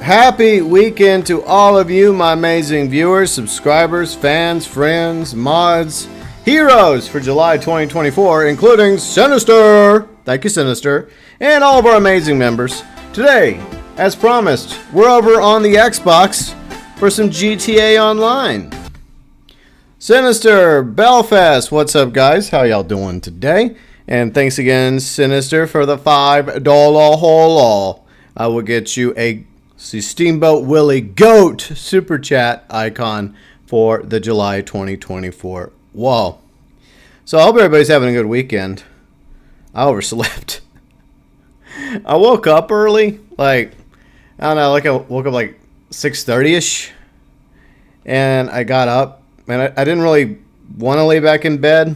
Happy weekend to all of you, my amazing viewers, subscribers, fans, friends, mods, heroes for July 2024, including Sinister. Thank you, Sinister, and all of our amazing members. Today, as promised, we're over on the Xbox for some GTA Online. Sinister, BELFAST, what's up, guys? How y'all doing today? And thanks again, Sinister, for the $5 haul. I will get you a Steamboat Willie GOAT super chat icon for the July 2024 wall. So I hope everybody's having a good weekend. I overslept. I woke up early, I woke up like 6:30ish, and I got up, and I didn't really want to lay back in bed,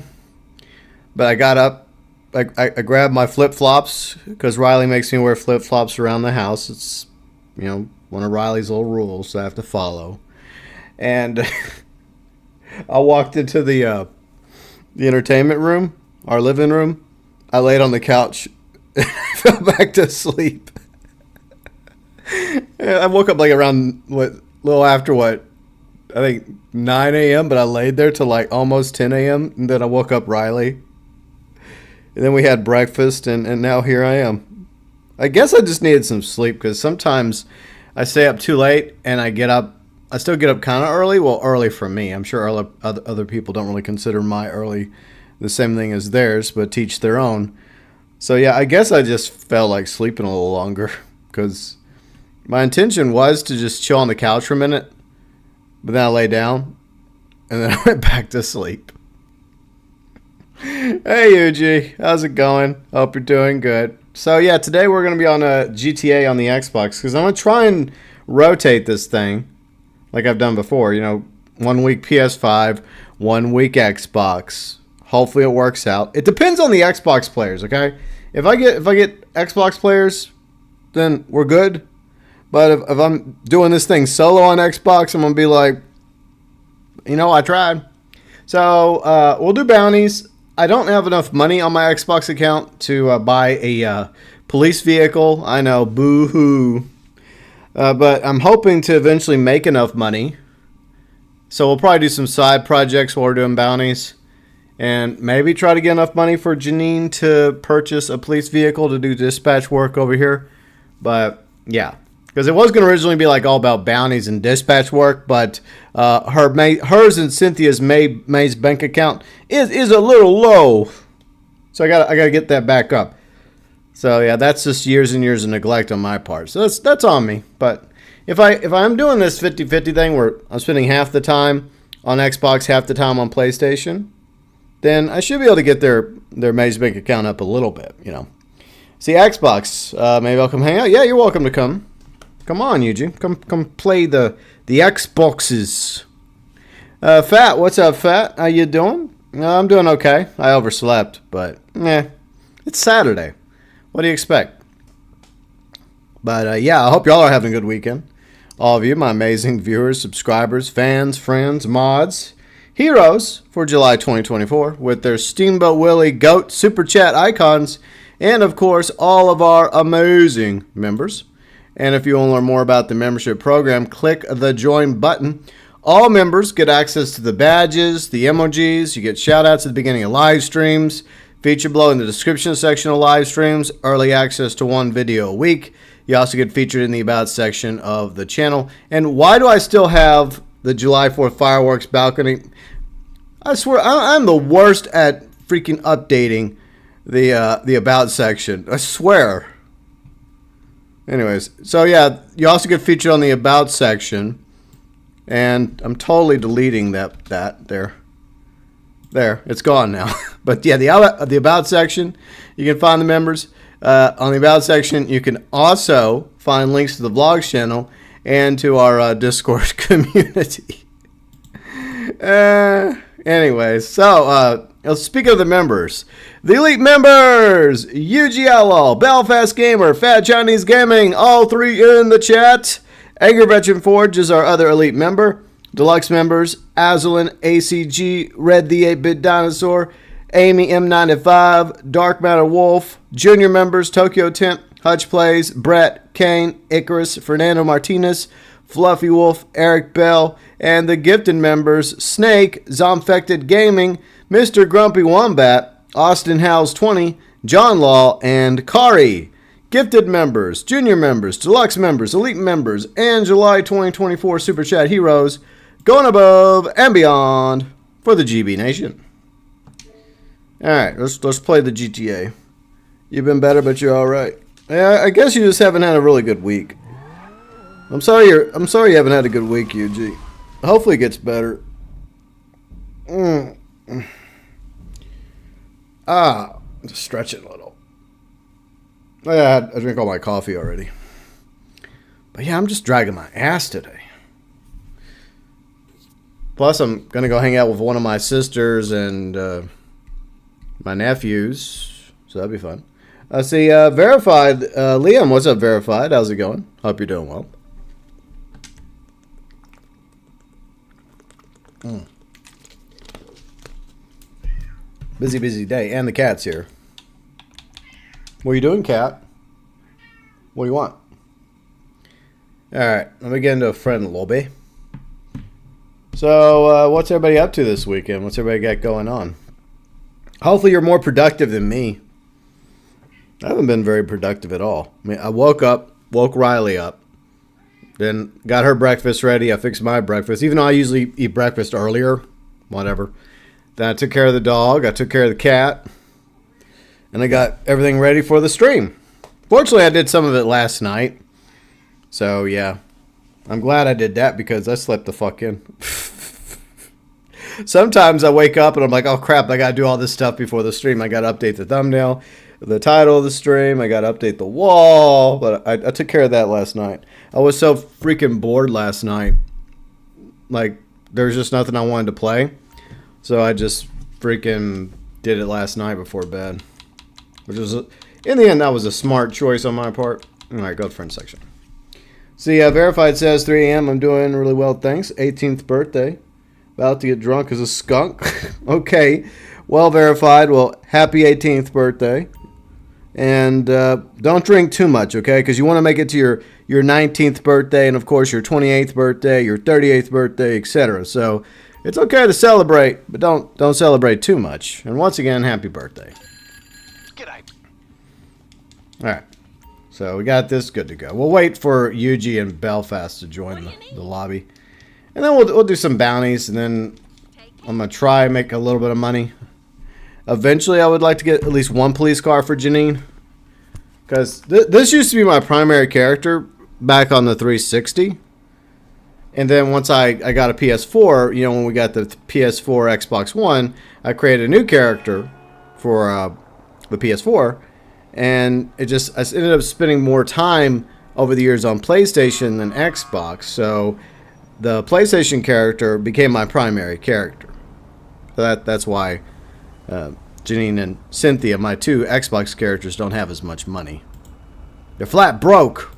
but I got up. I grabbed my flip-flops because Riley makes me wear flip-flops around the house. It's, you know, one of Riley's little rules I have to follow. And I walked into the entertainment room, our living room. I laid on the couch and I fell back to sleep. I woke up like around a little after I think 9 a.m., but I laid there till like almost 10 a.m. and then I woke up Riley. And then we had breakfast, and now here I am. I guess I just needed some sleep because sometimes I stay up too late and I still get up kind of early. Well, early for me. I'm sure other people don't really consider my early the same thing as theirs, but teach their own. So yeah, I guess I just felt like sleeping a little longer because my intention was to just chill on the couch for a minute, but then I lay down and then I went back to sleep. Hey Yuji, how's it going? Hope you're doing good. So yeah, today we're going to be on a GTA on the Xbox because I'm going to try and rotate this thing like I've done before. You know, 1 week PS5, 1 week Xbox. Hopefully it works out. It depends on the Xbox players, okay? If I get Xbox players, then we're good. But if I'm doing this thing solo on Xbox, I'm going to be like, you know, I tried. So we'll do bounties. I don't have enough money on my Xbox account to buy a police vehicle. I know, boo-hoo. But I'm hoping to eventually make enough money. So we'll probably do some side projects while we're doing bounties. And maybe try to get enough money for Janine to purchase a police vehicle to do dispatch work over here. But, yeah. Because it was going to originally be like all about bounties and dispatch work, but hers and Cynthia's May's bank account is a little low, so I gotta get that back up. So yeah, that's just years and years of neglect on my part. So that's on me. But if I'm doing this 50-50 thing where I'm spending half the time on Xbox, half the time on PlayStation, then I should be able to get their May's bank account up a little bit. You know, see Xbox. Maybe I'll come hang out. Yeah, you're welcome to come. Come on, Yuji. Come play the Xboxes. Fat, what's up, Fat? How you doing? I'm doing okay. I overslept, but it's Saturday. What do you expect? But yeah, I hope y'all are having a good weekend. All of you, my amazing viewers, subscribers, fans, friends, mods, heroes for July 2024 with their Steamboat Willie GOAT super chat icons, and of course, all of our amazing members. And if you want to learn more about the membership program, click the join button. All members get access to the badges, the emojis. You get shout outs at the beginning of live streams, featured below in the description section of live streams, early access to 1 video a week. You also get featured in the about section of the channel. And why do I still have the July 4th fireworks balcony? I swear, I'm the worst at freaking updating the about section. I swear. Anyways, so yeah, you also get featured on the About section, and I'm totally deleting that there. There, it's gone now. But yeah, the About section, you can find the members. On the About section, you can also find links to the Vlogs channel and to our Discord community. Anyways, so speaking of the members, the elite members, UGLO, Belfast Gamer, Fat Chinese Gaming, all 3 in the chat. Angry Veteran Forge is our other elite member. Deluxe members, Azralynn, ACG, Red the 8-Bit Dinosaur, Amy M95, Dark MatterWolf. Junior members, TokyoTent, Huttch Plays, Brett, Kane, Icarus, Fernando Martinez, Fluffy Wolf, Eric Bell, and the gifted members Snake, ZombfectedGaming, Mr. Grumpy Wombat, Austin Howes 20, John Law, and Ikari. Gifted members, junior members, deluxe members, elite members, and July 2024 Super Chat heroes going above and beyond for the GB Nation. Alright, let's play the GTA. You've been better, but you're alright. Yeah, I guess you just haven't had a really good week. I'm sorry you haven't had a good week, UG. Hopefully it gets better. Just stretch it a little. Oh, yeah, I drank all my coffee already. But yeah, I'm just dragging my ass today. Plus, I'm going to go hang out with one of my sisters and my nephews. So that'll be fun. I see Verified. Liam, what's up, Verified? How's it going? Hope you're doing well. Busy day. And the cat's here. What are you doing, cat? What do you want? Alright, let me get into a friend lobby. So, what's everybody up to this weekend? What's everybody got going on? Hopefully you're more productive than me. I haven't been very productive at all. I mean, I woke Riley up. Then got her breakfast ready. I fixed my breakfast. Even though I usually eat breakfast earlier. Whatever. Then I took care of the dog. I took care of the cat. And I got everything ready for the stream. Fortunately, I did some of it last night. So, yeah. I'm glad I did that because I slept the fuck in. Sometimes I wake up and I'm like, oh crap, I got to do all this stuff before the stream. I got to update the thumbnail, the title of the stream. I got to update the wall. But I took care of that last night. I was so freaking bored last night. Like, there's just nothing I wanted to play. So I just freaking did it last night before bed. Which was, in the end, that was a smart choice on my part. All right, go to friend section. See, Verified says 3 a.m. I'm doing really well, thanks. 18th birthday. About to get drunk as a skunk. Okay. Well, Verified. Well, happy 18th birthday. And don't drink too much, okay? Because you want to make it to your 19th birthday and, of course, your 28th birthday, your 38th birthday, etc. So it's okay to celebrate, but don't celebrate too much. And once again, happy birthday. G'day. All right. So we got this good to go. We'll wait for UG and Belfast to join the lobby. And then we'll do some bounties, and then I'm going to try and make a little bit of money. Eventually, I would like to get at least one police car for Janine. Because this used to be my primary character back on the 360. And then once I got a PS4, you know, when we got the PS4, Xbox One, I created a new character for the PS4. And I ended up spending more time over the years on PlayStation than Xbox. So the PlayStation character became my primary character. So that's why Janine and Cynthia, my two Xbox characters, don't have as much money. They're flat broke.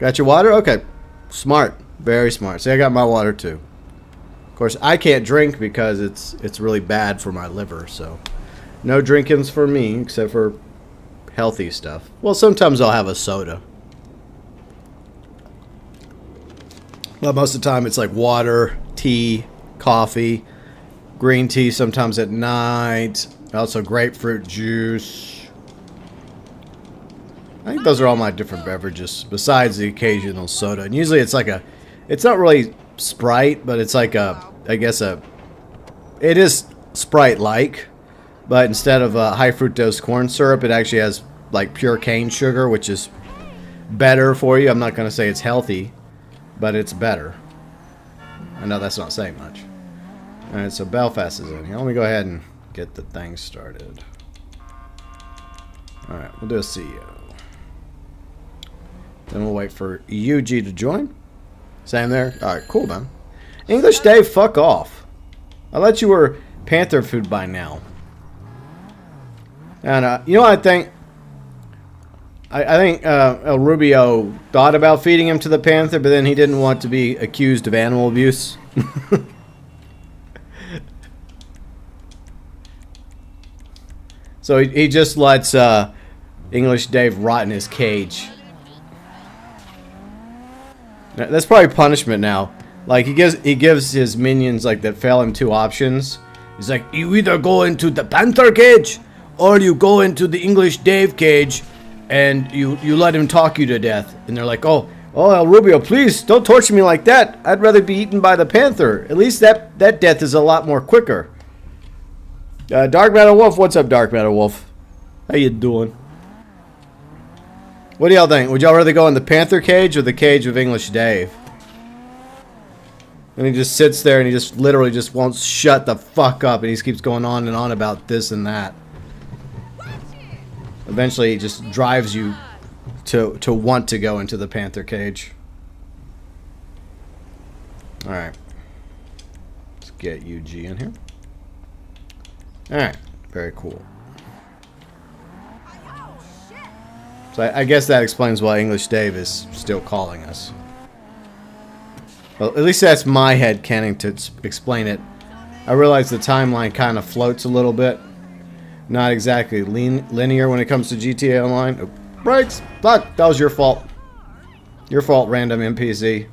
Got your water? Okay. Smart. Very smart. See, I got my water too. Of course, I can't drink because it's really bad for my liver, so no drinkings for me except for healthy stuff. Well, sometimes I'll have a soda. But most of the time it's like water, tea, coffee, green tea sometimes at night. Also grapefruit juice. I think those are all my different beverages besides the occasional soda. And usually it's like it's not really Sprite, but it's like it is Sprite-like. But instead of high fructose corn syrup, it actually has like pure cane sugar, which is better for you. I'm not going to say it's healthy, but it's better. I know that's not saying much. Alright, so Belfast is in here. Let me go ahead and get the thing started. Alright, we'll do a CEO. Then we'll wait for UG to join. Same there. Alright, cool, man. English Dave, fuck off. I thought you were Panther food by now. And you know what I think? I think El Rubio thought about feeding him to the Panther, but then he didn't want to be accused of animal abuse. So he just lets English Dave rot in his cage. That's probably punishment now. Like he gives his minions like that fail him 2 options. He's like, you either go into the Panther cage or you go into the English Dave cage and you let him talk you to death. And they're like, oh El Rubio, please don't torture me like that. I'd rather be eaten by the Panther. At least that death is a lot more quicker. Dark MatterWolf, what's up, Dark MatterWolf? How you doing? What do y'all think? Would y'all rather go in the Panther cage or the cage of English Dave? And he just sits there and he just literally just won't shut the fuck up and he just keeps going on and on about this and that. Eventually he just drives you to want to go into the Panther cage. Alright. Let's get UG in here. Alright. Very cool. So I guess that explains why English Dave is still calling us. Well, at least that's my head canon to explain it. I realize the timeline kind of floats a little bit. Not exactly linear when it comes to GTA Online. Oh, brakes! Fuck! That was your fault. Your fault, random NPC.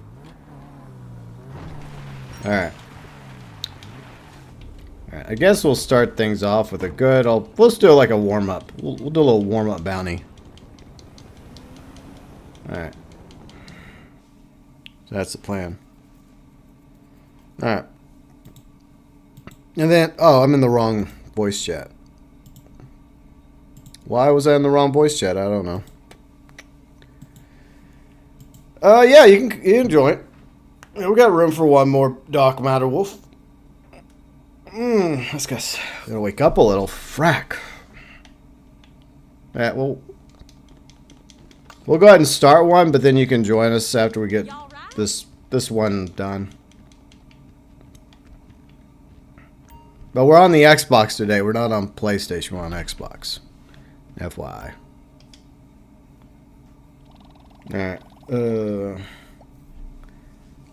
Alright. Alright, I guess we'll start things off with a good... Let's do like a warm-up. We'll do a little warm-up bounty. Alright. So that's the plan. Alright. And then... Oh, I'm in the wrong voice chat. Why was I in the wrong voice chat? I don't know. Yeah, you can join it. Yeah, we got room for one more Dark MatterWolf. Let's guess. Gotta wake up a little. Frack. Alright, well... We'll go ahead and start one, but then you can join us after we get this one done. But we're on the Xbox today. We're not on PlayStation. We're on Xbox. FYI. Alright.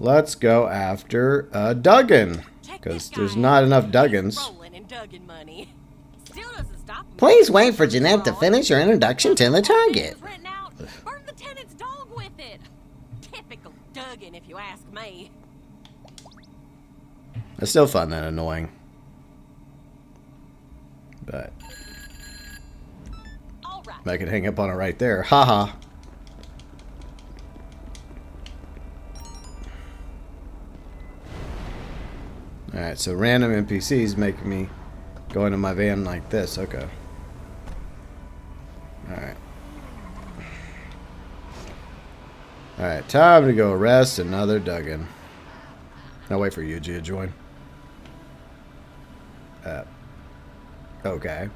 Let's go after Duggan. Because there's not enough Duggans. Please wait for Jeanette to finish her introduction to the target. Burn the tenant's dog with it. Typical Duggan, if you ask me. I still find that annoying. But I could hang up on it right there. Haha. Alright, so random NPCs making me go into my van like this. Okay. Alright. Alright, time to go arrest another Duggan. Now wait for Yuji to join. Okay.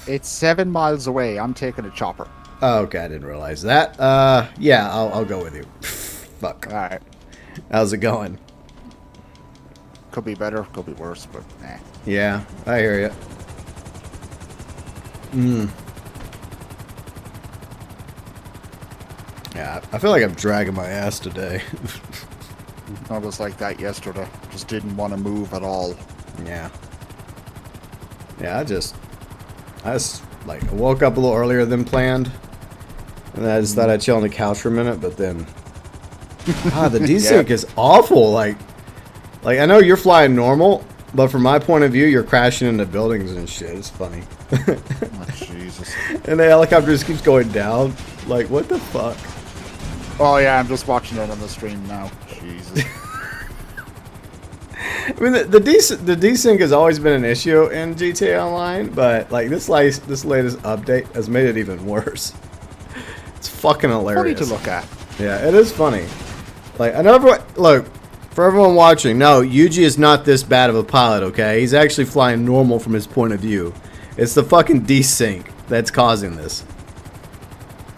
It's 7 miles away. I'm taking a chopper. Oh, okay, I didn't realize that. Yeah, I'll go with you. Fuck. Alright. How's it going? Could be better, could be worse, but nah. Yeah, I hear you. Yeah, I feel like I'm dragging my ass today. I was like that yesterday. Just didn't want to move at all. Yeah. Yeah, I just like I woke up a little earlier than planned, and I just thought I'd chill on the couch for a minute, but then the desync is awful. Like I know you're flying normal, but from my point of view, you're crashing into buildings and shit. It's funny. Oh, Jesus. And the helicopter just keeps going down. Like, what the fuck? Oh yeah, I'm just watching it on the stream now. Jesus. I mean, the desync has always been an issue in GTA Online, but like this latest update has made it even worse. It's fucking hilarious. Funny to look at. Yeah, it is funny. Like, I know everyone, look, for everyone watching, no, Yuji is not this bad of a pilot, okay? He's actually flying normal from his point of view. It's the fucking desync that's causing this.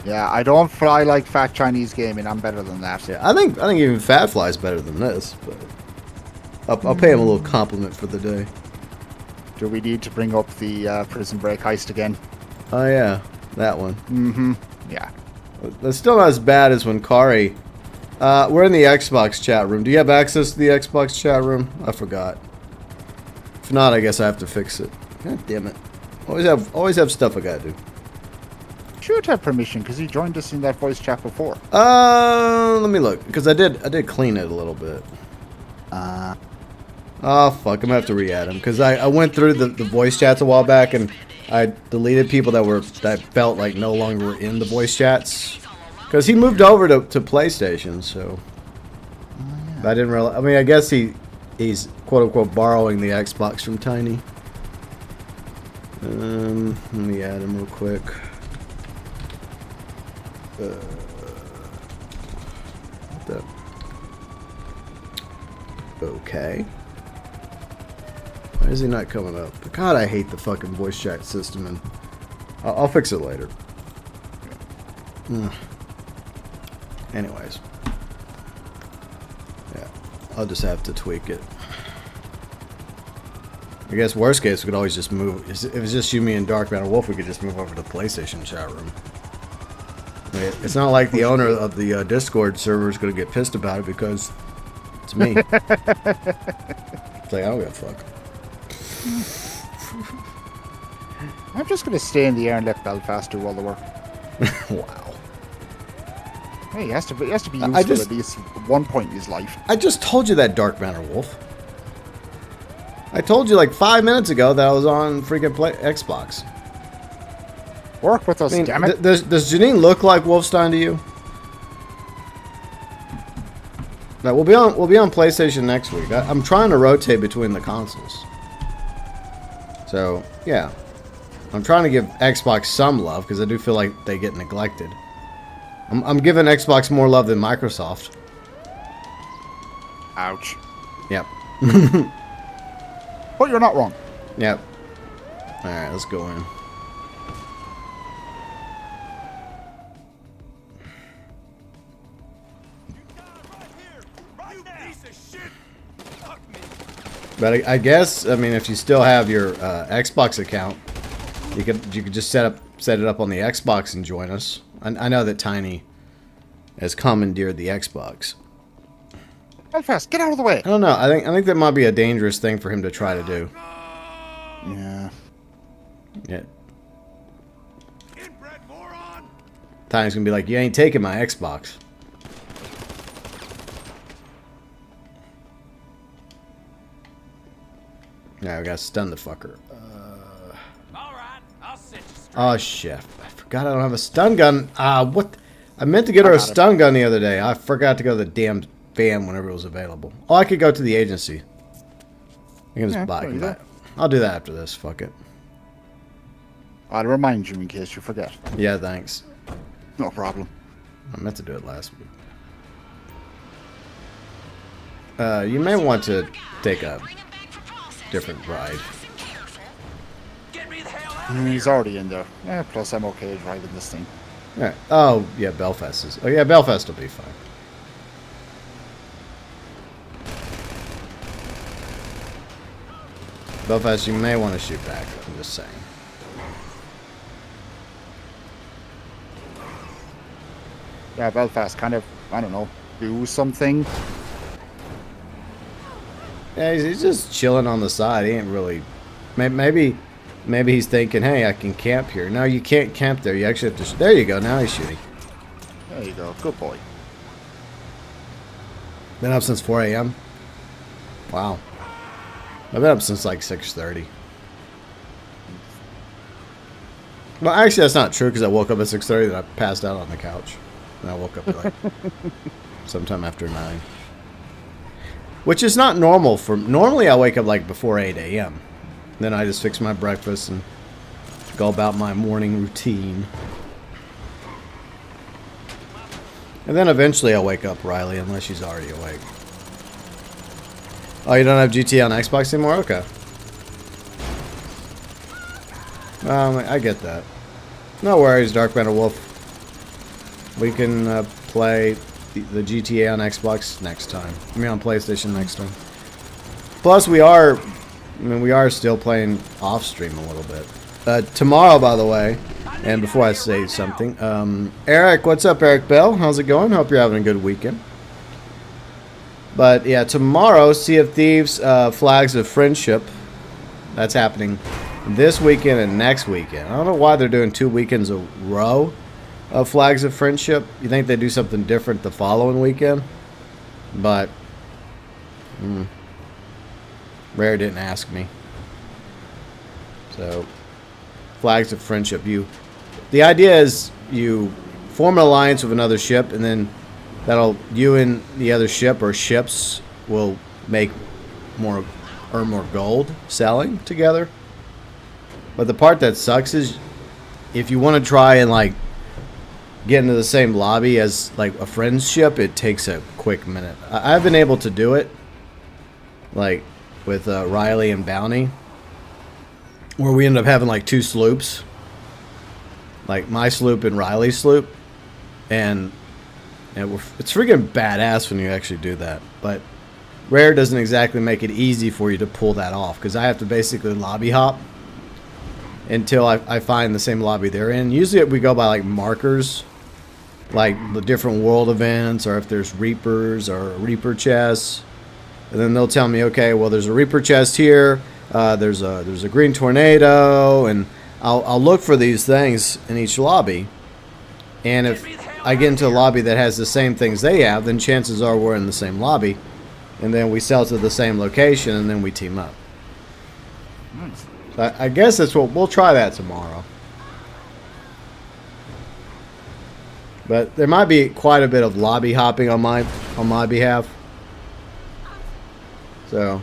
Yeah, I don't fly like Fat Chinese Gaming. I'm better than that. Yeah, I think even Fat Fly's better than this, but I'll pay him a little compliment for the day. Do we need to bring up the prison break heist again? Oh yeah, that one. Mm-hmm. Yeah. That's still not as bad as when Ikari. We're in the Xbox chat room. Do you have access to the Xbox chat room? I forgot. If not, I guess I have to fix it. God damn it. Always have stuff I gotta do. should have permission because he joined us in that voice chat before. Let me look because I did clean it a little bit. Oh fuck! I'm gonna have to re-add him because I went through the voice chats a while back and I deleted people that felt like no longer were in the voice chats because he moved over to PlayStation. So I didn't realize. I mean, I guess he's quote unquote borrowing the Xbox from Tiny. Let me add him real quick. Okay. Why is he not coming up? God, I hate the fucking voice chat system, and I'll fix it later. Anyways. Yeah, I'll just have to tweak it. I guess worst case, we could always just move. If it's just you, me, and Dark MatterWolf, we could just move over to the PlayStation chat room. I mean, it's not like the owner of the Discord server is going to get pissed about it because it's me. It's like, I don't give a fuck. I'm just going to stay in the air and let Belfast do all the work. Wow. Hey, he has to be useful at least at one point in his life. I just told you that, Dark MatterWolf. I told you like 5 minutes ago that I was on freaking Xbox. Work with us, I mean, damn it. Does Janine look like Wolfstein to you? No, we'll be on PlayStation next week. I'm trying to rotate between the consoles. So yeah, I'm trying to give Xbox some love because I do feel like they get neglected. I'm giving Xbox more love than Microsoft. Ouch. Yep. But you're not wrong. Yep. All right, let's go in. But I guess, I mean, if you still have your Xbox account, you could just set it up on the Xbox and join us. I know that Tiny has commandeered the Xbox. Belfast, get out of the way. I don't know. I think that might be a dangerous thing for him to try to do. Yeah. Yeah. Tiny's gonna be like, you ain't taking my Xbox. Yeah, we gotta stun the fucker. Alright, I'll set you straight. Oh shit! I forgot I don't have a stun gun. What? I meant to get her a stun gun the other day. I forgot to go to the damn van whenever it was available. Oh, I could go to the agency. I can just buy. I'll do that after this. Fuck it. I'll remind you in case you forget. Yeah, thanks. No problem. I meant to do it last week. You may want to take a different ride. He's already in there. Yeah, plus I'm okay driving this thing. Alright. Oh, yeah, Belfast is... Oh, yeah, Belfast will be fine. Belfast, you may want to shoot back. I'm just saying. Yeah, Belfast kind of, I don't know, do something. Yeah, he's just chilling on the side. He ain't really... Maybe he's thinking, hey, I can camp here. No, you can't camp there. You actually have to... There you go. Now he's shooting. There you go. Good boy. Been up since 4 a.m.? Wow. I've been up since like 6:30. Well, actually, that's not true because I woke up at 6:30 and I passed out on the couch. And I woke up at like sometime after 9. Which is not normal for... Normally, I wake up like before 8 a.m. Then I just fix my breakfast and go about my morning routine. And then eventually I'll wake up Riley unless she's already awake. Oh, you don't have GTA on Xbox anymore? Okay. I get that. No worries, Dark MatterWolf. We can play the GTA on Xbox next time. I mean, on PlayStation next time. Plus, we are still playing off stream a little bit. Tomorrow, by the way, and before I say something, Eric, what's up, Eric Bell? How's it going? Hope you're having a good weekend. But yeah, tomorrow, Sea of Thieves, Flags of Friendship. That's happening this weekend and next weekend. I don't know why they're doing 2 weekends a row. Flags of Friendship. You think they do something different the following weekend, but Rare didn't ask me. So, Flags of Friendship. The idea is you form an alliance with another ship, and then you and the other ship or ships will make earn more gold selling together. But the part that sucks is if you want to try and like get into the same lobby as like a friend's ship, it takes a quick minute. I've been able to do it, like with Riley and Bounty, where we end up having like 2 sloops, like my sloop and Riley's sloop, and it's freaking badass when you actually do that. But Rare doesn't exactly make it easy for you to pull that off, because I have to basically lobby hop until I find the same lobby they're in. Usually we go by like markers, like the different world events, or if there's Reapers or Reaper chests. And then they'll tell me, okay, well, there's a Reaper chest here, there's a green tornado, and I'll look for these things in each lobby. And if I get into a lobby that has the same things they have, then chances are we're in the same lobby. And then we sell to the same location, and then we team up. Nice. So I guess that's what we'll try that tomorrow. But there might be quite a bit of lobby hopping on my behalf. So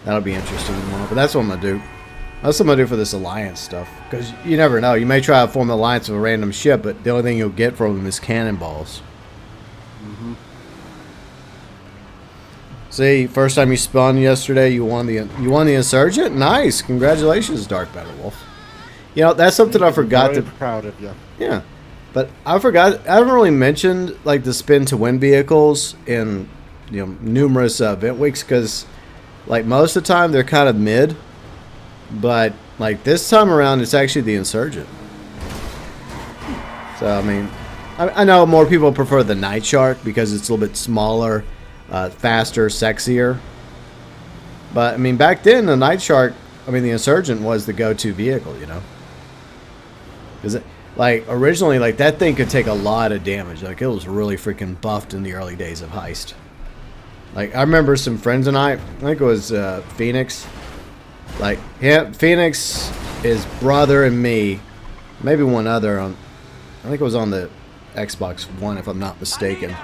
that'll be interesting tomorrow. But that's what I'm gonna do. That's what I'm gonna do for this alliance stuff. Because you never know. You may try to form an alliance with a random ship, but the only thing you'll get from them is cannonballs. Mm-hmm. See, first time you spun yesterday, you won the Insurgent. Nice, congratulations, Dark BattleWolf. You know, that's something I forgot to. Proud of you. Yeah, but I forgot. I haven't really mentioned like the spin to win vehicles in numerous event weeks, because like most of the time they're kind of mid, but like this time around it's actually the Insurgent. So I mean, I know more people prefer the Night Shark because it's a little bit smaller. Faster, sexier. But I mean, back then the the Insurgent was the go-to vehicle, because like originally, like that thing could take a lot of damage. Like it was really freaking buffed in the early days of Heist. Like I remember some friends and I think it was Phoenix. Like Phoenix, his brother, and me, maybe one other I think it was on the Xbox One, if I'm not mistaken.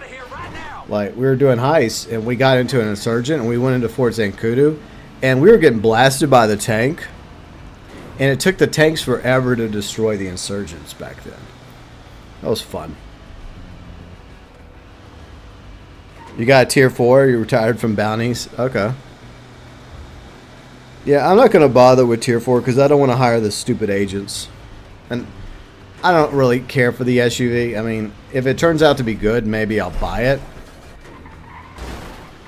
Like, we were doing heists, and we got into an Insurgent, and we went into Fort Zancudo, and we were getting blasted by the tank, and it took the tanks forever to destroy the Insurgents back then. That was fun. You got a tier 4, you retired from Bounties? Okay. Yeah, I'm not going to bother with tier 4, because I don't want to hire the stupid agents. And I don't really care for the SUV. I mean, if it turns out to be good, maybe I'll buy it.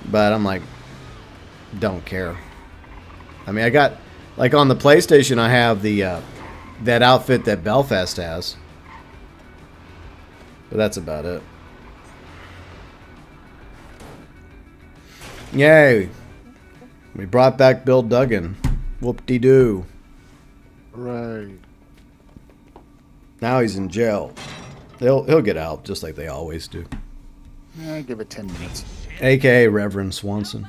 But I'm like, don't care. I mean, I got, like on the PlayStation, I have the that outfit that Belfast has. But that's about it. Yay. We brought back Bill Duggan. Whoop-de-doo. Right. Now he's in jail. He'll get out just like they always do. Yeah, give it 10 minutes. AKA Reverend Swanson.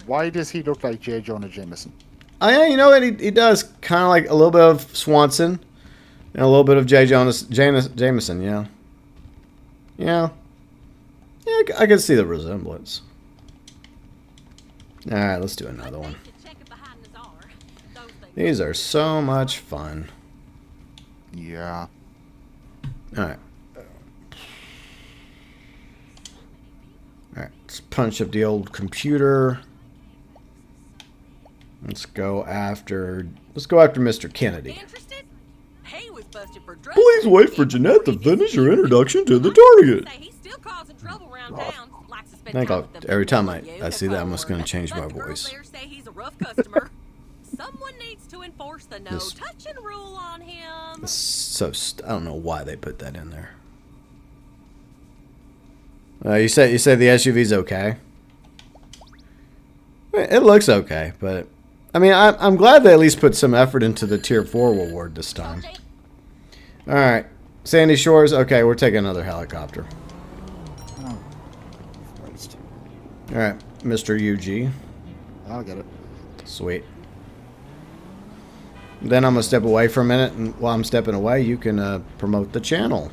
Why does he look like J. Jonah Jameson? Oh yeah, you know what he does? Kind of like a little bit of Swanson and a little bit of J. Jameson, yeah. Yeah, I can see the resemblance. Alright, let's do another one. These are so much fun. Yeah. Alright. Alright, let's punch up the old computer. Let's go after Mr. Kennedy. Please wait for Jeanette to finish her introduction to the target. I think every time I see that, I'm just going to change my voice. Someone needs to enforce the no touching rule on him. So I don't know why they put that in there. You say the SUV's okay. It looks okay, but I mean, I'm glad they at least put some effort into the Tier 4 reward this time. All right, Sandy Shores. Okay, we're taking another helicopter. Oh, Christ. All right, Mr. UG. I'll get it. Sweet. Then I'm gonna step away for a minute, and while I'm stepping away, you can promote the channel.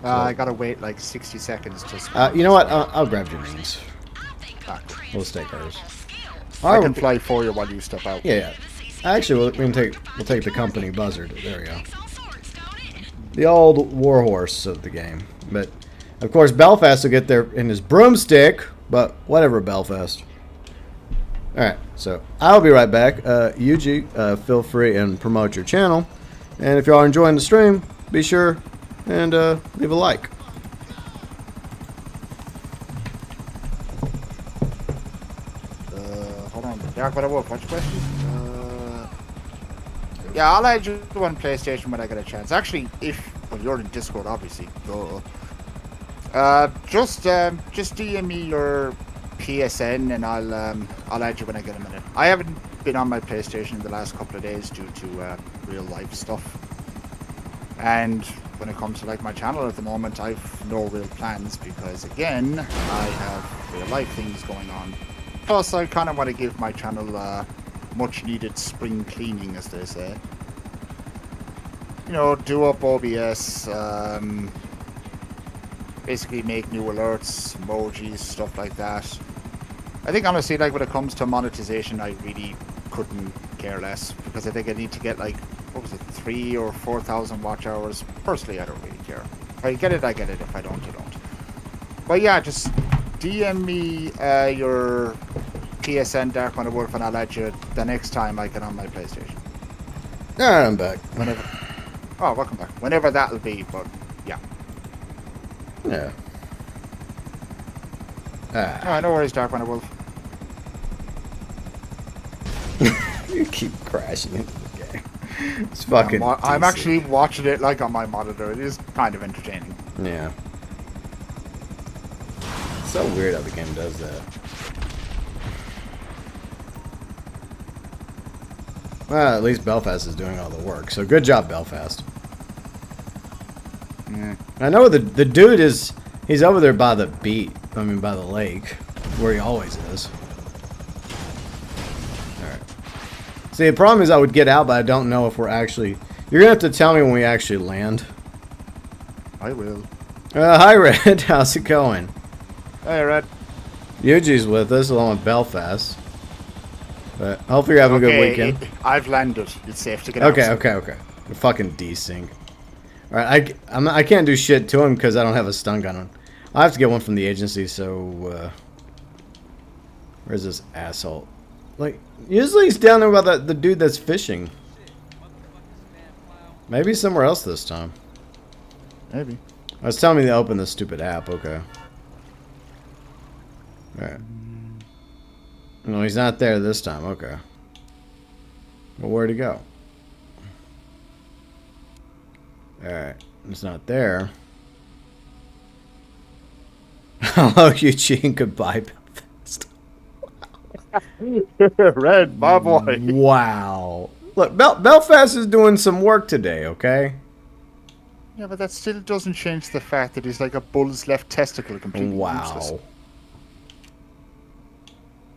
I gotta wait like 60 seconds to. You know what? I'll grab Janine's. We'll take hers. I can fly for you while you step out. Yeah. Actually, we'll take the company buzzard. There we go. The old warhorse of the game. But of course, Belfast will get there in his broomstick. But whatever, Belfast. All right. So I'll be right back. UG, feel free and promote your channel. And if you are enjoying the stream, be sure and leave a like. Hold on. Dark MatterWolf, what's your question? Yeah, I'll add you on PlayStation when I get a chance. Actually, well, you're in Discord, obviously. Just DM me your PSN and I'll add you when I get a minute. I haven't been on my PlayStation in the last couple of days due to real life stuff. And when it comes to like my channel at the moment, I've no real plans because again, I have real life things going on. Plus, I kind of want to give my channel much needed spring cleaning, as they say. You know, do up OBS, basically make new alerts, emojis, stuff like that. I think honestly, like when it comes to monetization, I really couldn't care less because I think I need to get like, what was it, 3,000 or 4,000 watch hours. Personally, I don't really care. If I get it, I get it. If I don't, I don't. But yeah, just DM me your PSN Dark MatterWolf and I'll add you the next time I get on my PlayStation. Alright, I'm back. Whenever. Oh, welcome back. Whenever that'll be, but yeah. Yeah. Alright, no worries, Dark MatterWolf. You keep crashing into the game. It's fucking. I'm actually watching it like on my monitor. It is kind of entertaining. Yeah. It's so weird how the game does that. Well, at least Belfast is doing all the work. So good job, Belfast. Yeah. I know the dude is. He's over there by the beach. I mean, by the lake, where he always is. All right. See, the problem is I would get out, but I don't know if we're actually. You're gonna have to tell me when we actually land. I will. Hi, Red. How's it going? Hey, Red. Yuji's with us, along with Belfast. But hopefully you're having a good weekend. I've landed. It's safe to get out. Okay. We're fucking desync. Alright, I can't do shit to him because I don't have a stun gun on. I'll have to get one from the agency, so... where's this asshole? Like, usually he's down there by the dude that's fishing. Maybe somewhere else this time. Maybe. I was telling me to open this stupid app, okay. Alright. No, he's not there this time, okay. Well, where'd he go? Alright, he's not there. Hello, Eugene, goodbye, Belfast. Red, my boy. Wow. Look, Belfast is doing some work today, okay? Yeah, but that still doesn't change the fact that he's like a bull's left testicle completely useless. Wow.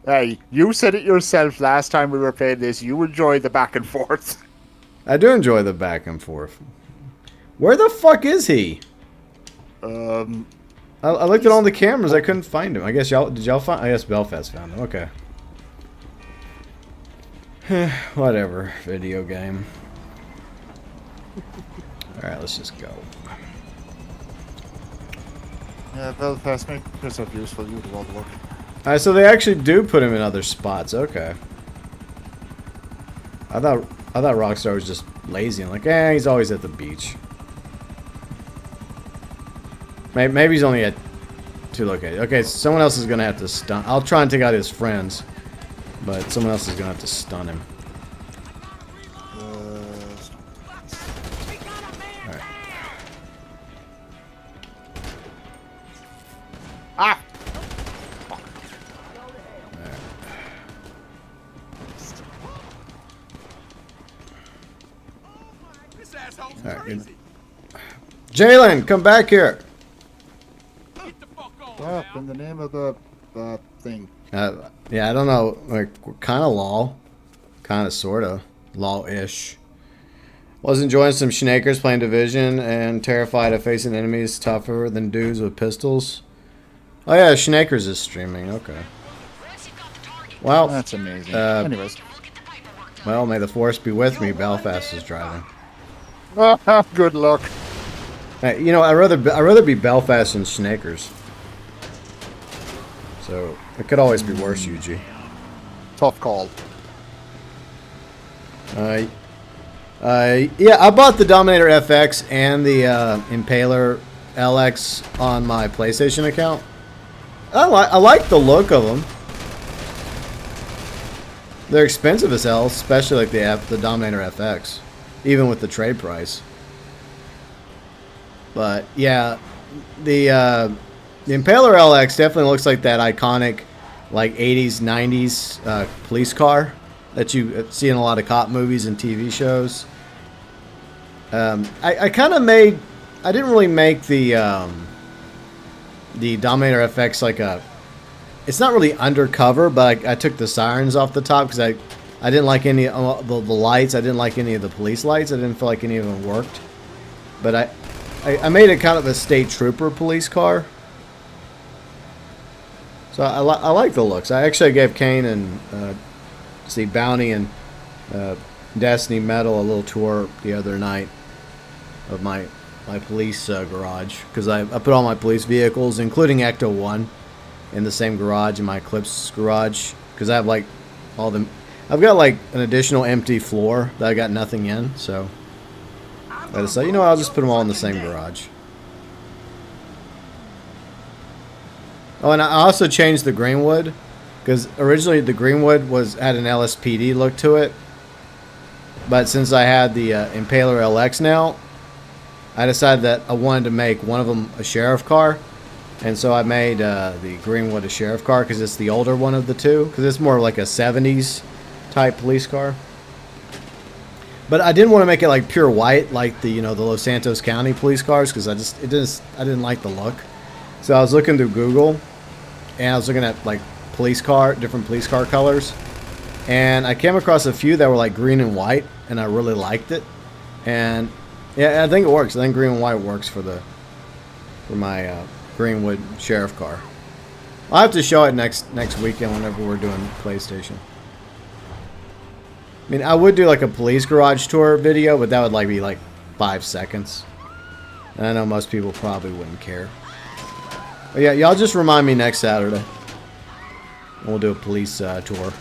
Hey, you said it yourself last time we were playing this. You enjoy the back and forth. I do enjoy the back and forth. Where the fuck is he? I I looked at all the cameras. I couldn't find him. I guess y'all did y'all find? I guess Belfast found him. Okay. Whatever. Video game. All right, let's just go. Yeah, Belfast, make yourself useful. You do all the work. All right, so they actually do put him in other spots. Okay. I thought Rockstar was just lazy and like, he's always at the beach. Maybe he's only at 2 locations. Okay, someone else is gonna have to stun. I'll try and take out his friends, but someone else is gonna have to stun him. Alright. Ah! Alright, good. Jalen, come back here. Stop in the name of the thing. Yeah, I don't know. Like, kind of law. Kind of, sort of. Law-ish. Was enjoying some Schneckers playing Division and terrified of facing enemies tougher than dudes with pistols. Oh yeah, Schneckers is streaming. Okay. Well, That's amazing. Anyways. well, may the force be with me. Belfast is driving. Good luck. Hey, you know, I'd rather be Belfast than Schneckers. So it could always be worse, UG. Tough call. Yeah, I bought the Dominator FX and the Impaler LX on my PlayStation account. I like the look of them. They're expensive as hell, especially like the Dominator FX, even with the trade price. But yeah, the Impaler LX definitely looks like that iconic, like 80s, 90s police car that you see in a lot of cop movies and TV shows. I kind of made, I didn't really make the Dominator FX like a, it's not really undercover, but I took the sirens off the top because I didn't like any of the lights. I didn't like any of the police lights. I didn't feel like any of them worked. But I made it kind of a state trooper police car. So I like the looks. I actually gave Kane and Bounty and Destiny Metal a little tour the other night of my police garage, because I put all my police vehicles, including Ecto 1, in the same garage, in my Eclipse garage, because I have like all them. I've got like an additional empty floor that I got nothing in, so I decided, you know what, I'll just put them all in the same garage. Oh, and I also changed the Greenwood, because originally the Greenwood had an LSPD look to it, but since I had the Impaler LX now, I decided that I wanted to make one of them a sheriff car, and so I made the Greenwood a sheriff car because it's the older one of the two, because it's more like a 70s type police car. But I didn't want to make it like pure white like the the Los Santos County police cars, because I didn't like the look. So I was looking through Google, and I was looking at like different police car colors, and I came across a few that were like green and white, and I really liked it. And yeah, I think it works. I think green and white works for my Greenwood sheriff car. I'll have to show it next weekend whenever we're doing PlayStation. I mean, I would do like a police garage tour video, but that would be like 5 seconds. And I know most people probably wouldn't care. But yeah, y'all just remind me next Saturday. We'll do a police tour.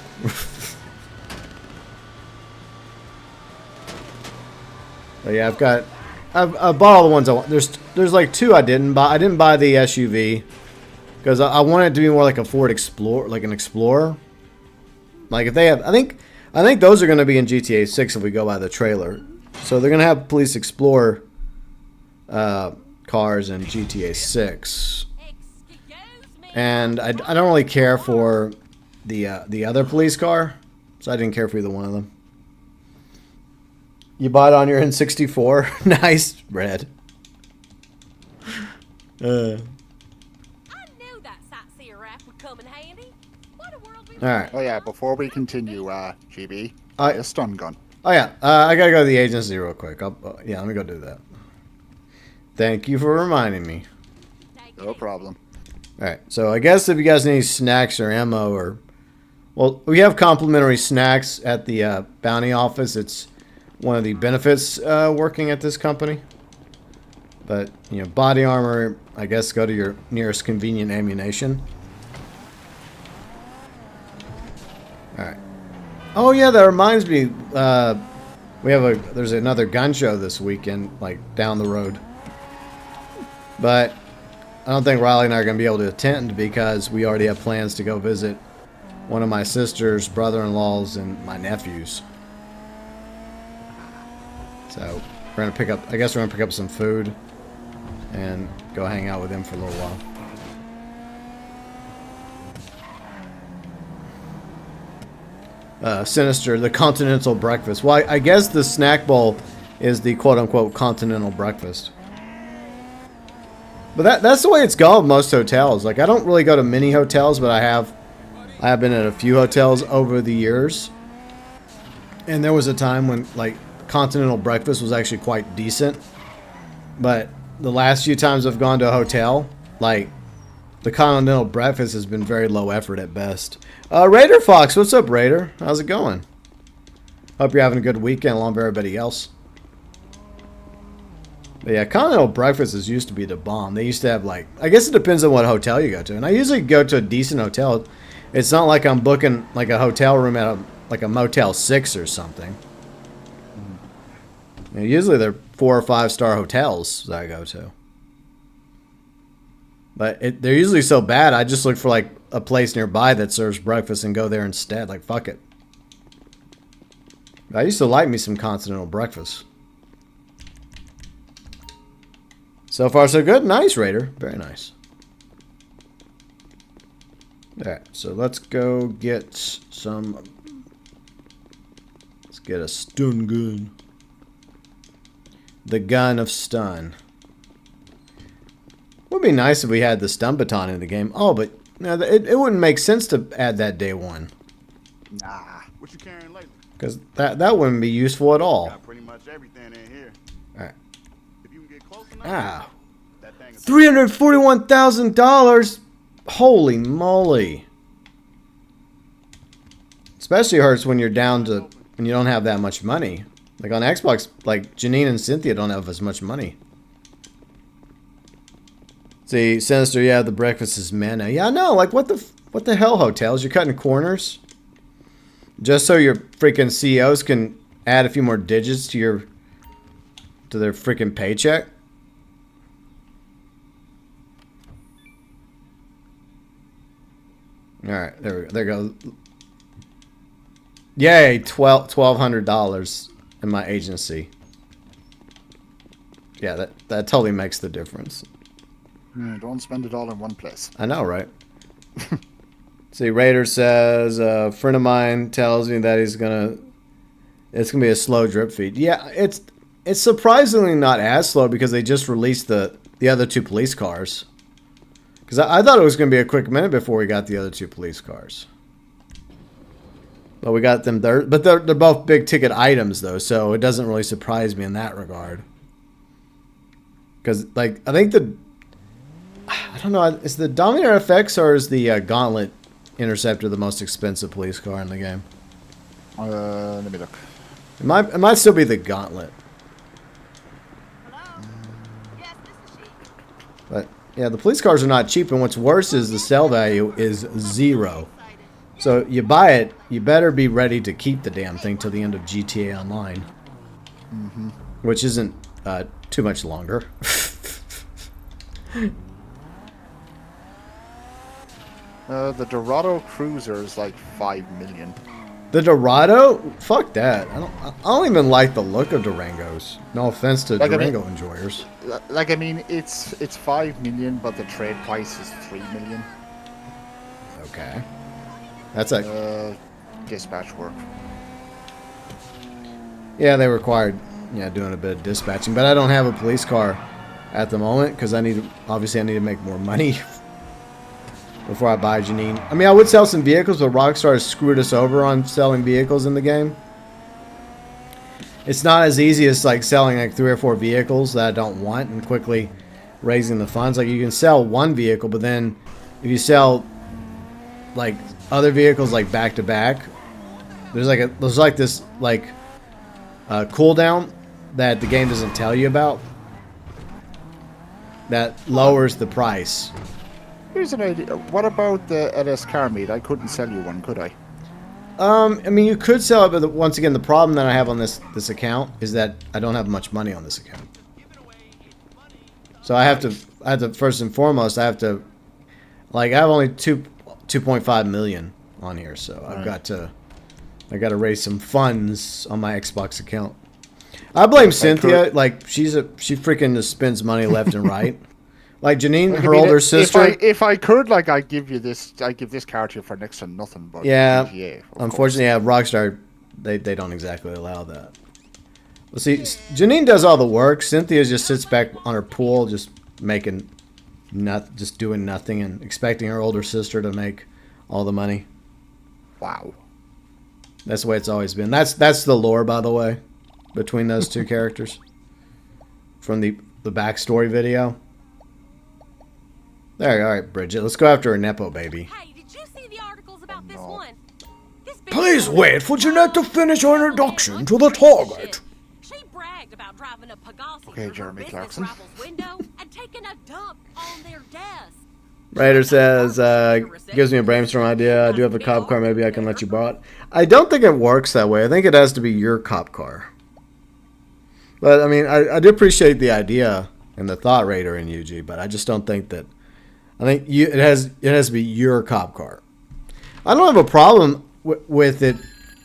But yeah, I bought all the ones I want. There's like two I didn't buy. I didn't buy the SUV because I wanted it to be more like a Ford Explorer, like an Explorer. Like if they have, I think those are going to be in GTA 6 if we go by the trailer. So they're going to have police Explorer cars in GTA 6. And I don't really care for the other police car, so I didn't care for either one of them. You bought it on your N64? Nice, Red. I knew that sightseer rap would come in handy. What a world we live in. Alright. Oh yeah, before we continue, GB, a stun gun. Oh yeah, I gotta go to the agency real quick. Yeah, let me go do that. Thank you for reminding me. No problem. Alright, so I guess if you guys need snacks or ammo or... Well, we have complimentary snacks at the bounty office. It's one of the benefits working at this company. But, body armor, I guess go to your nearest convenient ammunition. Alright. Oh yeah, that reminds me. There's another gun show this weekend, like down the road. But I don't think Riley and I are going to be able to attend because we already have plans to go visit one of my sister's brother-in-laws and my nephews. So we're going to pick up some food and go hang out with them for a little while. Sinister, the continental breakfast. Well, I guess the snack bowl is the quote-unquote continental breakfast. But that's the way it's gone with most hotels. Like, I don't really go to many hotels, but I have been at a few hotels over the years. And there was a time when, like, continental breakfast was actually quite decent. But the last few times I've gone to a hotel, like, the continental breakfast has been very low effort at best. Raider Fox, what's up, Raider? How's it going? Hope you're having a good weekend along with everybody else. But yeah, continental breakfasts used to be the bomb. They used to have, like, I guess it depends on what hotel you go to. And I usually go to a decent hotel. It's not like I'm booking, like, a hotel room at like a Motel 6 or something. You know, usually they're 4 or 5 star hotels that I go to. But they're usually so bad, I just look for, like, a place nearby that serves breakfast and go there instead. Like, fuck it. I used to like me some continental breakfast. So far, so good. Nice, Raider. Very nice. Alright, so let's go get some... Let's get a stun gun. The gun of stun. Would be nice if we had the stun baton in the game. Oh, but no, it wouldn't make sense to add that day one. Nah. What you carrying lately? Because that wouldn't be useful at all. Got pretty much everything in here. Alright. If you can get close enough, Ah. that thing is $341,000. Holy moly. Especially hurts when you're down to, when you don't have that much money. Like on Xbox, like Janine and Cynthia don't have as much money. See, Sinister, yeah, the breakfast is mana. Yeah, I know. Like, what the hell, hotels? You're cutting corners just so your freaking CEOs can add a few more digits to their freaking paycheck. All right, there we go. There goes. Yay, $1,200 in my agency. Yeah, that totally makes the difference. Don't spend it all in one place. I know, right? See, Raider says, a friend of mine tells me that it's gonna be a slow drip feed. Yeah, it's surprisingly not as slow because they just released the other 2 police cars. Because I thought it was gonna be a quick minute before we got the other 2 police cars. But we got them there. But they're both big ticket items though, so it doesn't really surprise me in that regard. Because like I don't know, is the Dominator FX or is the Gauntlet Interceptor the most expensive police car in the game? Let me look. It might still be the Gauntlet. Hello? Yes, this is she. But yeah, the police cars are not cheap, and what's worse is the sell value is 0. So you buy it, you better be ready to keep the damn thing till the end of GTA Online. Which isn't too much longer. The Dorado Cruiser is like 5 million. The Dorado? Fuck that. I don't even like the look of Durangos. No offense to Like, I mean- Durango enjoyers. Like, I mean, it's 5 million, but the trade price is 3 million. Okay. That's a... Dispatch work. Yeah, they required doing a bit of dispatching, but I don't have a police car at the moment because obviously I need to make more money before I buy Janine. I mean, I would sell some vehicles, but Rockstar has screwed us over on selling vehicles in the game. It's not as easy as like selling like 3 or 4 vehicles that I don't want and quickly raising the funds. Like you can sell one vehicle, but then if you sell like other vehicles like back to back, there's like this cooldown that the game doesn't tell you about that lowers the price. Here's an idea. What about the LS car meet? I couldn't sell you one, could I? I mean, you could sell it, but once again, the problem that I have on this account is that I don't have much money on this account. So I have to first and foremost, I have only 2.5 million on here, so I got to raise some funds on my Xbox account. I blame Cynthia. Like she freaking just spends money left and right. Like Janine, her older sister. If I could, like, I'd give this car to you for next to nothing. But yeah, GTA, unfortunately, yeah, Rockstar, they don't exactly allow that. Well, see, Janine does all the work. Cynthia just sits back on her pool, just making just doing nothing and expecting her older sister to make all the money. Wow. That's the way it's always been. That's the lore, by the way, between those two characters from the backstory video. There, all right, Bridget. Let's go after a nepo baby. Hey, did you see the articles about this one? This bitch Please wait for Jeanette to finish her introduction to the target. She bragged about driving a Pegasi Okay, through her Jeremy business Clarkson. rival's window and taking a dump on their desk. Raider says, gives me a brainstorm idea. I do have a cop car. Maybe I can let you borrow it. I don't think it works that way. I think it has to be your cop car. But, I mean, I do appreciate the idea and the thought, Raider and UG, but I just don't think that... I think it has to be your cop car. I don't have a problem with it,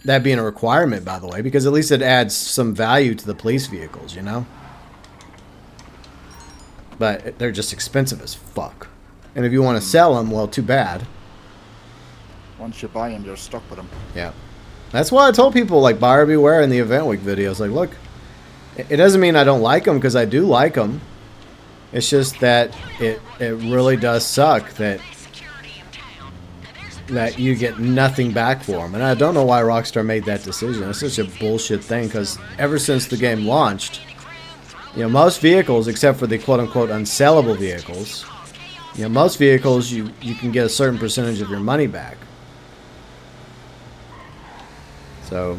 that being a requirement, by the way, because at least it adds some value to the police vehicles, you know? But they're just expensive as fuck. And if you want to sell them, well, too bad. Once you buy them, you're stuck with them. Yeah. That's why I told people, like, buyer beware in the event week videos. Like, look, it doesn't mean I don't like them, because I do like them. It's just that it really does suck that you get nothing back for them. And I don't know why Rockstar made that decision. It's such a bullshit thing, because ever since the game launched, you know, most vehicles, except for the quote-unquote unsellable vehicles, you know, most vehicles you can get a certain percentage of your money back. So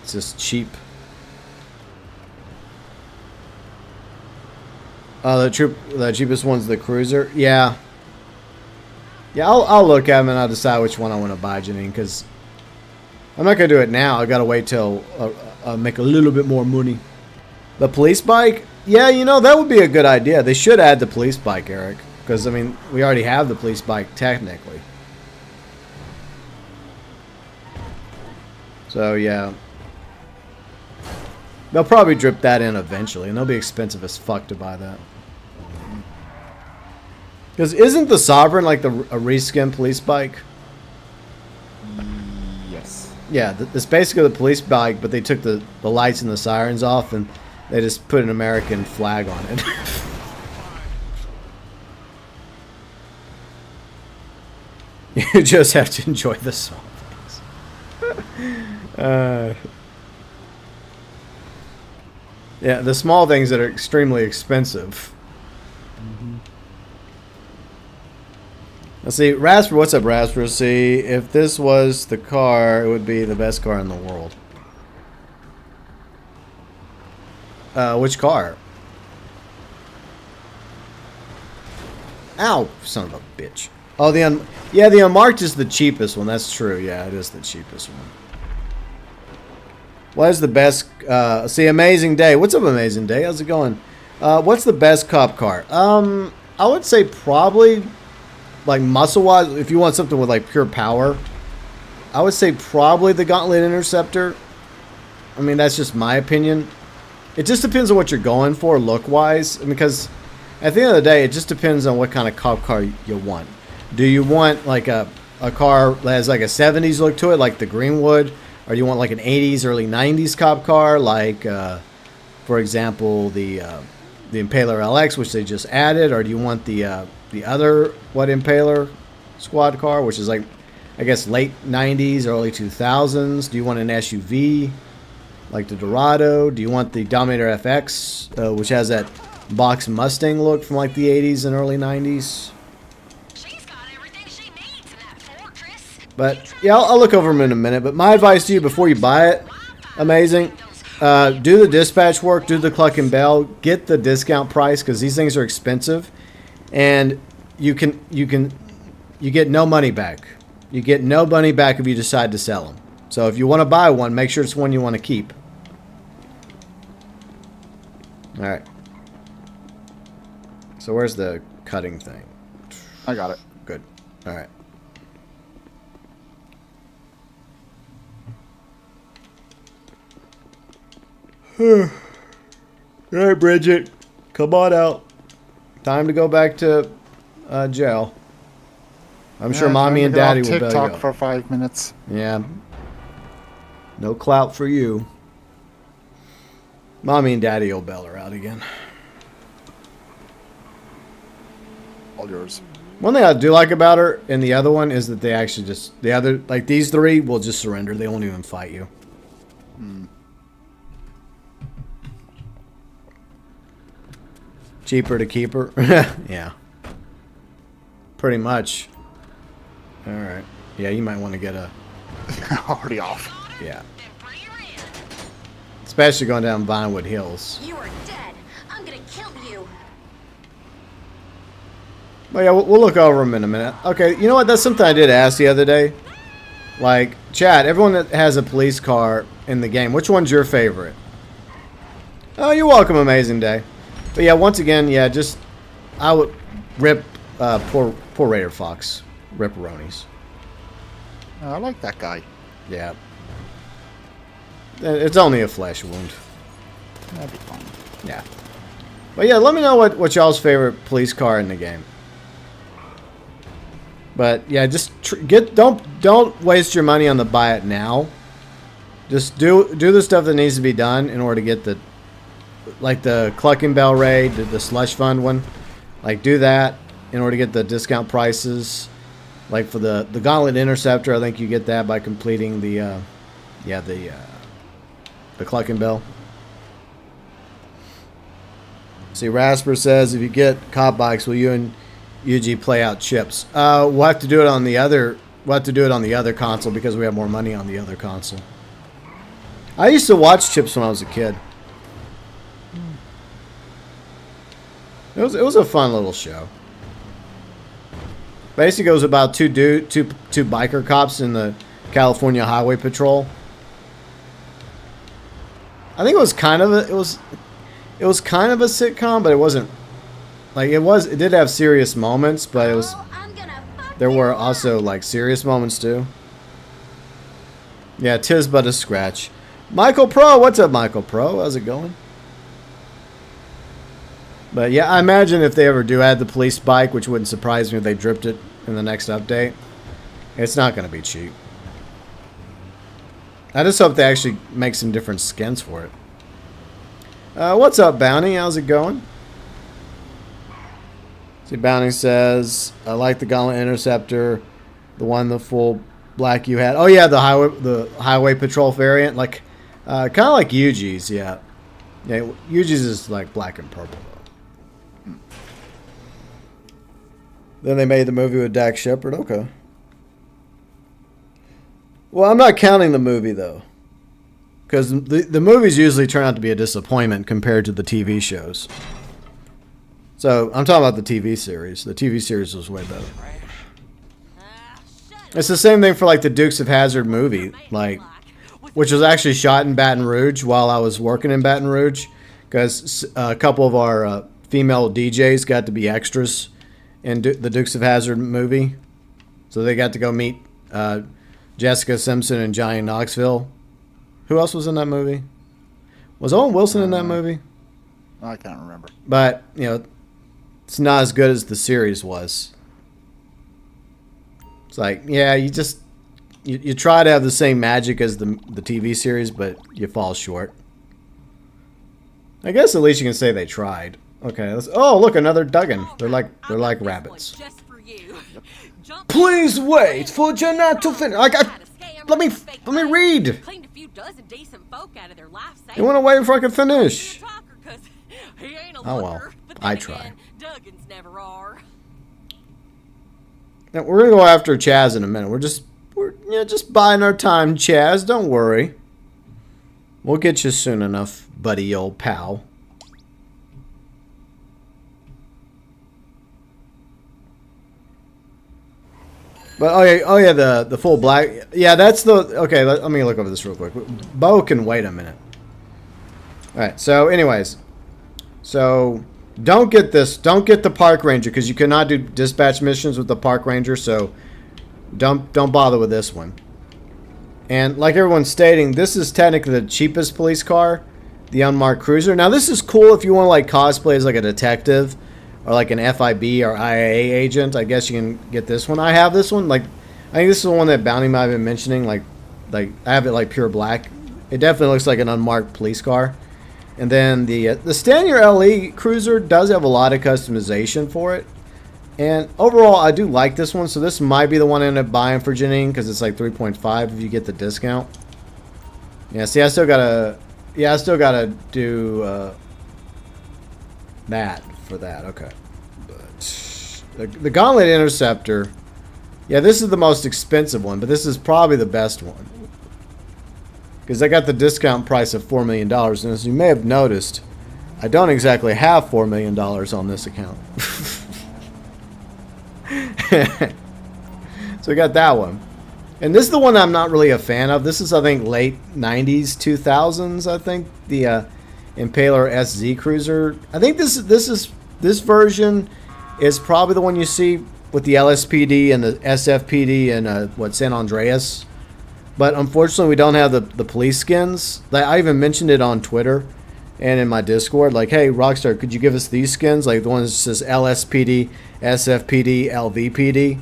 it's just cheap. The cheapest one's the Cruiser. Yeah. Yeah, I'll look at them and I'll decide which one I want to buy, Janine, because I'm not going to do it now. I got to wait till make a little bit more money. The police bike? Yeah, you know, that would be a good idea. They should add the police bike, Eric, because, I mean, we already have the police bike, technically. So, yeah. They'll probably drip that in eventually, and they'll be expensive as fuck to buy that. Because isn't the Sovereign like a reskin police bike? Yes. Yeah, it's basically the police bike, but they took the lights and the sirens off, and they just put an American flag on it. You just have to enjoy the song. Yeah, the small things that are extremely expensive. Let's see, Rasper, what's up, Rasper? See, if this was the car, it would be the best car in the world. Which car? Ow, son of a bitch. Oh, the unmarked is the cheapest one. That's true. Yeah, it is the cheapest one. What is the best? See, Amazing Day. What's up, Amazing Day? How's it going? What's the best cop car? I would say probably, like, muscle-wise, if you want something with, like, pure power, I would say probably the Gauntlet Interceptor. I mean, that's just my opinion. It just depends on what you're going for, look-wise. Because at the end of the day, it just depends on what kind of cop car you want. Do you want, like, a car that has, like, a 70s look to it, like the Greenwood? Or do you want, like, an 80s, early 90s cop car, like, for example, the Impaler LX, which they just added? Or do you want the other, Impaler squad car, which is, like, I guess, late 90s, early 2000s? Do you want an SUV, like the Dorado? Do you want the Dominator FX, which has that box Mustang look from, like, the 80s and early 90s? But, yeah, I'll look over them in a minute. But my advice to you before you buy it, Amazing, do the dispatch work, do the cluck and bell, get the discount price, because these things are expensive. And you get no money back. You get no money back if you decide to sell them. So if you want to buy one, make sure it's one you want to keep. Alright. So where's the cutting thing? I got it. Good. Alright. Alright, Bridget. Come on out. Time to go back to jail. I'm sure Mommy and Daddy will bail you TikTok out. for 5 minutes. Yeah. No clout for you. Mommy and Daddy will bail her out again. All yours. One thing I do like about her in the other one is that they actually just like these three will just surrender. They won't even fight you. Cheaper to keep her. Yeah. Pretty much. All right. Yeah, you might want to get a. Already off. Yeah. Especially going down Vinewood Hills. You are dead. I'm gonna kill you. Well, yeah, we'll look over them in a minute. Okay, you know what? That's something I did ask the other day. Like, Chad, everyone that has a police car in the game, which one's your favorite? Oh, you're welcome, Amazing Day. But yeah, once again, yeah, just I would rip poor Raider Fox, ripperonis. I like that guy. Yeah, it's only a flesh wound. That'd be fun. Yeah, but yeah, let me know what y'all's favorite police car in the game. But yeah, just don't waste your money on the buy it now. Just do the stuff that needs to be done in order to get the Clucking Bell raid, the slush fund one. Like do that in order to get the discount prices. Like for the Gauntlet Interceptor, I think you get that by completing the Clucking Bell. See, Rasper says if you get cop bikes, will you and UG play out chips? We'll have to do it on the other. We'll have to do it on the other console because we have more money on the other console. I used to watch chips when I was a kid. It was a fun little show. Basically, it was about two biker cops in the California Highway Patrol. I think it was kind of a sitcom, but it wasn't. Like it did have serious moments, but it was. There were also like serious moments too. Yeah, 'tis but a scratch. Michael Pro, what's up, Michael Pro? How's it going? But yeah, I imagine if they ever do add the police bike, which wouldn't surprise me if they dripped it in the next update, it's not going to be cheap. I just hope they actually make some different skins for it. What's up, Bounty? How's it going? See, Bounty says, I like the Gauntlet Interceptor, the full black you had. Oh yeah, the highway patrol variant, like kind of like Yuji's, yeah. Yeah, Yuji's is like black and purple though. Then they made the movie with Dax Shepard. Okay. Well, I'm not counting the movie though, because the movies usually turn out to be a disappointment compared to the TV shows. So I'm talking about the TV series. The TV series was way better. It's the same thing for like the Dukes of Hazzard movie, like, which was actually shot in Baton Rouge while I was working in Baton Rouge, because a couple of our female DJs got to be extras in the Dukes of Hazzard movie, so they got to go meet Jessica Simpson and Johnny Knoxville. Who else was in that movie? Was Owen Wilson in that movie? I can't remember. But you know, it's not as good as the series was. It's like, yeah, you try to have the same magic as the TV series, but you fall short. I guess at least you can say they tried. Okay, oh look, another Duggan. They're like rabbits. Please wait for Jeanette to finish. Let me read. You want to wait before I can finish? Oh well, I try. Now, we're gonna go after Chaz in a minute. We're just biding our time, Chaz. Don't worry. We'll get you soon enough, buddy, old pal. But oh yeah, the full black. Yeah, that's the okay. Let me look over this real quick. Bo can wait a minute. All right. So, anyways, don't get this. Don't get the park ranger because you cannot do dispatch missions with the park ranger. So, don't bother with this one. And like everyone's stating, this is technically the cheapest police car, the unmarked cruiser. Now, this is cool if you want to like cosplay as like a detective. Or like an FIB or IAA agent, I guess you can get this one. I have this one. Like, I think this is the one that Bounty might have been mentioning. Like I have it like pure black. It definitely looks like an unmarked police car. And then the Stanier LE Cruiser does have a lot of customization for it. And overall, I do like this one. So this might be the one I end up buying for Janine because it's like 3.5 if you get the discount. Yeah, see, I still gotta do that for that. Okay. But the Gauntlet Interceptor, yeah, this is the most expensive one, but this is probably the best one. Because I got the discount price of $4 million. And as you may have noticed, I don't exactly have $4 million on this account. So we got that one. And this is the one I'm not really a fan of. This is, I think, late 90s, 2000s, I think. The Impaler SZ Cruiser. I think this version is probably the one you see with the LSPD and the SFPD and San Andreas. But unfortunately, we don't have the police skins. I even mentioned it on Twitter and in my Discord. Like, hey, Rockstar, could you give us these skins? Like the one that says LSPD, SFPD, LVPD.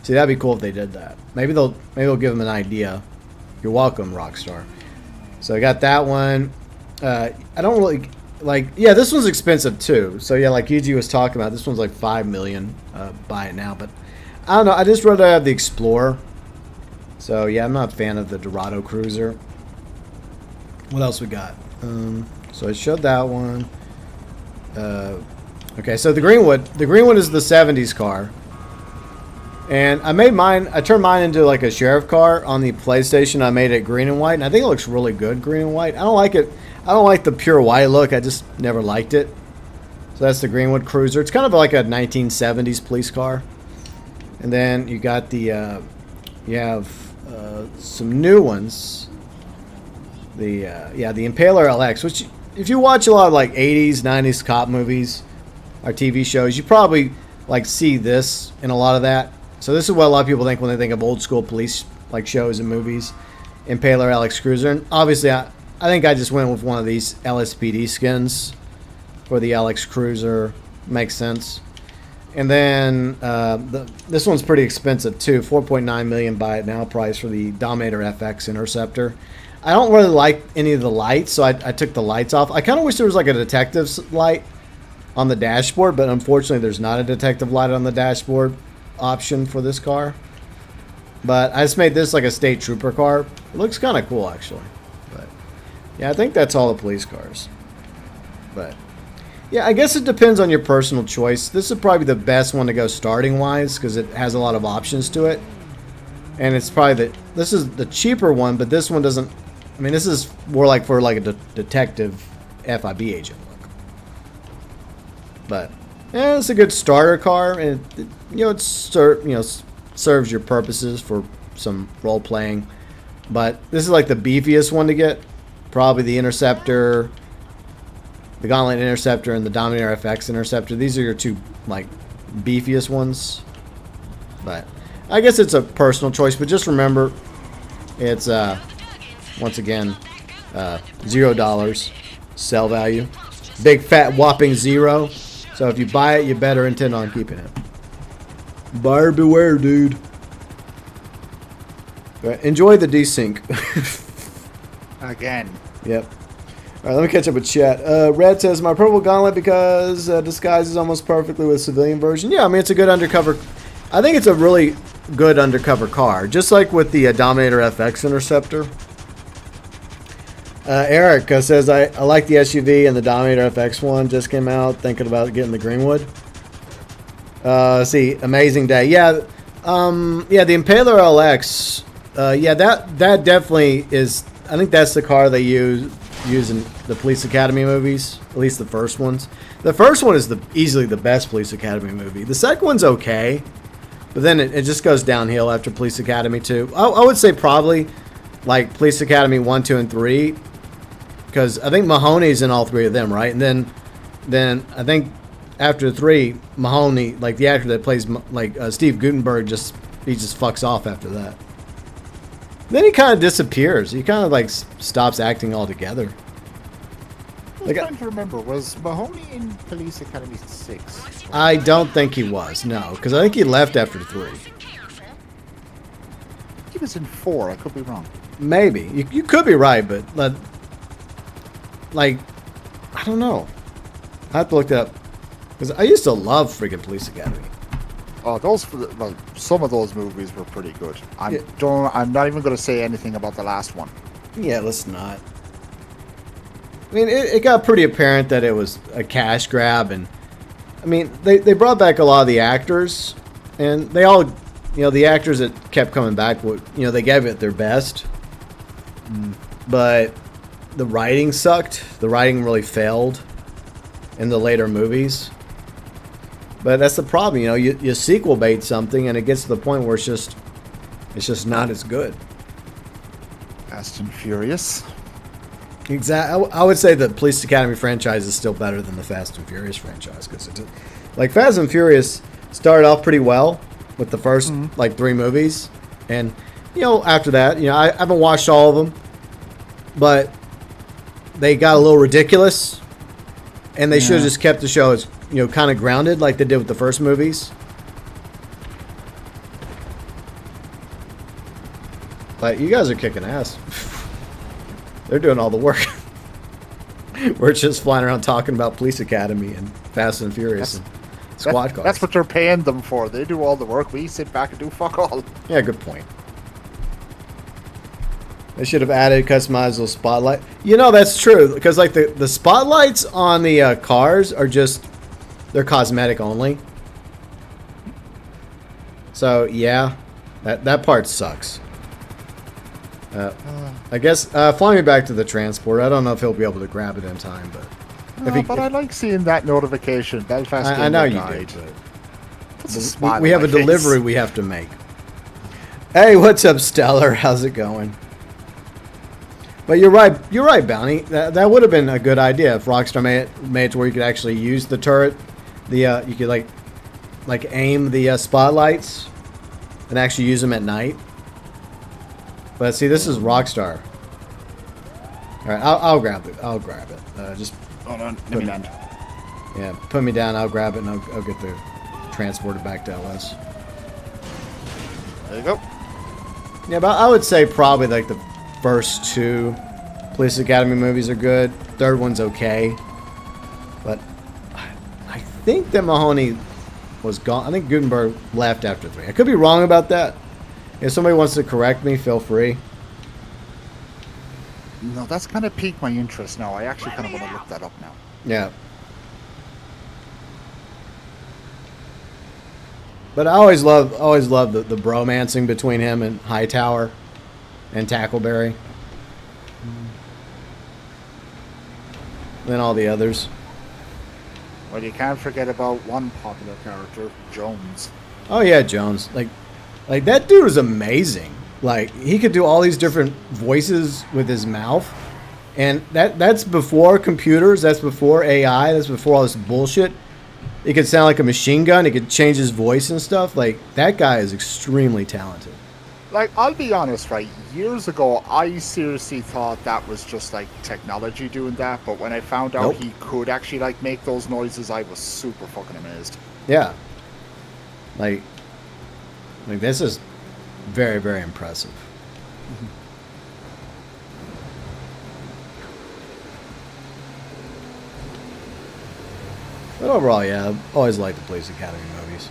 See, that'd be cool if they did that. Maybe they'll give them an idea. You're welcome, Rockstar. So I got that one. I don't really like. Yeah, this one's expensive too. So yeah, like Yuji was talking about, this one's like $5 million. Buy it now, but I don't know. I just rather have the Explorer. So yeah, I'm not a fan of the Dorado Cruiser. What else we got? So I showed that one. Okay, so the Greenwood. The Greenwood is the 70s car. And I made mine, I turned mine into like a sheriff car on the PlayStation. I made it green and white, and I think it looks really good green and white. I don't like it. I don't like the pure white look. I just never liked it. So that's the Greenwood Cruiser. It's kind of like a 1970s police car. And then you got the, you have some new ones. The Impaler LX, which if you watch a lot of like 80s, 90s cop movies or TV shows, you probably like see this in a lot of that. So this is what a lot of people think when they think of old school police like shows and movies. Impaler LX Cruiser. And obviously I think I just went with one of these LSPD skins for the LX Cruiser. Makes sense. And then this one's pretty expensive too. $4.9 million buy it now price for the Dominator FX Interceptor. I don't really like any of the lights, so I took the lights off. I kind of wish there was like a detective's light on the dashboard, but unfortunately there's not a detective light on the dashboard option for this car. But I just made this like a state trooper car. It looks kind of cool actually. But yeah, I think that's all the police cars. But yeah, I guess it depends on your personal choice. This is probably the best one to go starting wise because it has a lot of options to it. And it's probably this is the cheaper one, but this one doesn't. I mean, this is more like for like a detective FIB agent look. But yeah, it's a good starter car, and it serves your purposes for some role playing. But this is like the beefiest one to get. Probably the Interceptor, the Gauntlet Interceptor, and the Dominator FX Interceptor. These are your two like beefiest ones. But I guess it's a personal choice. But just remember, it's once again $0 sell value, big fat whopping 0. So if you buy it, you better intend on keeping it. Buyer beware, dude. Right, enjoy the desync. Again. Yep. All right, let me catch up with chat. Red says, my purple gauntlet because disguises almost perfectly with civilian version. Yeah, I mean, it's a good undercover. I think it's a really good undercover car. Just like with the Dominator FX Interceptor. Eric says, I like the SUV and the Dominator FX one just came out. Thinking about getting the Greenwood. See, amazing day. Yeah, the Impaler LX. Yeah, that definitely is. I think that's the car they use in the Police Academy movies. At least the first ones. The first one is easily the best Police Academy movie. The second one's okay, but then it just goes downhill after Police Academy 2. I would say probably like Police Academy 1, 2, and 3. Because I think Mahoney's in all 3 of them, right? And then I think after 3, Mahoney, like the actor that plays like Steve Guttenberg, just fucks off after that. Then he kind of disappears. He kind of like stops acting altogether. I'm trying to remember, was Mahoney in Police Academy 6? I don't think he was, no, because I think he left after 3. He was in 4. I could be wrong. Maybe you could be right, but like I don't know. I have to look that up because I used to love freaking Police Academy. Oh, well, some of those movies were pretty good. I'm not even going to say anything about the last one. Yeah, let's not. I mean, it got pretty apparent that it was a cash grab, and I mean, they brought back a lot of the actors, and they all, the actors that kept coming back, they gave it their best, but the writing sucked. The writing really failed in the later movies. But that's the problem, you sequel bait something, and it gets to the point where it's just not as good. Fast and Furious. Exactly. I would say the Police Academy franchise is still better than the Fast and Furious franchise, because like Fast and Furious started off pretty well with the first like 3 movies, and after that, I haven't watched all of them, but they got a little ridiculous, and they should have just kept the show as kind of grounded like they did with the first movies. But you guys are kicking ass. They're doing all the work. We're just flying around talking about Police Academy and Fast and Furious and squad cars. That's what they're paying them for. They do all the work. We sit back and do fuck all. Yeah, good point. They should have added customizable spotlight. That's true, because like the spotlights on the cars are they're cosmetic only. So yeah, that part sucks. I guess fly me back to the transport. I don't know if he'll be able to grab it in time, but but I like seeing that notification. Belfast. I know you died. do, but we have a delivery we have to make. Hey, what's up, Stellar? How's it going? But you're right, Bounty. That would have been a good idea if Rockstar made it to where you could actually use the turret. You could like aim the spotlights and actually use them at night. But see, this is Rockstar. All right, I'll grab it. I'll grab it. Just hold on. Let me land. Yeah, put me down. I'll grab it and I'll get the transported back to LS. There you go. Yeah, but I would say probably like the first 2 Police Academy movies are good. Third one's okay. But I think that Mahoney was gone. I think Gutenberg left after 3. I could be wrong about that. If somebody wants to correct me, feel free. No, that's kind of piqued my interest now. I actually kind of want to look that up now. Yeah. But I always love the bromancing between him and Hightower and Tackleberry. And then all the others. Well, you can't forget about one popular character, Jones. Oh yeah, Jones. Like that dude is amazing. Like he could do all these different voices with his mouth. And that's before computers, that's before AI, that's before all this bullshit. He could sound like a machine gun, he could change his voice and stuff. Like that guy is extremely talented. Like, I'll be honest, right? Years ago, I seriously thought that was just like technology doing that, but when I found out he could actually like make those noises, I was super fucking amazed. Yeah. Like this is very, very impressive. But overall, yeah, I've always liked the Police Academy movies.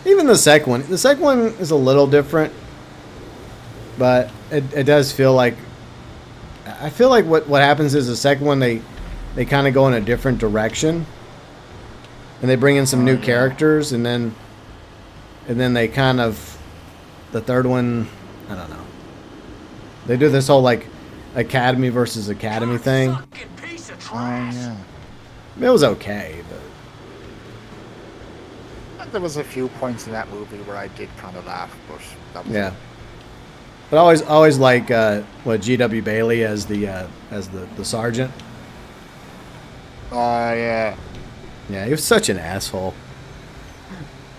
Even the second one. The second one is a little different, but it does feel like... I feel like what happens is the second one, they kind of go in a different direction. And they bring in some new characters, and then they kind of... The third one, I don't know. They do this whole, like, Academy versus Academy thing. Oh, yeah. It was okay, but... There was a few points in that movie where I did kind of laugh, but that was yeah. But I always like G.W. Bailey as the sergeant. Oh, yeah. Yeah, he was such an asshole.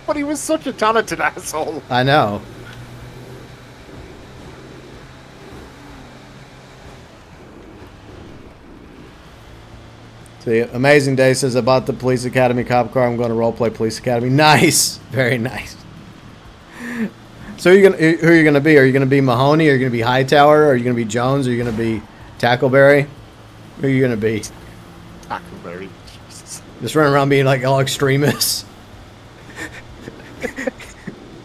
But he was such a talented asshole. I know. See, Amazing Day says, I bought the Police Academy cop car. I'm going to roleplay Police Academy. Nice. Very nice. So who are you gonna be? Are you gonna be Mahoney? Are you gonna be Hightower? Are you gonna be Jones? Are you gonna be Tackleberry? Who are you gonna be? Tackleberry. Jesus. Just running around being like all extremists.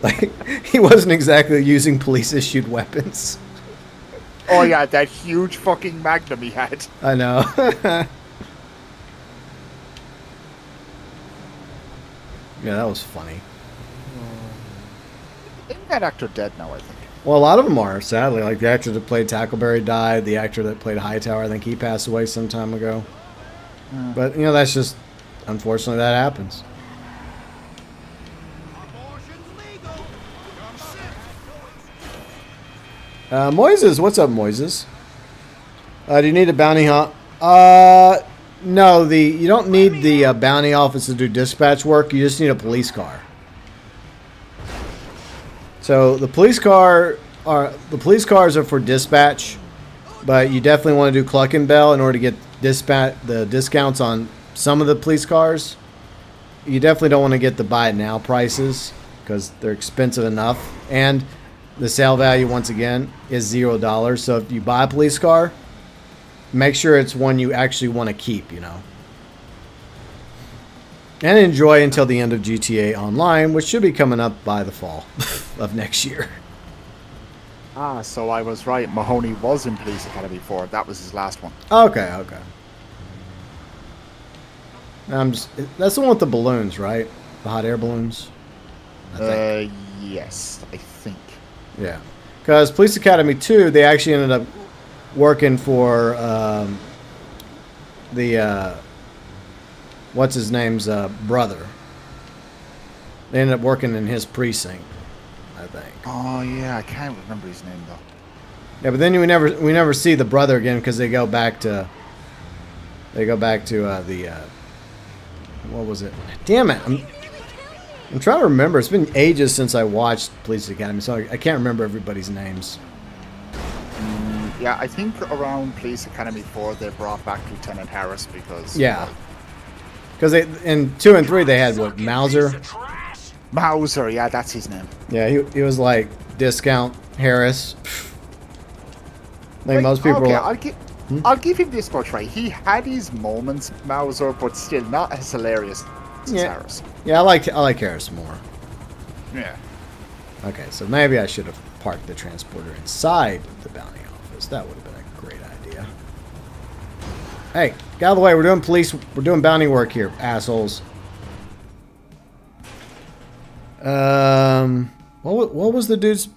Like, he wasn't exactly using police-issued weapons. Oh yeah, that huge fucking magnum he had. I know. Yeah, that was funny. Isn't that actor dead now, I think? Well, a lot of them are, sadly. Like, the actor that played Tackleberry died. The actor that played Hightower, I think he passed away some time ago. But, you know, that's just... Unfortunately, that happens. Moises, what's up, Moises? Do you need a bounty hunt? No, you don't need the bounty office to do dispatch work. You just need a police car. So the police cars are for dispatch, but you definitely want to do Cluck and Bell in order to get the discounts on some of the police cars. You definitely don't want to get the buy it now prices because they're expensive enough, and the sale value once again is $0. So if you buy a police car, make sure it's one you actually want to keep, you know. And enjoy until the end of GTA Online, which should be coming up by the fall of next year. Ah, so I was right. Mahoney was in Police Academy 4. That was his last one. Okay. That's the one with the balloons, right? The hot air balloons? Yes, I think. Yeah. Because Police Academy 2, they actually ended up working for what's his name's brother. They ended up working in his precinct, I think. Oh yeah, I can't remember his name though. Yeah, but then we never see the brother again because they go back to the what was it? Damn it! I'm trying to remember. It's been ages since I watched Police Academy, so I can't remember everybody's names. Yeah, I think around Police Academy 4 they brought back Lieutenant Harris because... Yeah. Because in 2 and 3 they had, what, Mauser? Mauser, yeah, that's his name. Yeah, he was like discount Harris. I think most people okay, were... I'll give him this much, right? He had his moments, Mauser, but still not as hilarious as Harris. Yeah, I like Harris more. Yeah. Okay, so maybe I should have parked the transporter inside the bounty office. That would have been a great idea. Hey, get out of the way. We're doing bounty work here, assholes. What was the dude's...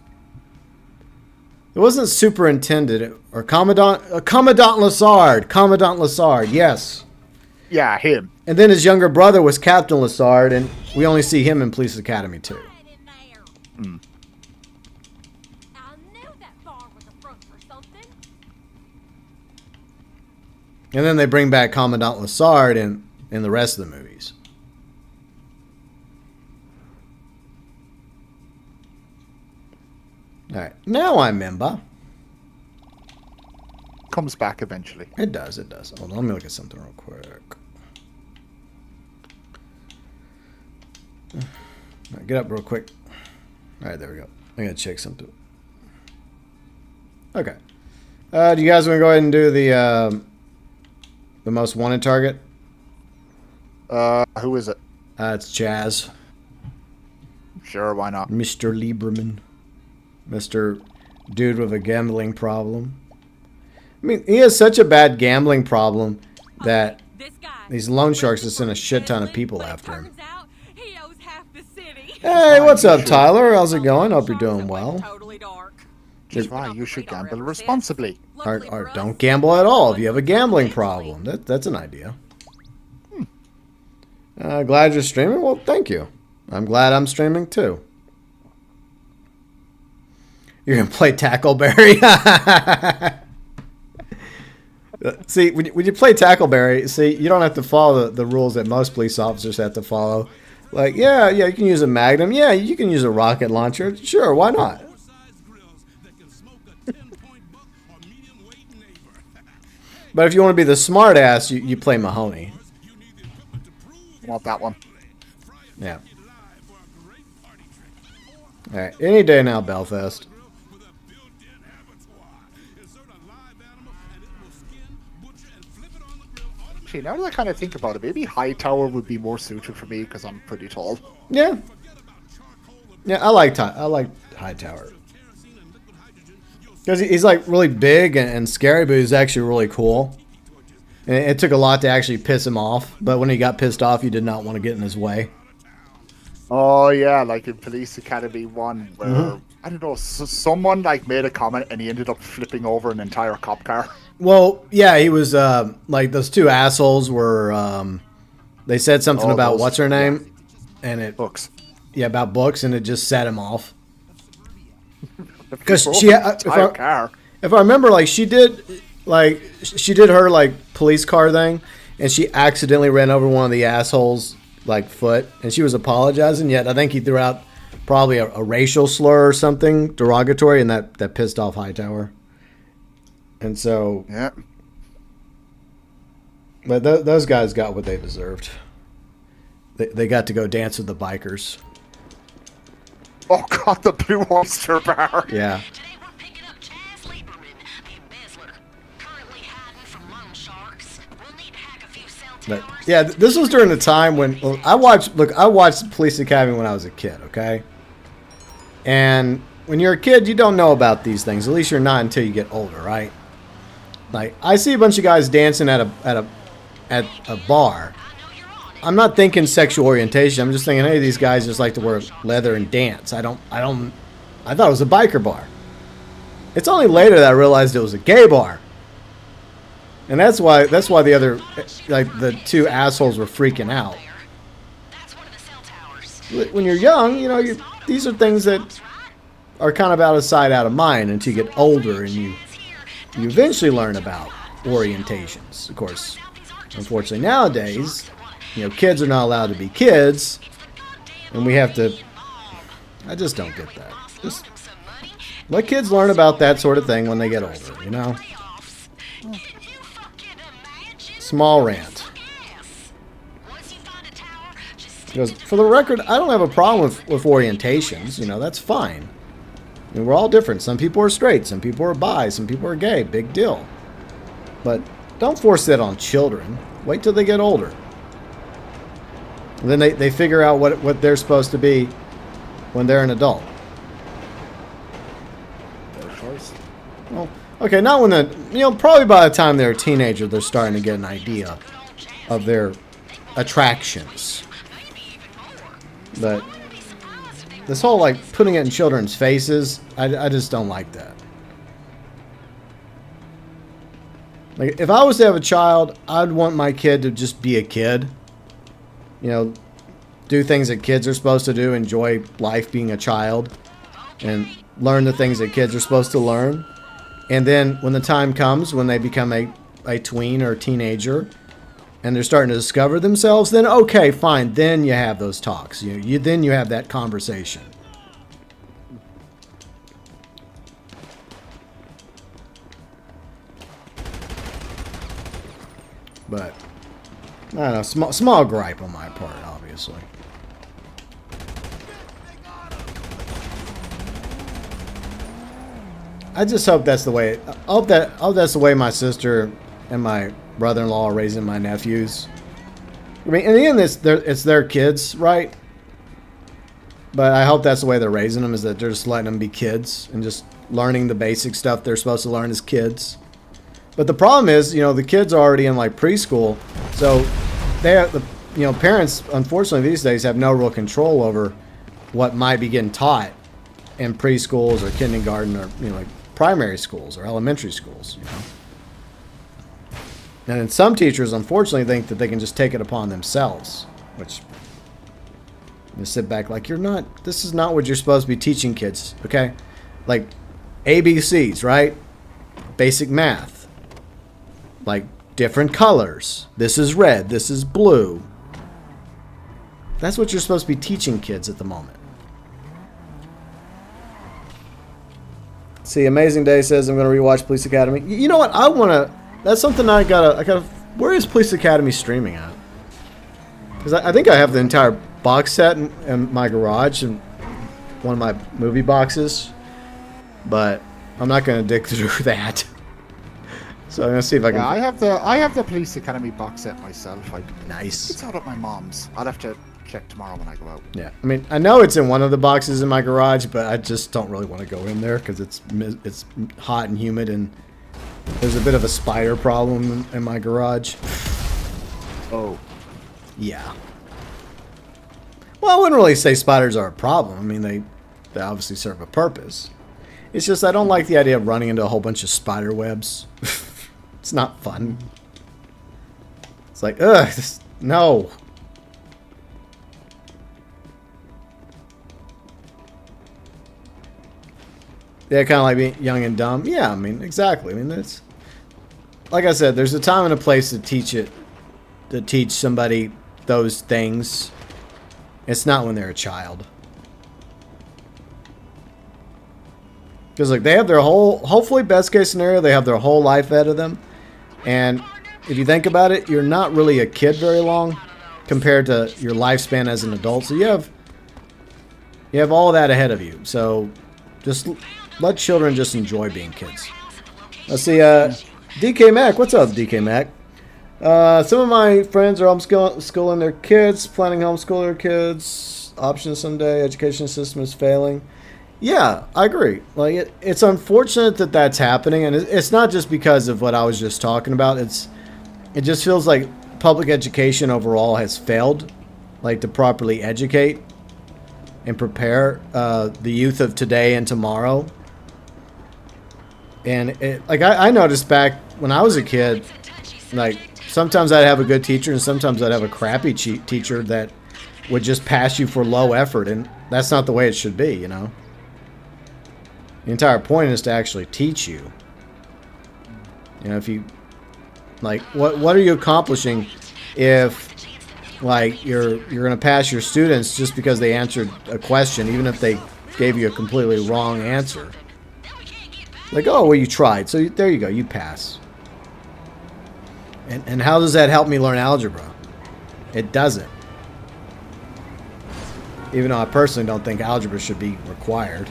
It wasn't superintendent or Commandant Lassard. Commandant Lassard, yes. Yeah, him. And then his younger brother was Captain Lassard, and we only see him in Police Academy 2. I knew that bar was a front for something. And then they bring back Commandant Lassard in the rest of the movies. Alright, now I remember. Comes back eventually. It does. Hold on, let me look at something real quick. Alright, get up real quick. Alright, there we go. I gotta check something. Okay. Do you guys want to go ahead and do the most wanted target? Who is it? It's Chaz. Sure, why not? Mr. Lieberman. Mr. Dude with a gambling problem. I mean, he has such a bad gambling problem that these loan sharks just send a shit ton of people after him. Hey, what's up, Tyler? How's it going? Hope you're doing well. Just why you should gamble responsibly. Or don't gamble at all if you have a gambling problem. That's an idea. Glad you're streaming? Well, thank you. I'm glad I'm streaming too. You're going to play Tackleberry? See, when you play Tackleberry, see, you don't have to follow the rules that most police officers have to follow. Like, yeah, you can use a Magnum. Yeah, you can use a rocket launcher. Sure, why not? But if you want to be the smart ass, you play Mahoney. Want that one? Yeah. Alright, any day now, Belfast. actually, now that I kind of think about it, maybe Hightower would be more suited for me because I'm pretty tall. Yeah. Yeah, I like Hightower. Because he's like really big and scary, but he's actually really cool. And it took a lot to actually piss him off. But when he got pissed off, you did not want to get in his way. Oh yeah, like in Police Academy 1, where I don't know, someone like made a comment and he ended up flipping over an entire cop car. Well, yeah, he was like those two assholes were. They said something about those- what's her name, and it Books. yeah about books, and it just set him off. Because Car. if I remember, like she did her like police car thing, and she accidentally ran over one of the assholes like foot, and she was apologizing. Yet I think he threw out probably a racial slur or something derogatory, and that pissed off Hightower. And so, Yeah. but those guys got what they deserved. They got to go dance with the bikers. Oh god, the Blue Oyster Bar. Yeah. Today we're picking up Chaz Lieberman, the embezzler. Currently hiding from loan sharks. We'll need to hack a few cell But towers. yeah, this was during the time when I watched Police Academy when I was a kid, okay? And when you're a kid, you don't know about these things. At least you're not until you get older, right? Like I see a bunch of guys dancing at a bar. I'm not thinking sexual orientation. I'm just thinking, hey, these guys just like to wear leather and dance. I thought it was a biker bar. It's only later that I realized it was a gay bar. And that's why the other, like the two assholes were freaking out. That's one of the cell towers. When you're young, you know, these are things that are kind of out of sight, out of mind until you get older and you eventually learn about orientations. Of course, unfortunately nowadays, you know, kids are not allowed to be kids, and we have to. I just don't get that. Just let kids learn about that sort of thing when they get older, you know. Small rant. Because for the record, I don't have a problem with orientations. You know, that's fine. I mean, we're all different. Some people are straight, some people are bi, some people are gay. Big deal. But don't force that on children. Wait till they get older. And then they figure out what they're supposed to be when they're an adult. Their choice. Well, okay, not when probably by the time they're a teenager, they're starting to get an idea of their attractions. But this whole, like, putting it in children's faces, I just don't like that. Like, if I was to have a child, I'd want my kid to just be a kid. You know, do things that kids are supposed to do, enjoy life being a child, and learn the things that kids are supposed to learn. And then when the time comes, when they become a tween or a teenager, and they're starting to discover themselves, then okay, fine. Then you have those talks. Then you have that conversation. But I don't know, small gripe on my part, obviously. I just hope that's the way. I hope that's the way my sister and my brother-in-law are raising my nephews. I mean, in the end, it's their kids, right? But I hope that's the way they're raising them, is that they're just letting them be kids and just learning the basic stuff they're supposed to learn as kids. But the problem is, the kids are already in like preschool, so they have parents, unfortunately these days, have no real control over what might be getting taught in preschools or kindergarten or like primary schools or elementary schools. And then some teachers, unfortunately, think that they can just take it upon themselves, which they sit back like, this is not what you're supposed to be teaching kids, okay? Like ABCs, right? Basic math. Like different colors. This is red, this is blue. That's what you're supposed to be teaching kids at the moment. See, Amazing Day says I'm going to rewatch Police Academy. You know what? I want to. That's something I gotta. Where is Police Academy streaming at? Because I think I have the entire box set in my garage and one of my movie boxes, but I'm not going to dig through that. So I'm gonna see if I can. Yeah, I have the Police Academy box set myself. Nice. It's out at my mom's. I'll have to check tomorrow when I go out. Yeah, I mean, I know it's in one of the boxes in my garage, but I just don't really want to go in there because it's hot and humid, and there's a bit of a spider problem in my garage. Oh. Yeah. Well, I wouldn't really say spiders are a problem. I mean, they obviously serve a purpose. It's just I don't like the idea of running into a whole bunch of spider webs. It's not fun. It's like, ugh, no. Yeah, kind of like being young and dumb. Yeah, I mean, exactly. I mean, that's like I said. There's a time and a place to teach somebody those things. It's not when they're a child. Because like they have their hopefully best case scenario, they have their whole life ahead of them, and if you think about it, you're not really a kid very long compared to your lifespan as an adult. So you have all that ahead of you. So just let children just enjoy being kids. Let's see, DK Mac, what's up, DK Mac? Some of my friends are homeschooling their kids, planning to homeschool their kids. Options someday. Education system is failing. Yeah, I agree. Like it's unfortunate that that's happening, and it's not just because of what I was just talking about. It just feels like public education overall has failed, like to properly educate and prepare the youth of today and tomorrow. And like I noticed back when I was a kid, like sometimes I'd have a good teacher and sometimes I'd have a crappy teacher that would just pass you for low effort, and that's not the way it should be, you know. The entire point is to actually teach you. You know, if you like, what are you accomplishing if like you're gonna pass your students just because they answered a question, even if they gave you a completely wrong answer? Like, oh well, you tried, so there you go, you pass. And how does that help me learn algebra? It doesn't. Even though I personally don't think algebra should be required.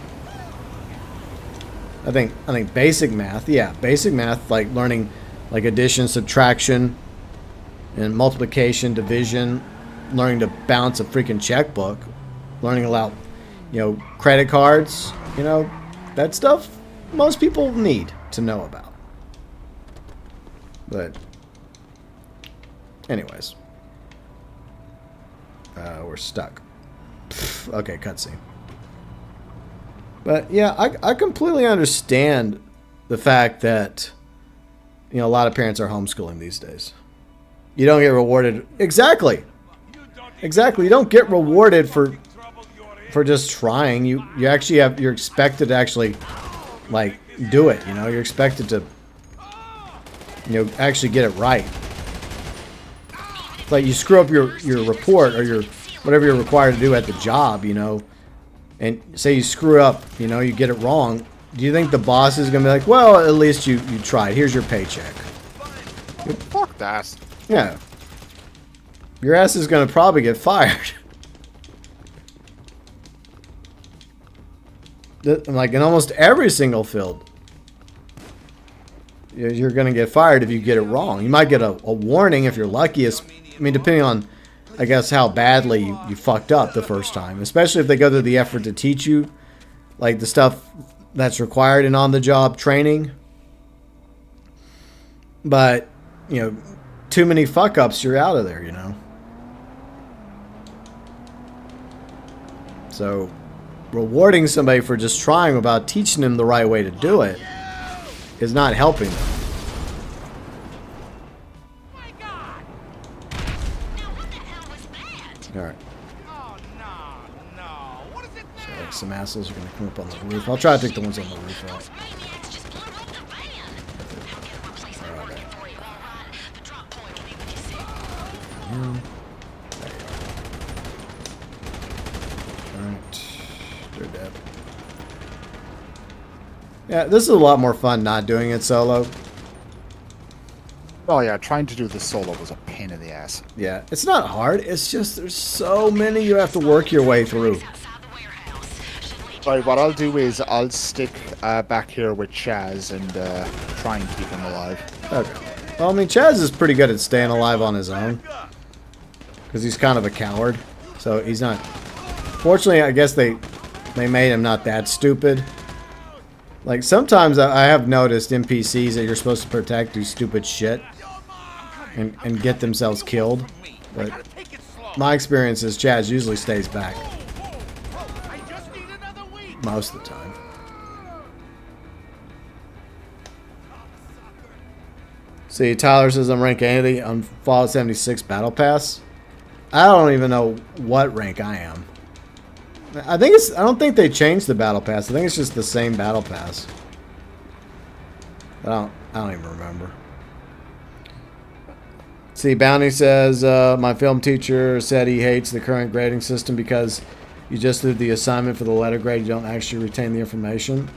I think basic math, yeah, basic math, like learning like addition, subtraction, and multiplication, division, learning to balance a freaking checkbook, learning about, you know, credit cards, you know, that stuff most people need to know about. But anyways, we're stuck. Okay, cutscene. But yeah, I completely understand the fact that, you know, a lot of parents are homeschooling these days. You don't get rewarded. Exactly. You don't get rewarded for just trying. You actually you're expected to actually like do it, you know. You're expected to, you know, actually get it right. It's like you screw up your report or your whatever you're required to do at the job, you know. And say you screw up, you know, you get it wrong. Do you think the boss is going to be like, well, at least you tried. Here's your paycheck. Fuck that. Yeah. Your ass is going to probably get fired. Like in almost every single field. You're going to get fired if you get it wrong. You might get a warning if you're lucky. I mean, depending on, I guess, how badly you fucked up the first time. Especially if they go through the effort to teach you, like, the stuff that's required in on-the-job training. But, you know, too many fuck-ups, you're out of there, you know. So, rewarding somebody for just trying without teaching them the right way to do it is not helping them. Alright. So like some assholes are going to come up on the roof. I'll try to take the ones on the roof out. Alright. They're dead. Yeah, this is a lot more fun not doing it solo. Oh yeah, trying to do the solo was a pain in the ass. Yeah, it's not hard. It's just there's so many you have to work your way through. Right, what I'll do is I'll stick back here with Chaz and try and keep him alive. Okay. Well, I mean, Chaz is pretty good at staying alive on his own. Because he's kind of a coward. So he's not... Fortunately, I guess they made him not that stupid. Like, sometimes I have noticed NPCs that you're supposed to protect do stupid shit. And get themselves killed. But my experience is Chaz usually stays back. Most of the time. See, Tyler says I'm rank 80 on Fallout 76 Battle Pass. I don't even know what rank I am. I don't think they changed the Battle Pass. I think it's just the same Battle Pass. I don't even remember. See, Bounty says, my film teacher said he hates the current grading system because you just do the assignment for the letter grade. You don't actually retain the information.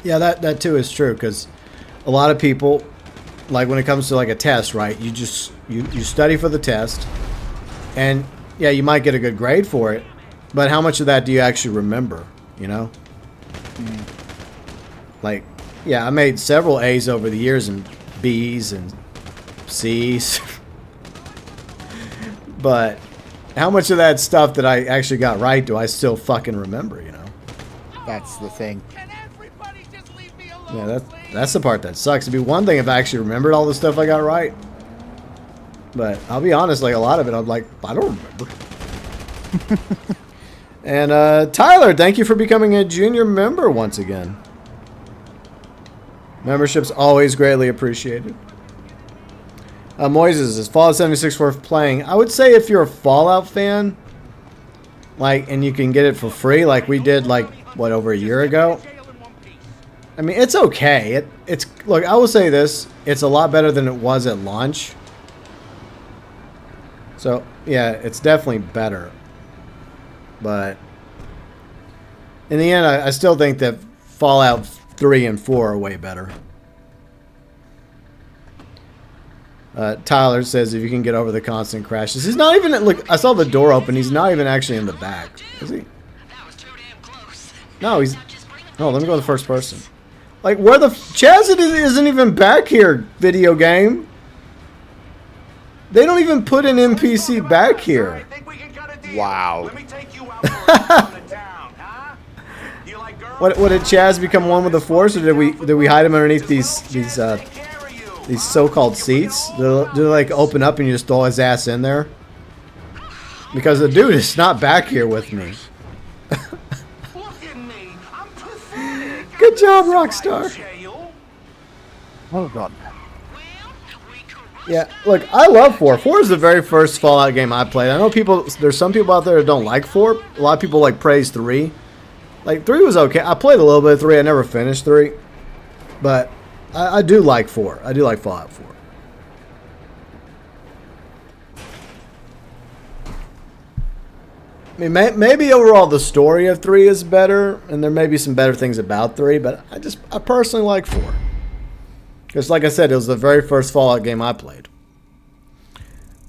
Yeah, that too is true, because a lot of people, like when it comes to like a test, right? You just you study for the test, and yeah, you might get a good grade for it, but how much of that do you actually remember? You know, like yeah, I made several A's over the years and B's and C's, but how much of that stuff that I actually got right do I still fucking remember, you know? That's the thing. Yeah, that's the part that sucks. It'd be one thing if I actually remembered all the stuff I got right. But I'll be honest, like a lot of it, I'm like, I don't remember. And Tyler, thank you for becoming a junior member once again. Membership's always greatly appreciated. Moises, is Fallout 76 worth playing? I would say if you're a Fallout fan, like, and you can get it for free, like we did, like, what, over a year ago? I mean, it's okay. It's look, I will say this, it's a lot better than it was at launch. So, yeah, it's definitely better. But in the end, I still think that Fallout 3 and 4 are way better. Tyler says if you can get over the constant crashes. He's not even... Look, I saw the door open. He's not even actually in the back. Is he? No, he's... No, let me go to the first person. Like, where the... Chaz isn't even back here, video game. They don't even put an NPC back here. Wow. What did Chaz become one with the Force, or did we hide him underneath these so-called seats? Do they like open up and you just throw his ass in there? Because the dude is not back here with me. Good job, Rockstar. Oh god. Yeah, look, I love 4. 4 is the very first Fallout game I played. I know there's some people out there that don't like 4. A lot of people like praise 3. Like 3 was okay. I played a little bit of 3. I never finished 3. But I do like 4. I do like Fallout 4. I mean, maybe overall the story of 3 is better, and there may be some better things about 3, but I personally like 4. Because like I said, it was the very first Fallout game I played.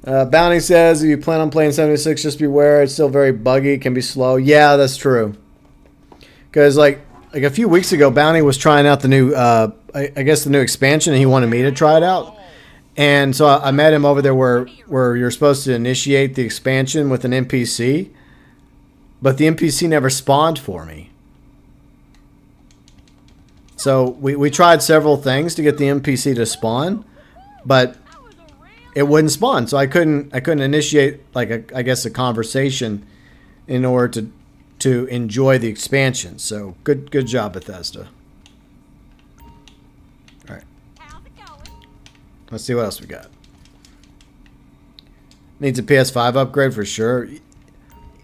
Bounty says, if you plan on playing 76, just beware. It's still very buggy. Can be slow. Yeah, that's true. Because like a few weeks ago, Bounty was trying out the new, I guess the new expansion, and he wanted me to try it out. And so I met him over there where you're supposed to initiate the expansion with an NPC. But the NPC never spawned for me. So we tried several things to get the NPC to spawn, but it wouldn't spawn. So I couldn't initiate like I guess a conversation in order to enjoy the expansion. So good job, Bethesda. All right, let's see what else we got. Needs a PS5 upgrade for sure.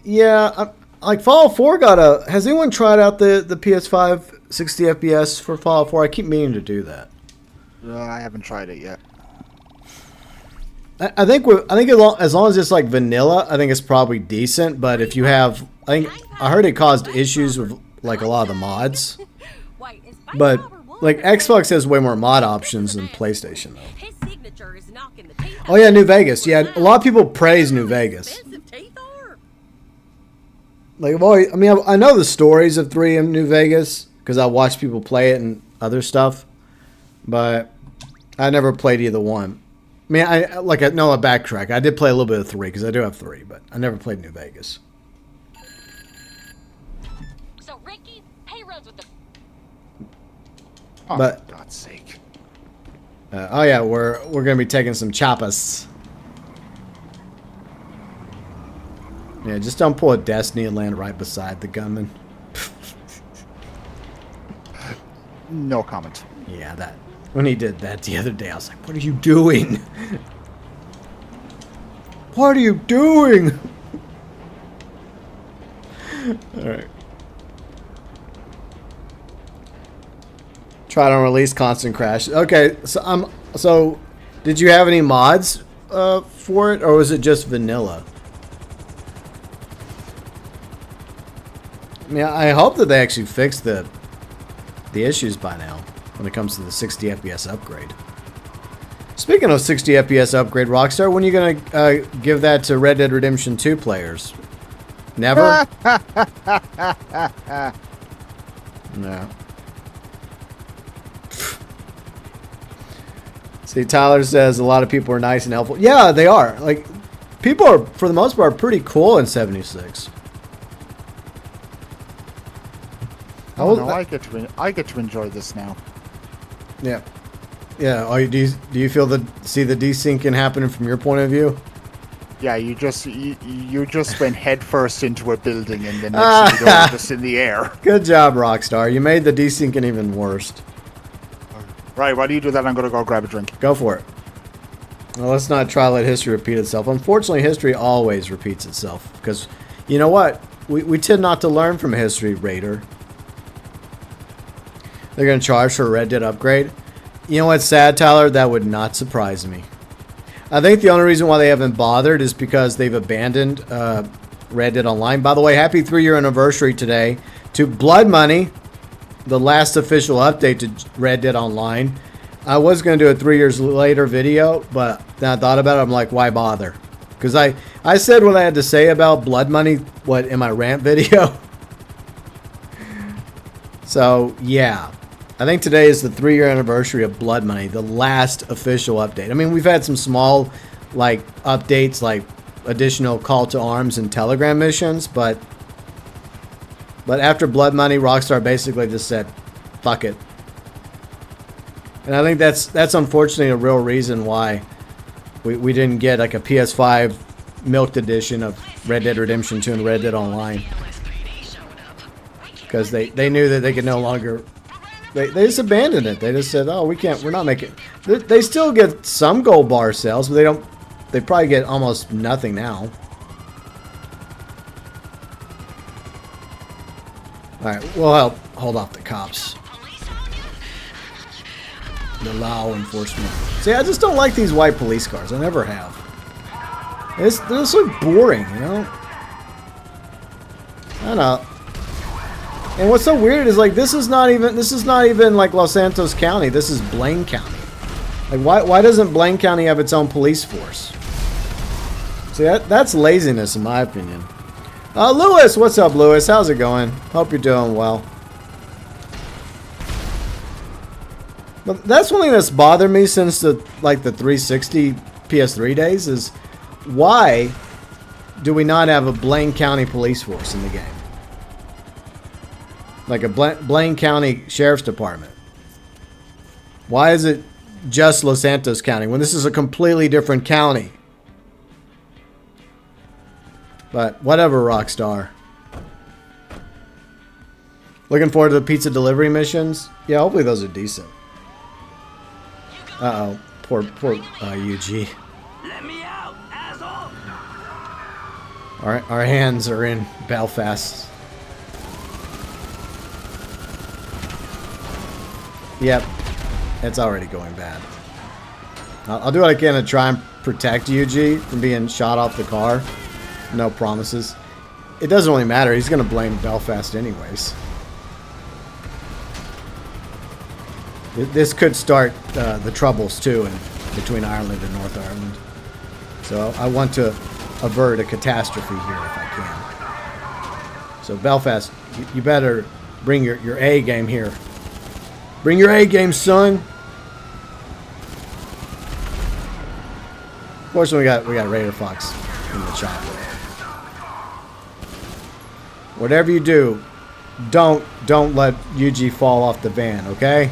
Yeah, like Fallout 4 got a... Has anyone tried out the PS5 60 FPS for Fallout 4? I keep meaning to do that. I haven't tried it yet. I think as long as it's like vanilla, I think it's probably decent. But if you have... I heard it caused issues with like a lot of the mods. But like Xbox has way more mod options than PlayStation though. Oh yeah, New Vegas. Yeah, a lot of people praise New Vegas. like, well, I mean, I know the stories of 3 in New Vegas because I watch people play it and other stuff, but I never played either one. I mean, I backtrack. I did play a little bit of 3 because I do have 3, but I never played New Vegas. So Ricky, he runs with the Oh, But- for God's sake. Oh yeah, we're gonna be taking some choppas. Yeah, just don't pull a Destiny and land right beside the gunman. No comment. Yeah, that when he did that the other day, I was like, "What are you doing? What are you doing?" All right. Try to release constant crash. Okay, so did you have any mods for it, or was it just vanilla? I mean, I hope that they actually fixed the issues by now when it comes to the 60 FPS upgrade. Speaking of 60 FPS upgrade, Rockstar, when are you gonna give that to Red Dead Redemption 2 players? Never? No. See, Tyler says a lot of people are nice and helpful. Yeah, they are. Like, people are, for the most part, pretty cool in 76. Oh, no, I get to enjoy this now. Yeah. Yeah. Oh, do you feel see the desyncing happening from your point of view? Yeah, you just went headfirst into a building and then next thing you know, you're just in the air. Good job, Rockstar. You made the desyncing even worse. Right, while you do that, I'm gonna go grab a drink. Go for it. Well, let's not try to let history repeat itself. Unfortunately, history always repeats itself. Because, you know what? We tend not to learn from history, Raider. They're going to charge for a Red Dead upgrade. You know what's sad, Tyler? That would not surprise me. I think the only reason why they haven't bothered is because they've abandoned Red Dead Online. By the way, happy 3-year anniversary today to Blood Money, the last official update to Red Dead Online. I was going to do a 3 years later video, but then I thought about it. I'm like, why bother? Because I said what I had to say about Blood Money in my rant video. So, yeah. I think today is the 3-year anniversary of Blood Money, the last official update. I mean, we've had some small, like, updates, like additional call to arms and Telegram missions, but after Blood Money, Rockstar basically just said, fuck it. And I think that's unfortunately a real reason why we didn't get like a PS5 milked edition of Red Dead Redemption 2 and Red Dead Online. Because they knew that they could no longer... They just abandoned it. They just said, oh, we're not making... They still get some gold bar sales, but they probably get almost nothing now. Alright, we'll hold off the cops. The law enforcement. See, I just don't like these white police cars. I never have. They're just so boring, you know? I don't know. And what's so weird is like this is not even like Los Santos County. This is Blaine County. Like why doesn't Blaine County have its own police force? See, that's laziness in my opinion. Lewis, what's up, Lewis? How's it going? Hope you're doing well. But that's one thing that's bothered me since the 360 PS3 days is why do we not have a Blaine County police force in the game? Like a Blaine County Sheriff's Department. Why is it just Los Santos County when this is a completely different county? But whatever, Rockstar. Looking forward to the pizza delivery missions. Yeah, hopefully those are decent. Uh-oh. Poor UG. Let me out, asshole! Our hands are in Belfast. Yep, it's already going bad. I'll do what I can to try and protect UG from being shot off the car. No promises. It doesn't really matter. He's going to blame Belfast anyways. This could start the troubles too between Ireland and North Ireland. So I want to avert a catastrophe here if I can. So Belfast, you better bring your A game here. Bring your A game, son. Fortunately, we got Raider Fox in the chopper. Whatever you do, don't let UG fall off the van, okay?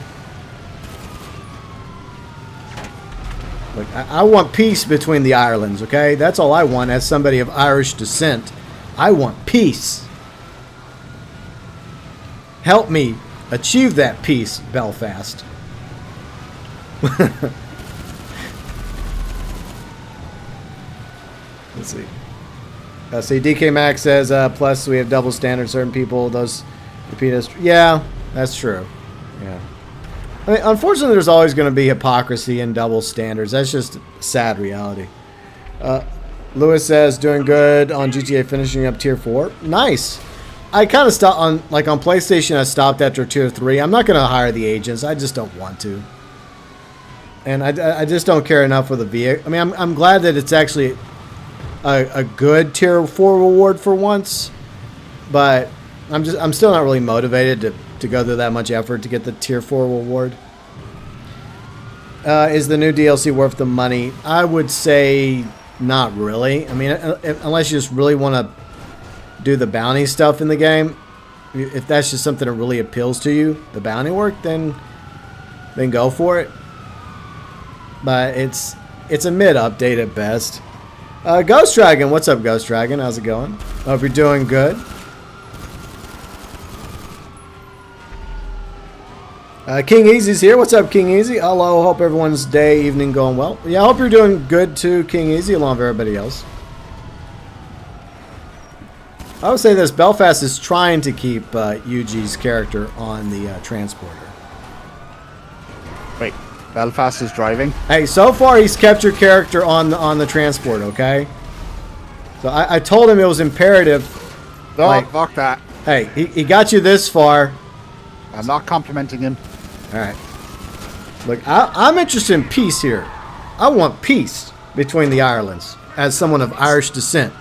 Look, I want peace between the Irelands, okay? That's all I want as somebody of Irish descent. I want peace. Help me achieve that peace, Belfast. Let's see. See, DK Max says, plus we have double standards. Certain people, those repeat us. Yeah, that's true. Yeah. I mean, unfortunately, there's always going to be hypocrisy and double standards. That's just sad reality. Lewis says, doing good on GTA, finishing up Tier 4. Nice. I kind of stopped on, like on PlayStation, I stopped after Tier 3. I'm not going to hire the agents. I just don't want to. And I just don't care enough for the vehicle. I mean, I'm glad that it's actually a good Tier 4 reward for once. But I'm still not really motivated to go through that much effort to get the Tier 4 reward. Is the new DLC worth the money? I would say not really. I mean, unless you just really want to do the bounty stuff in the game. If that's just something that really appeals to you, the bounty work, then go for it. But it's a mid update at best. Ghost Dragon, what's up, Ghost Dragon? How's it going? Hope you're doing good. King Easy's here. What's up, King Easy? Hello. Hope everyone's day, evening going well. Yeah, I hope you're doing good too, King Easy, along with everybody else. I would say this, Belfast is trying to keep UG's character on the transporter. Wait, Belfast is driving? Hey, so far he's kept your character on the transport, okay? So I told him it was imperative. No, like, fuck that. Hey, he got you this far. I'm not complimenting him. Alright. Look, I'm interested in peace here. I want peace between the Irelands as someone of Irish descent.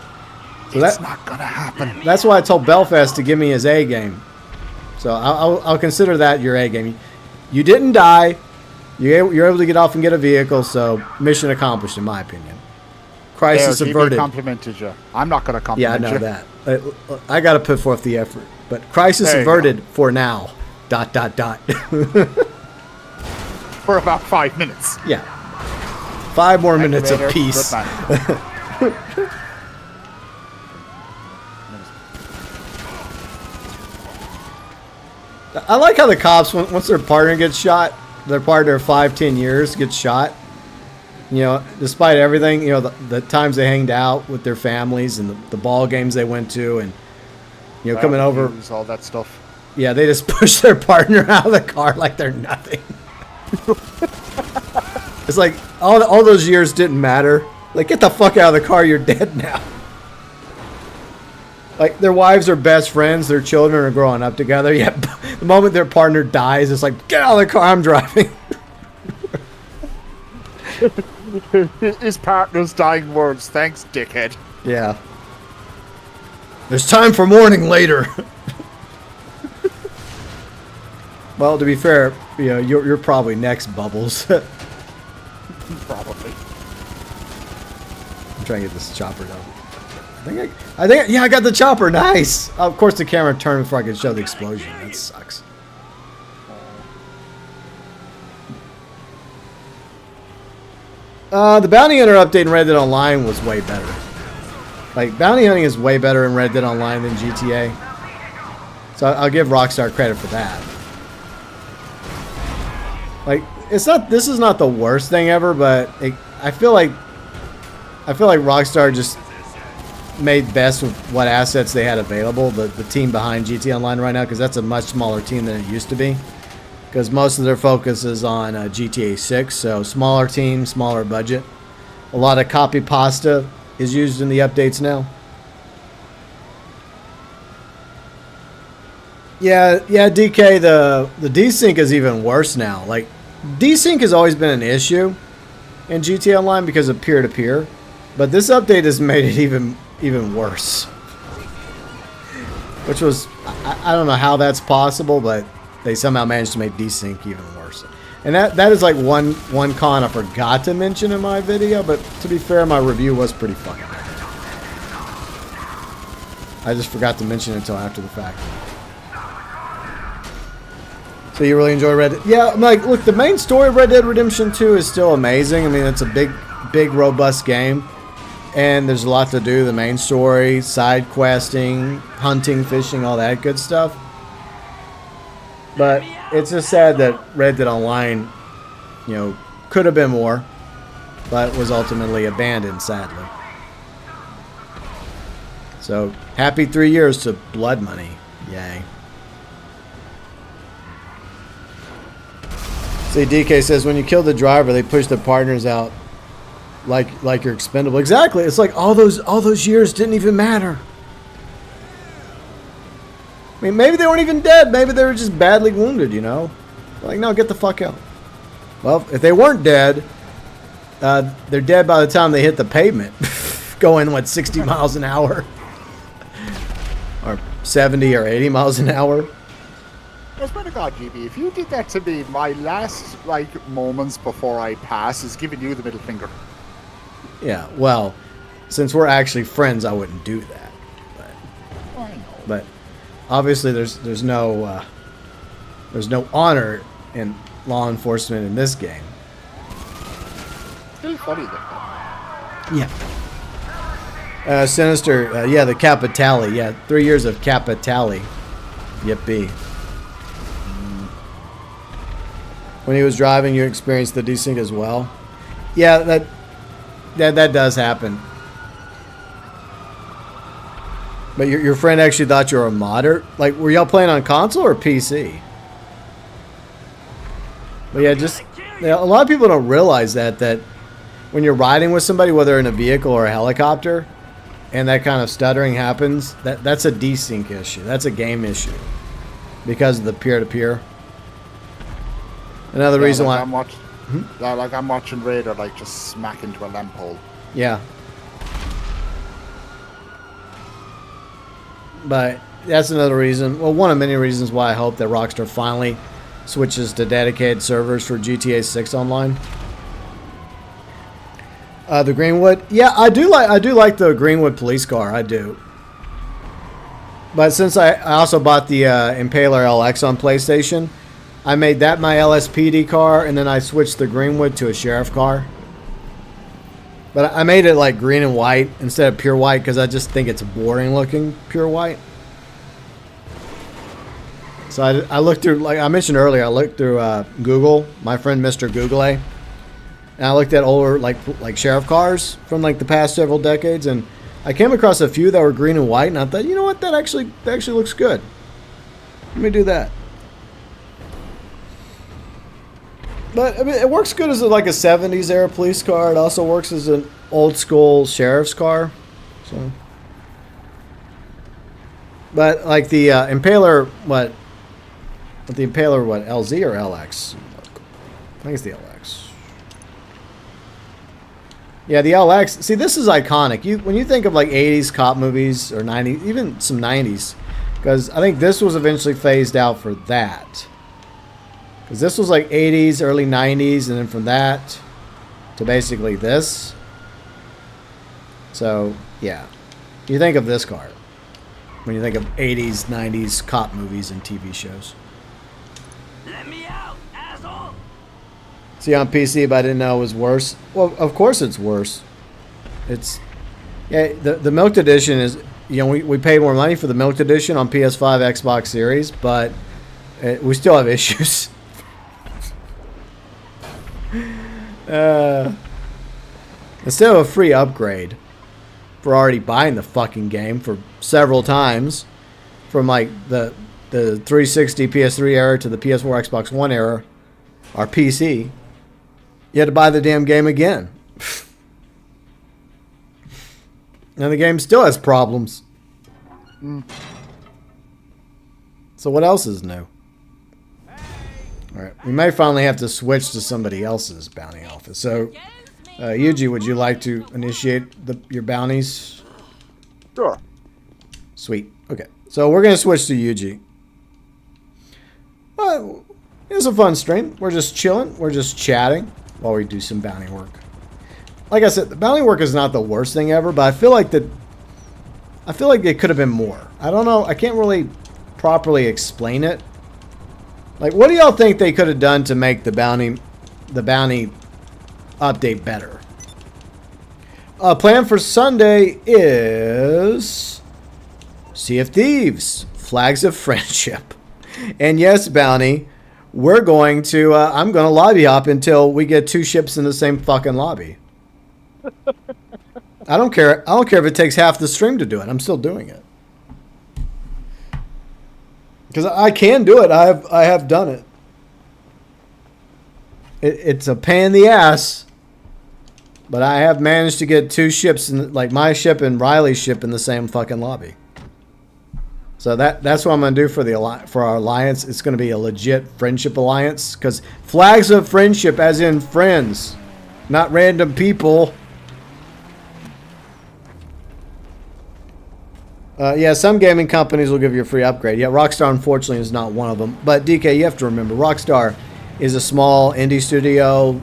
So It's not gonna happen. That's why I told Belfast to give me his A game. So I'll consider that your A game. You didn't die. You're able to get off and get a vehicle, so mission accomplished in my opinion. Crisis averted. Complimented you. I'm not gonna compliment you. Yeah, I know that. I got to put forth the effort. But crisis averted for now. ... For about 5 minutes. Yeah. 5 more minutes of peace. I like how the cops, once their partner gets shot, their partner of 5-10 years gets shot. You know, despite everything, you know, the times they hanged out with their families and the ball games they went to, and you know, coming over, all that stuff. Yeah, they just push their partner out of the car like they're nothing. It's like all those years didn't matter. Like, get the fuck out of the car, you're dead now. Like, their wives are best friends, their children are growing up together, yet the moment their partner dies, it's like, get out of the car, I'm driving. His partner's dying words, thanks, dickhead. Yeah. There's time for mourning later. Well, to be fair, you know, you're probably next, Bubbles. Probably. I'm trying to get this chopper done. I think, yeah, I got the chopper. Nice. Of course, the camera turned before I could show the explosion. That sucks. The Bounty Hunter update in Red Dead Online was way better. Like, bounty hunting is way better in Red Dead Online than GTA. So I'll give Rockstar credit for that. Like, this is not the worst thing ever, but I feel like Rockstar just made best with what assets they had available. The team behind GTA Online right now, because that's a much smaller team than it used to be. Because most of their focus is on GTA 6, so smaller team, smaller budget. A lot of copy pasta is used in the updates now. Yeah, DK, the desync is even worse now. Like, desync has always been an issue in GTA Online because of peer-to-peer, but this update has made it even worse. which was I don't know how that's possible, but they somehow managed to make desync even worse. And that is like one con I forgot to mention in my video, but to be fair, my review was pretty fucking bad. I just forgot to mention it until after the fact. So you really enjoy Red Dead? Yeah, like, look, the main story of Red Dead Redemption 2 is still amazing. I mean, it's a big, robust game. And there's a lot to do. The main story, side questing, hunting, fishing, all that good stuff. But it's just sad that Red Dead Online, you know, could have been more. But was ultimately abandoned, sadly. So, happy 3 years to Blood Money. Yay. See, DK says, when you kill the driver, they push the partners out like you're expendable. Exactly. It's like all those years didn't even matter. I mean, maybe they weren't even dead. Maybe they were just badly wounded, you know? Like, no, get the fuck out. Well, if they weren't dead, they're dead by the time they hit the pavement. Going, what, 60 miles an hour? Or 70 or 80 miles an hour? I swear to God, GB, if you did that to me, my last, like, moments before I pass is giving you the middle finger. Yeah, well, since we're actually friends, I wouldn't do that. I know. But obviously, there's no honor in law enforcement in this game. Still funny, though. Yeah. Sinister, yeah, the Capitale. Yeah, 3 years of Capitale. Yippee. When he was driving, you experienced the desync as well. Yeah, that does happen. But your friend actually thought you were a modder? Like, were y'all playing on console or PC? But yeah, a lot of people don't realize that when you're riding with somebody, whether in a vehicle or a helicopter, and that kind of stuttering happens, that's a desync issue. That's a game issue. Because of the peer-to-peer. Another reason why I'm watching Raider like just smack into a lamp pole. Yeah. But that's another reason. Well, one of many reasons why I hope that Rockstar finally switches to dedicated servers for GTA 6 Online. The Greenwood, yeah, I do like the Greenwood police car. I do. But since I also bought the Impaler LX on PlayStation, I made that my LSPD car, and then I switched the Greenwood to a sheriff car. But I made it like green and white instead of pure white because I just think it's boring looking pure white. So I looked through, like I mentioned earlier, I looked through Google, my friend Mr. Google, and I looked at older like sheriff cars from like the past several decades, and I came across a few that were green and white, and I thought, you know what, that actually looks good. Let me do that. But I mean, it works good as like a 70s era police car. It also works as an old school sheriff's car. So, but like the Impaler, what? The Impaler, what? LZ or LX? I think it's the LX. Yeah, the LX. See, this is iconic. When you think of like 80s cop movies or 90s, even some 90s, because I think this was eventually phased out for that. Because this was like 80s, early 90s, and then from that to basically this. So, yeah. You think of this car when you think of 80s, 90s cop movies and TV shows. Let me out, asshole! See, on PC, but I didn't know it was worse. Well, of course it's worse. It's... Yeah, the Milked Edition is... You know, we paid more money for the Milked Edition on PS5, Xbox Series, but we still have issues. Instead of a free upgrade for already buying the fucking game for several times, from like the 360 PS3 era to the PS4 Xbox One era, our PC, you had to buy the damn game again. And the game still has problems. So what else is new? Alright, we may finally have to switch to somebody else's bounty office. So, Yuji, would you like to initiate your bounties? Sure. Sweet. Okay. So we're going to switch to Yuji. Well, it was a fun stream. We're just chilling. We're just chatting while we do some bounty work. Like I said, the bounty work is not the worst thing ever, but I feel like it could have been more. I don't know. I can't really properly explain it. Like, what do y'all think they could have done to make the bounty update better? Plan for Sunday is Sea of Thieves, Flags of Friendship. And yes, Bounty, we're going to, I'm going to lobby hop until we get 2 ships in the same fucking lobby. I don't care. I don't care if it takes half the stream to do it. I'm still doing it. Because I can do it. I have done it. It's a pain in the ass. But I have managed to get 2 ships, like my ship and Riley's ship, in the same fucking lobby. So that's what I'm going to do for our alliance. It's going to be a legit friendship alliance. Because flags of friendship, as in friends, not random people. Yeah, some gaming companies will give you a free upgrade. Yeah, Rockstar, unfortunately, is not one of them. But DK, you have to remember, Rockstar is a small indie studio.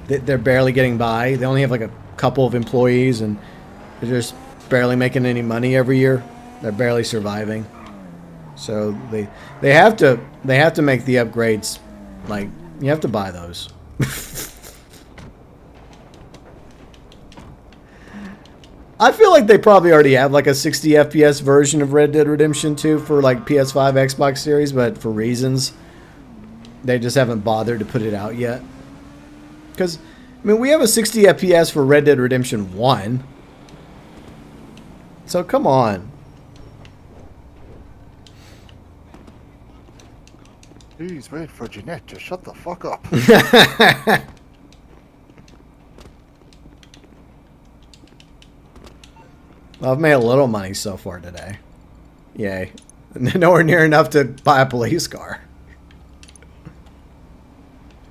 They're barely getting by. They only have like a couple of employees, and they're just barely making any money every year. They're barely surviving. So they have to make the upgrades. Like, you have to buy those. I feel like they probably already have like a 60 FPS version of Red Dead Redemption 2 for like PS5, Xbox Series, but for reasons they just haven't bothered to put it out yet. Because, I mean, we have a 60 FPS for Red Dead Redemption 1. So, come on. Please wait for Jeanette to shut the fuck up. Well, I've made a little money so far today. Yay. Nowhere near enough to buy a police car.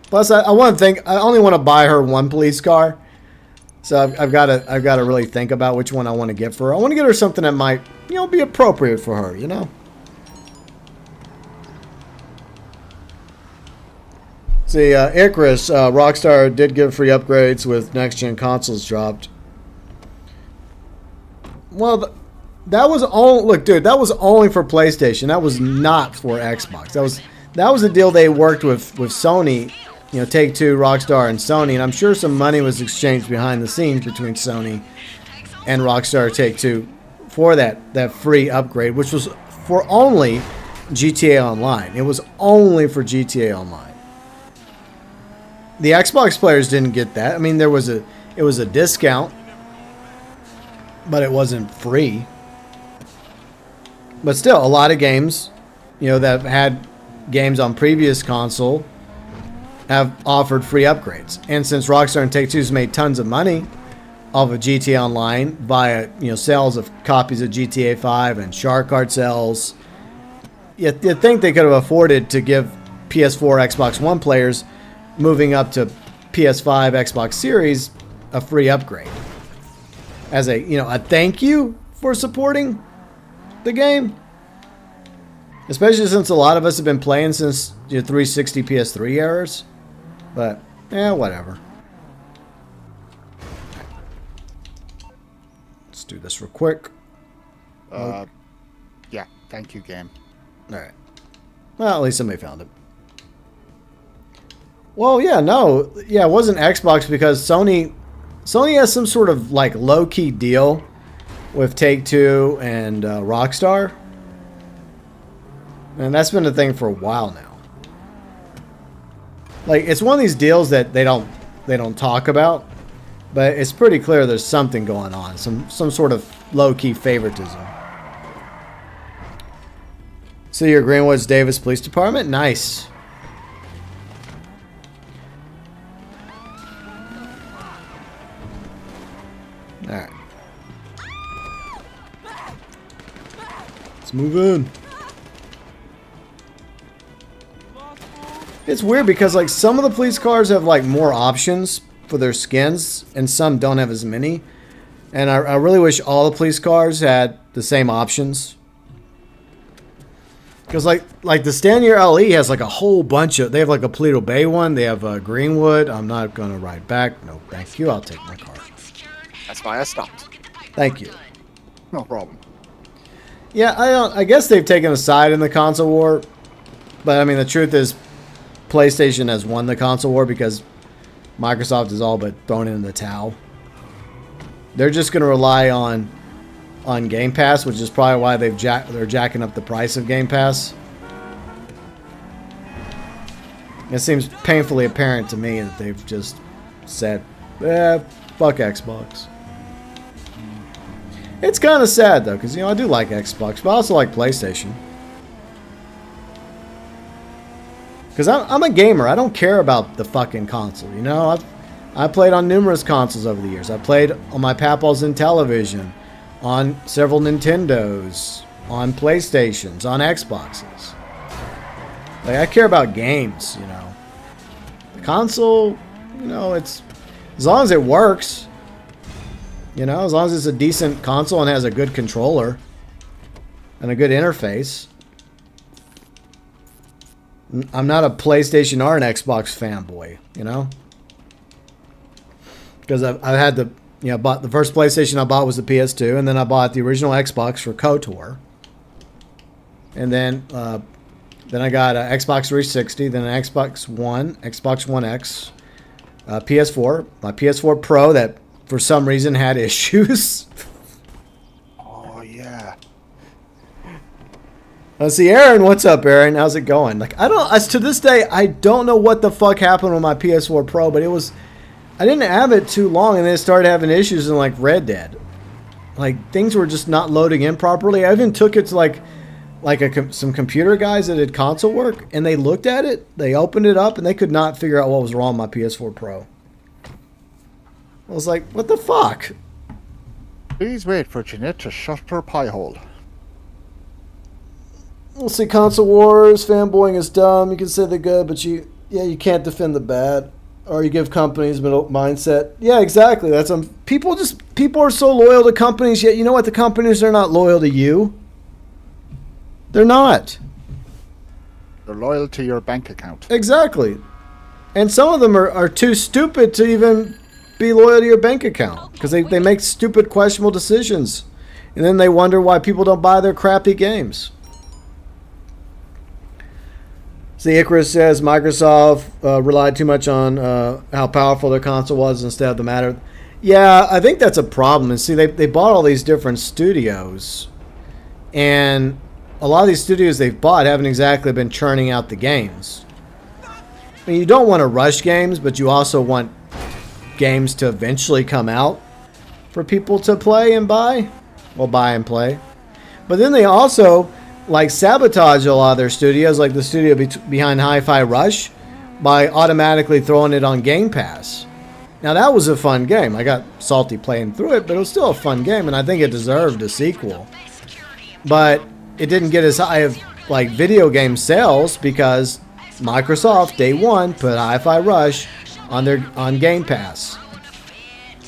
Plus, I only want to buy her 1 police car. So I've got to really think about which one I want to get for her. I want to get her something that might, be appropriate for her, See, İCXRUX, Rockstar did give free upgrades with next-gen consoles dropped. Well, that was all. Look, dude, that was only for PlayStation. That was not for Xbox. That was a deal they worked with Sony. Take-Two, Rockstar, and Sony, and I'm sure some money was exchanged behind the scenes between Sony and Rockstar Take-Two for that free upgrade, which was for only GTA Online. It was only for GTA Online. The Xbox players didn't get that. I mean, it was a discount, but it wasn't free. But still, a lot of games, that had games on previous console have offered free upgrades. And since Rockstar and Take-Two's made tons of money off of GTA Online via, sales of copies of GTA 5 and Shark Card sales, you'd think they could have afforded to give PS4, Xbox One players moving up to PS5, Xbox Series a free upgrade. As a thank you for supporting the game. Especially since a lot of us have been playing since 360 PS3 eras. But, whatever. Let's do this real quick. Yeah, thank you, game. Alright. Well, at least somebody found it. Well, yeah, no. Yeah, it wasn't Xbox because Sony has some sort of like low-key deal with Take-Two and Rockstar. And that's been a thing for a while now. Like, it's one of these deals that they don't talk about, but it's pretty clear there's something going on, some sort of low-key favoritism. So your Greenwoods Davis Police Department? Nice. Alright. Let's move in. It's weird because like some of the police cars have like more options for their skins and some don't have as many. And I really wish all the police cars had the same options. Because like the Stanier LE has like a whole bunch of. They have like a Paleto Bay one. They have Greenwood. I'm not gonna ride back. No, thank you. I'll take my car. That's why I stopped. Thank you. No problem. Yeah, I guess they've taken a side in the console war, but I mean the truth is, PlayStation has won the console war because Microsoft is all but thrown in the towel. They're just going to rely on Game Pass, which is probably why they're jacking up the price of Game Pass. It seems painfully apparent to me that they've just said, fuck Xbox. It's kind of sad though, because I do like Xbox, but I also like PlayStation. Because I'm a gamer. I don't care about the fucking console. I played on numerous consoles over the years. I played on my Papa's Intellivision, on several Nintendos, on PlayStations, on Xboxes. Like, I care about games, The console, it's... As long as it works, as long as it's a decent console and has a good controller and a good interface. I'm not a PlayStation or an Xbox fanboy, Because I've had bought the first PlayStation I bought was the PS2, and then I bought the original Xbox for KOTOR. And then I got an Xbox 360, then an Xbox One, Xbox One X, PS4, my PS4 Pro that for some reason had issues. Oh yeah. Let's see, Aaron, what's up, Aaron? How's it going? Like, to this day, I don't know what the fuck happened with my PS4 Pro, but I didn't have it too long, and then it started having issues in like Red Dead. Like, things were just not loading in properly. I even took it to some computer guys that did console work, and they looked at it, they opened it up, and they could not figure out what was wrong with my PS4 Pro. I was like, what the fuck? Please wait for Jeanette to shut her pie hole. We'll see, console wars, fanboying is dumb. You can say they're good, but you can't defend the bad. Or you give companies middle mindset. Yeah, exactly. That's people are so loyal to companies, yet you know what? The companies are not loyal to you. They're not. They're loyal to your bank account. Exactly. And some of them are too stupid to even be loyal to your bank account. Because they make stupid, questionable decisions. And then they wonder why people don't buy their crappy games. See, Icarus says Microsoft relied too much on how powerful their console was instead of the matter. Yeah, I think that's a problem. And see, they bought all these different studios. And a lot of these studios they've bought haven't exactly been churning out the games. I mean, you don't want to rush games, but you also want games to eventually come out for people to play and buy. Well, buy and play. But then they also sabotage a lot of their studios, like the studio behind Hi-Fi Rush, by automatically throwing it on Game Pass. Now, that was a fun game. I got salty playing through it, but it was still a fun game, and I think it deserved a sequel. But it didn't get as high of video game sales because Microsoft, day one, put Hi-Fi Rush on Game Pass.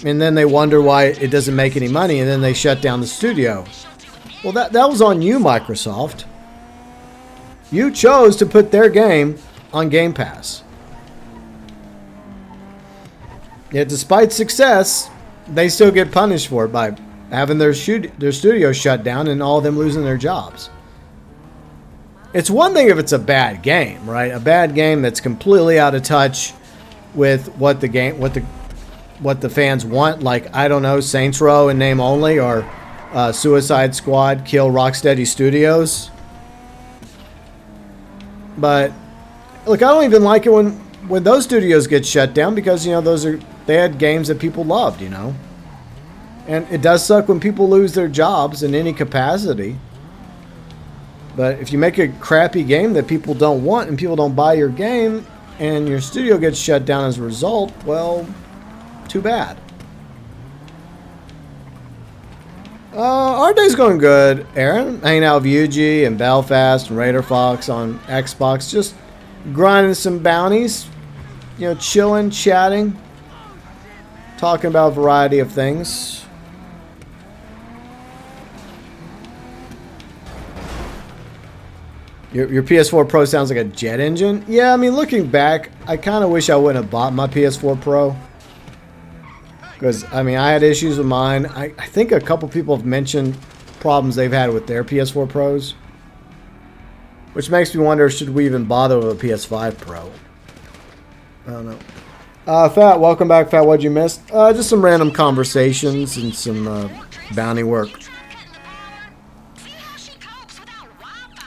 And then they wonder why it doesn't make any money, and then they shut down the studio. Well, that was on you, Microsoft. You chose to put their game on Game Pass. Yet, despite success, they still get punished for it by having their studio shut down and all of them losing their jobs. It's one thing if it's a bad game, right? A bad game that's completely out of touch with what the fans want, like, I don't know, Saints Row in name only, or Suicide Squad kill Rocksteady Studios. But look, I don't even like it when those studios get shut down because they had games that people loved, And it does suck when people lose their jobs in any capacity. But if you make a crappy game that people don't want and people don't buy your game and your studio gets shut down as a result, well, too bad. Our day's going good, Aaron. Hanging out with UG and Belfast and Raider Fox on Xbox. Just grinding some bounties. Chilling, chatting. Talking about a variety of things. Your PS4 Pro sounds like a jet engine. Yeah, I mean, looking back, I kind of wish I wouldn't have bought my PS4 Pro. Because, I mean, I had issues with mine. I think a couple people have mentioned problems they've had with their PS4 Pros. Which makes me wonder, should we even bother with a PS5 Pro? I don't know. Fat, welcome back, Fat. What'd you miss? Just some random conversations and some bounty work.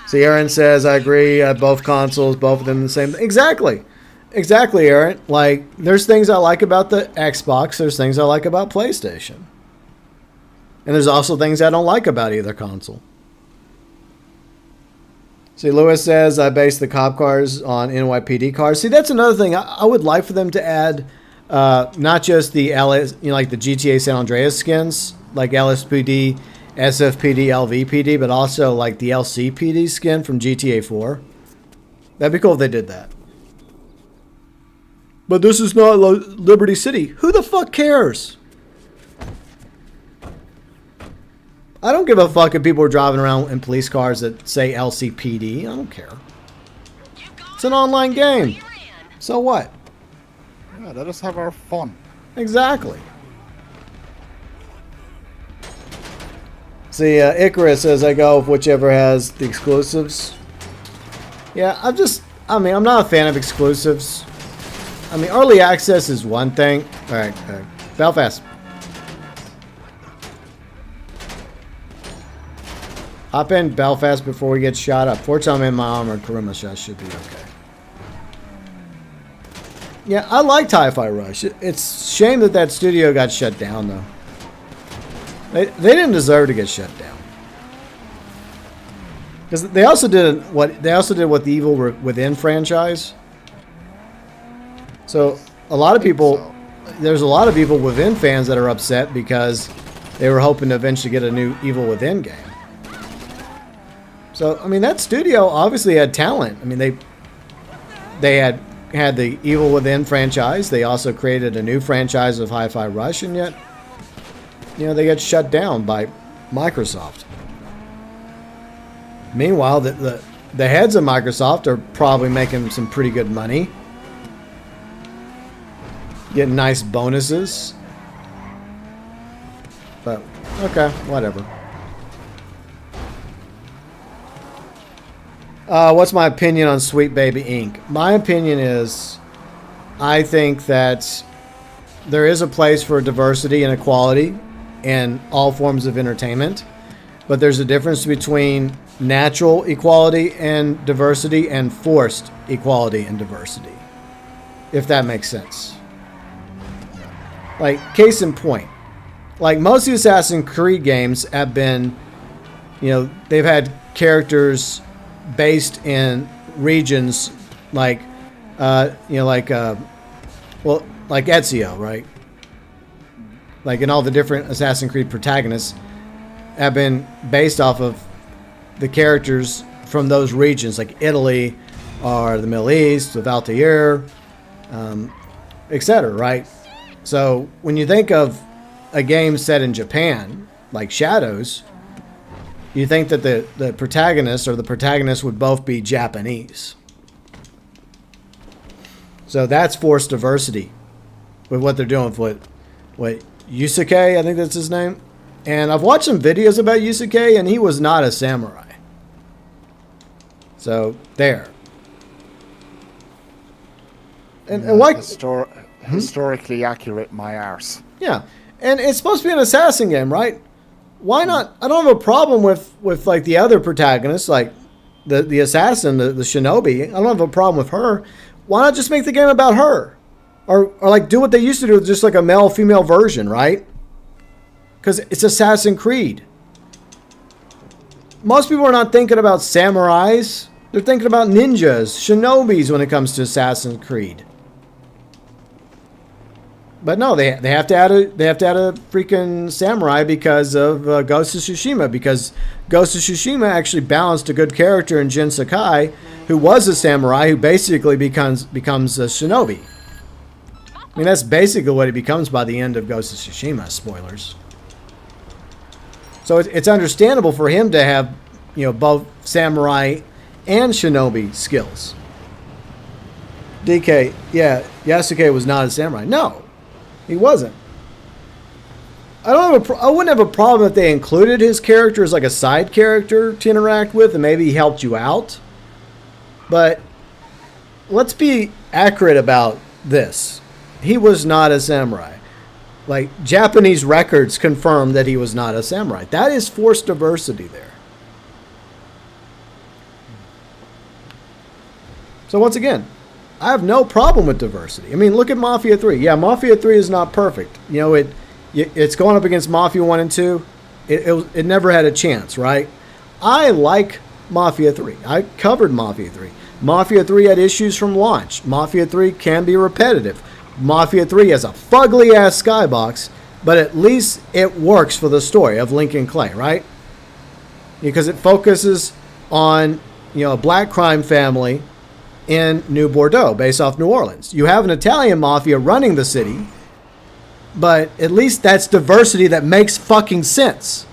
See, Aaron says, I agree, both consoles, both of them the same. Exactly. Exactly, Aaron. Like, there's things I like about the Xbox. There's things I like about PlayStation. And there's also things I don't like about either console. See, Lewis says, I base the cop cars on NYPD cars. See, that's another thing. I would like for them to add not just the LS, like the GTA San Andreas skins, like LSPD, SFPD, LVPD, but also like the LCPD skin from GTA 4. That'd be cool if they did that. But this is not Liberty City. Who the fuck cares? I don't give a fuck if people are driving around in police cars that say LCPD. I don't care. It's an online game. So what? Yeah, let us have our fun. Exactly. See, Icarus says I go with whichever has the exclusives. Yeah, I'm not a fan of exclusives. I mean, early access is one thing. All right. Belfast. Hop in Belfast before we get shot up. Fortunately, I'm in my armored Kuruma, so I should be okay. Yeah, I liked Hi-Fi Rush. It's a shame that studio got shut down, though. They didn't deserve to get shut down. Because they also did with the Evil Within franchise. So there's a lot of Evil Within fans that are upset because they were hoping to eventually get a new Evil Within game. So I mean, that studio obviously had talent. I mean, they had the Evil Within franchise. They also created a new franchise of Hi-Fi Rush, and yet, they got shut down by Microsoft. Meanwhile, the heads of Microsoft are probably making some pretty good money. Getting nice bonuses. But, okay, whatever. What's my opinion on Sweet Baby Inc.? My opinion is, I think that there is a place for diversity and equality in all forms of entertainment. But there's a difference between natural equality and diversity and forced equality and diversity. If that makes sense. Like, case in point. Like, most of the Assassin's Creed games have been, they've had characters based in regions like, like Ezio, right? Like, in all the different Assassin's Creed protagonists have been based off of the characters from those regions, like Italy or the Middle East, with Altair, etc., right? So when you think of a game set in Japan, like Shadows, you think that the protagonist or the protagonist would both be Japanese. So that's forced diversity with what they're doing with what Yusuke, I think that's his name. And I've watched some videos about Yusuke, and he was not a samurai. So there. And why? Historically accurate, my arse. Yeah, and it's supposed to be an assassin game, right? Why not? I don't have a problem with like the other protagonists, like the assassin, the shinobi. I don't have a problem with her. Why not just make the game about her, or like do what they used to do, just like a male-female version, right? Because it's Assassin's Creed. Most people are not thinking about samurais. They're thinking about ninjas, shinobis when it comes to Assassin's Creed. But no, they have to add a freaking samurai because of Ghost of Tsushima. Because Ghost of Tsushima actually balanced a good character in Jin Sakai, who was a samurai who basically becomes a shinobi. I mean, that's basically what he becomes by the end of Ghost of Tsushima. Spoilers. So it's understandable for him to have, both samurai and shinobi skills. DK, yeah, Yasuke was not a samurai. No, he wasn't. I wouldn't have a problem if they included his character as like a side character to interact with, and maybe he helped you out. But let's be accurate about this. He was not a samurai. Like, Japanese records confirm that he was not a samurai. That is forced diversity there. So once again, I have no problem with diversity. I mean, look at Mafia 3. Yeah, Mafia 3 is not perfect. You know, it's going up against Mafia 1 and 2. It never had a chance, right? I like Mafia 3. I covered Mafia 3. Mafia 3 had issues from launch. Mafia 3 can be repetitive. Mafia 3 has a fugly-ass skybox, but at least it works for the story of Lincoln Clay, right? Because it focuses on, you know, a black crime family in New Bordeaux, based off New Orleans. You have an Italian mafia running the city, but at least that's diversity that makes fucking sense.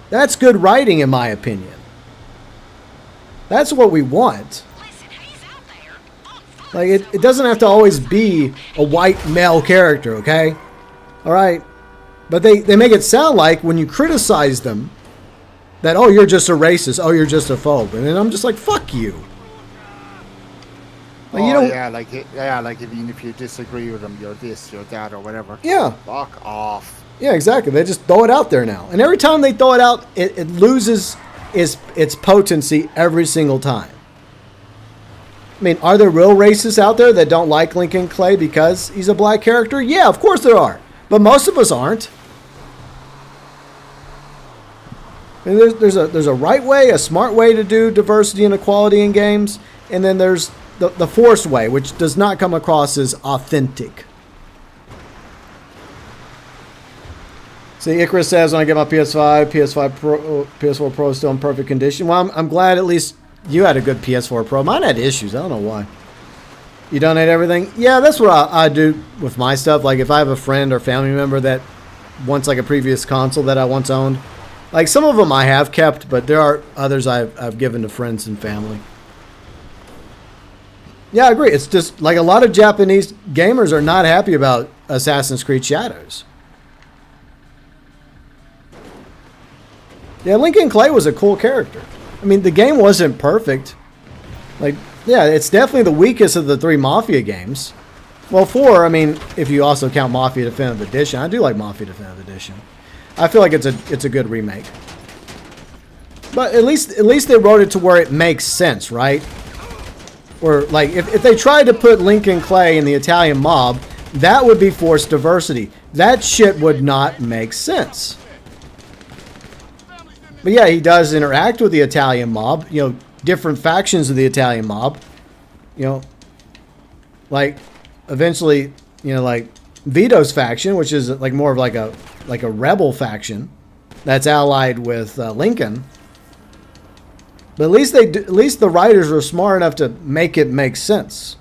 That's good writing, in my opinion. That's what we want. Listen, he's out there. On foot. Like, it doesn't have to always be a white male character, okay? All right? But they make it sound like when you criticize them that, oh, you're just a racist, oh, you're just a phobe. And then I'm just like, fuck you. Like, you don't, like even if you disagree with them, you're this, you're that, or whatever. Yeah. Fuck off. Yeah, exactly. They just throw it out there now. And every time they throw it out, it loses its potency every single time. I mean, are there real racists out there that don't like Lincoln Clay because he's a black character? Yeah, of course there are. But most of us aren't. I mean, there's a right way, a smart way to do diversity and equality in games, and then there's the forced way, which does not come across as authentic. See, ICXRUX says, when I get my PS5, PS4 Pro is still in perfect condition. Well, I'm glad at least you had a good PS4 Pro. Mine had issues. I don't know why. You donate everything? Yeah, that's what I do with my stuff. Like, if I have a friend or family member that wants, like, a previous console that I once owned. Like, some of them I have kept, but there are others I've given to friends and family. Yeah, I agree. It's just, like, a lot of Japanese gamers are not happy about Assassin's Creed Shadows. Yeah, Lincoln Clay was a cool character. I mean, the game wasn't perfect. Like, yeah, it's definitely the weakest of the 3 Mafia games. Well, 4, I mean, if you also count Mafia Definitive Edition. I do like Mafia Definitive Edition. I feel like it's a good remake. But at least they wrote it to where it makes sense, right? Or, like, if they tried to put Lincoln Clay in the Italian mob, that would be forced diversity. That shit would not make sense. But yeah, he does interact with the Italian mob, you know, different factions of the Italian mob. You know, like, eventually, you know, like, Vito's faction, which is like more of like a rebel faction that's allied with Lincoln. But at least the writers were smart enough to make it make sense.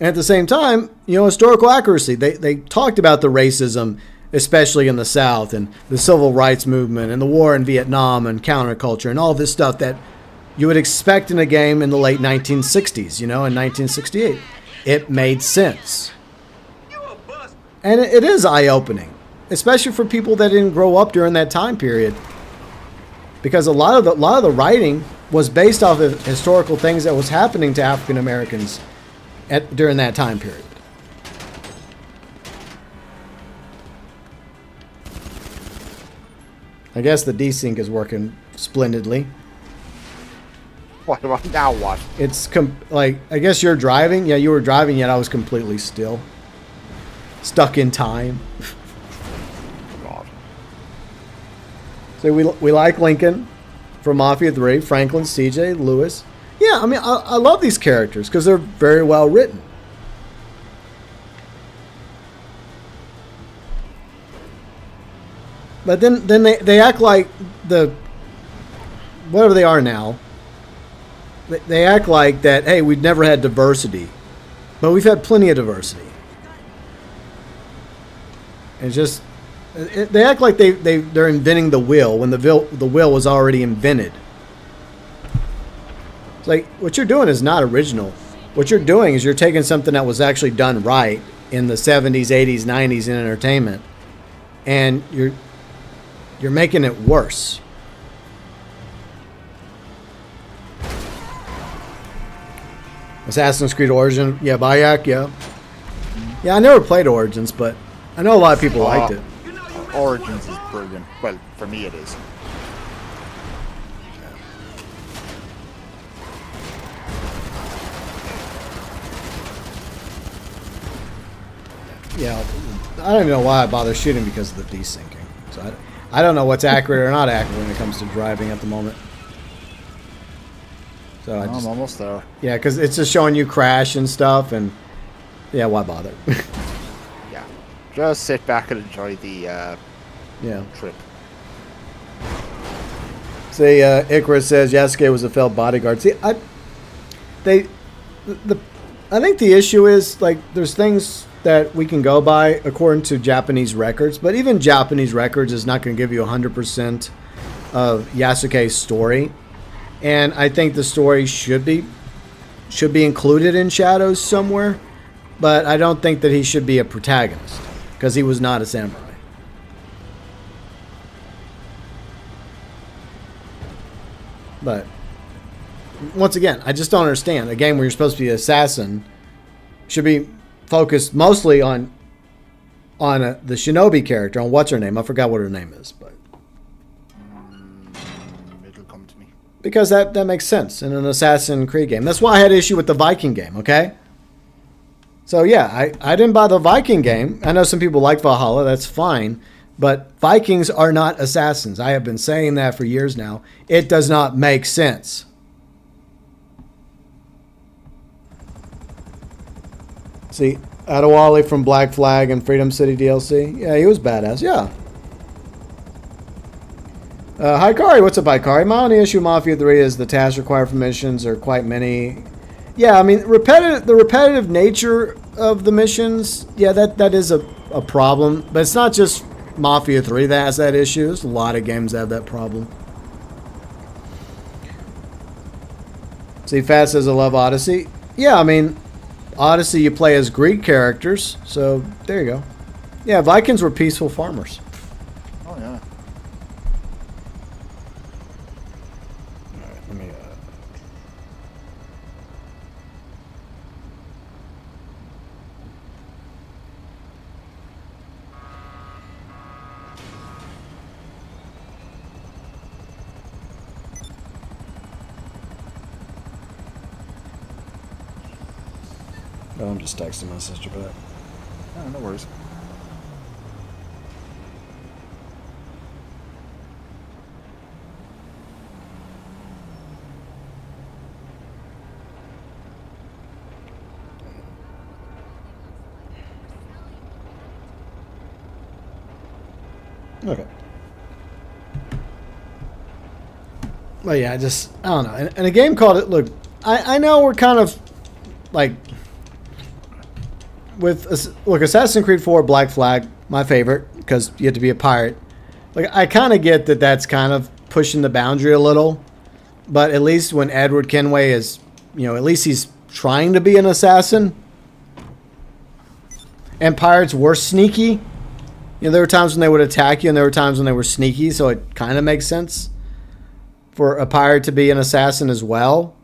And at the same time, you know, historical accuracy. They talked about the racism, especially in the South, and the civil rights movement, and the war in Vietnam, and counterculture, and all this stuff that you would expect in a game in the late 1960s, you know, in 1968. It made sense. And it is eye-opening, especially for people that didn't grow up during that time period. Because a lot of the writing was based off of historical things that was happening to African Americans during that time period. I guess the desync is working splendidly. What now? What? It's like, I guess you're driving. Yeah, you were driving, yet I was completely still, stuck in time. God. So we like Lincoln from Mafia 3, Franklin, CJ, Lewis. Yeah, I mean, I love these characters because they're very well written. But then they act like whatever they are now. They act like that, hey, we've never had diversity. But we've had plenty of diversity. It's just, They act like they're inventing the wheel when the wheel was already invented. It's like, what you're doing is not original. What you're doing is you're taking something that was actually done right in the 70s, 80s, 90s in entertainment, and you're making it worse. Assassin's Creed Origin, yeah, Bayak, yeah. Yeah, I never played Origins, but I know a lot of people liked it. Origins is brilliant. Well, for me it is. Yeah, I don't even know why I bother shooting because of the desyncing. So I don't know what's accurate or not accurate when it comes to driving at the moment. So I'm almost there. Yeah, because it's just showing you crash and stuff, and yeah, why bother? Yeah, just sit back and enjoy the trip. See, ICXRUX says Yasuke was a failed bodyguard. See, I think the issue is, like, there's things that we can go by according to Japanese records, but even Japanese records is not going to give you 100% of Yasuke's story. And I think the story should be included in Shadows somewhere, but I don't think that he should be a protagonist because he was not a samurai. But once again, I just don't understand. A game where you're supposed to be an assassin should be focused mostly on the shinobi character, on what's her name. I forgot what her name is, but It'll come to me. because that makes sense in an Assassin's Creed game. That's why I had issue with the Viking game. Okay. So yeah, I didn't buy the Viking game. I know some people like Valhalla. That's fine. But Vikings are not assassins. I have been saying that for years now. It does not make sense. See, Adewale from Black Flag and Freedom City DLC. Yeah, he was badass. Yeah. Hi, Ikari. What's up, Ikari? My only issue with Mafia 3 is the tasks required for missions are quite many. Yeah, I mean, the repetitive nature of the missions, yeah, that is a problem. But it's not just Mafia 3 that has that issue. There's a lot of games that have that problem. See, Fat says I love Odyssey. Yeah, I mean, Odyssey you play as Greek characters, so there you go. Yeah, Vikings were peaceful farmers. Oh yeah. Alright, let me Oh, I'm just texting my sister for that. Oh, no worries. Okay. Well, yeah, I don't know. And a game called it. Look, I know we're kind of like with Assassin's Creed 4 Black Flag, my favorite because you have to be a pirate. Like, I kind of get that that's kind of pushing the boundary a little, but at least when Edward Kenway is, at least he's trying to be an assassin. And pirates were sneaky. There were times when they would attack you, and there were times when they were sneaky, so it kind of makes sense for a pirate to be an assassin as well.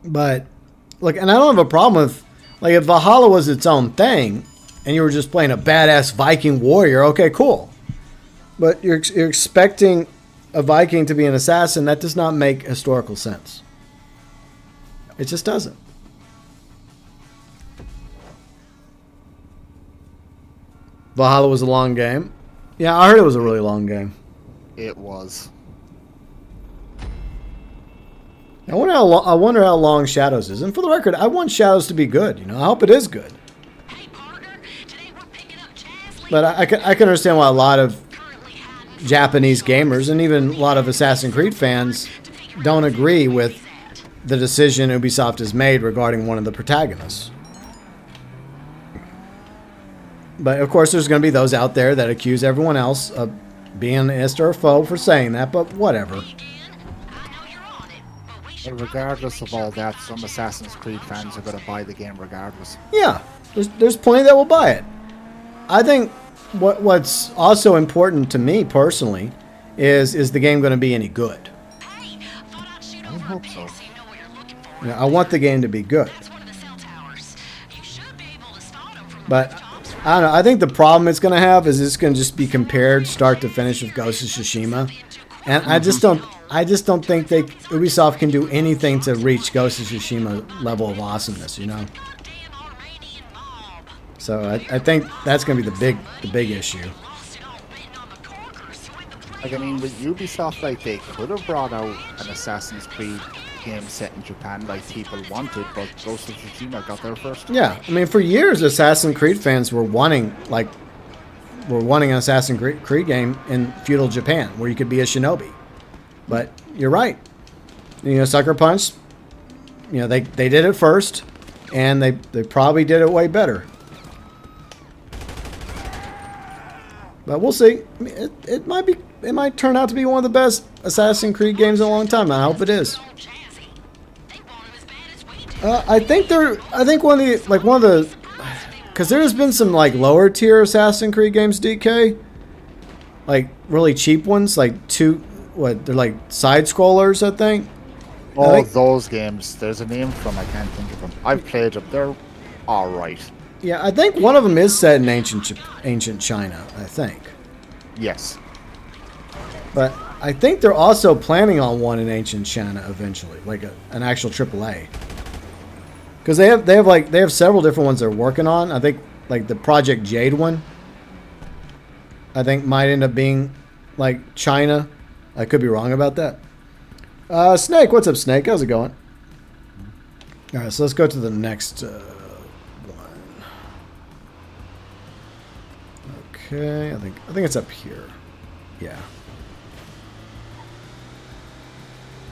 But, look, and I don't have a problem with, like, if Valhalla was its own thing, and you were just playing a badass Viking warrior, okay, cool. But you're expecting a Viking to be an assassin, that does not make historical sense. It just doesn't. Valhalla was a long game. Yeah, I heard it was a really long game. It was. I wonder how long Shadows is. And for the record, I want Shadows to be good. I hope it is good. Hey, Parker, today we're picking up Chaz But I can understand why a lot of Japanese gamers and even a lot of Assassin's Creed fans don't agree with the decision Ubisoft has made regarding one of the protagonists. But of course, there's going to be those out there that accuse everyone else of being an ist or a foe for saying that. But whatever. But regardless of all that, some Assassin's Creed fans are going to buy the game regardless. Yeah, there's plenty that will buy it. I think what's also important to me personally is the game going to be any good? I hope so. You know, I want the game to be good. But I don't know. I think the problem it's going to have is it's going to just be compared start to finish with Ghost of Tsushima, and I just don't think Ubisoft can do anything to reach Ghost of Tsushima level of awesomeness. You know. So I think that's going to be the big issue. Like, I mean, with Ubisoft, like, they could have brought out an Assassin's Creed game set in Japan like people wanted, but Ghost of Tsushima got there first. Yeah, I mean, for years, Assassin's Creed fans were wanting an Assassin's Creed game in feudal Japan where you could be a shinobi. But you're right. You know, Sucker Punch, you know, they did it first, and they probably did it way better. But we'll see. I mean, it might turn out to be one of the best Assassin's Creed games in a long time. I hope it is. I think one of the because there's been some like lower tier Assassin's Creed games, DK, like really cheap ones, like they're like side scrollers, I think. Oh, those games. There's a name for them. I can't think of them. I've played them. They're all right. Yeah, I think one of them is set in ancient China, I think. Yes. But I think they're also planning on one in ancient China eventually, like an actual AAA. Because they have several different ones they're working on. I think like the Project Jade one, I think might end up being like China. I could be wrong about that. Snake, what's up, Snake? How's it going? All right, so let's go to the next one. Okay, I think it's up here. Yeah.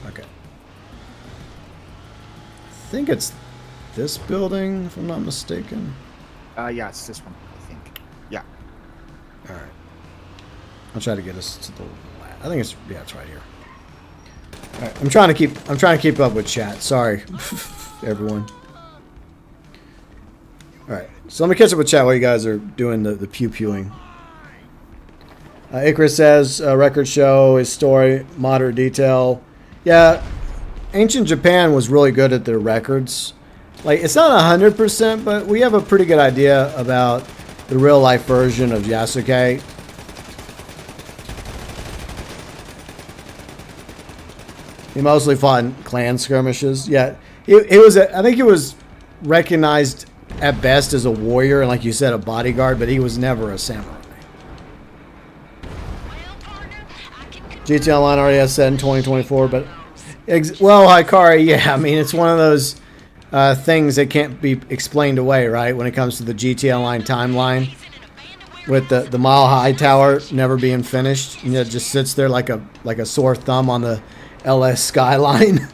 Okay. I think it's this building, if I'm not mistaken. Yeah, it's this one, I think. Yeah. All right. I'll try to get us to the. I think it's right here. All right. I'm trying to keep up with chat. Sorry, everyone. All right. So let me catch up with chat while you guys are doing the pew-pewing. ICXRUX says record show, his story, moderate detail. Yeah, ancient Japan was really good at their records. Like, it's not 100%, but we have a pretty good idea about the real life version of Yasuke. He mostly fought in clan skirmishes. Yeah, I think he was recognized at best as a warrior and, like you said, a bodyguard, but he was never a samurai. GT Online already has said in 2024, but well, Ikari, yeah, I mean, it's one of those things that can't be explained away, right? When it comes to the GT Online timeline, with the Mile High Tower never being finished, you know, it just sits there like a sore thumb on the LS skyline.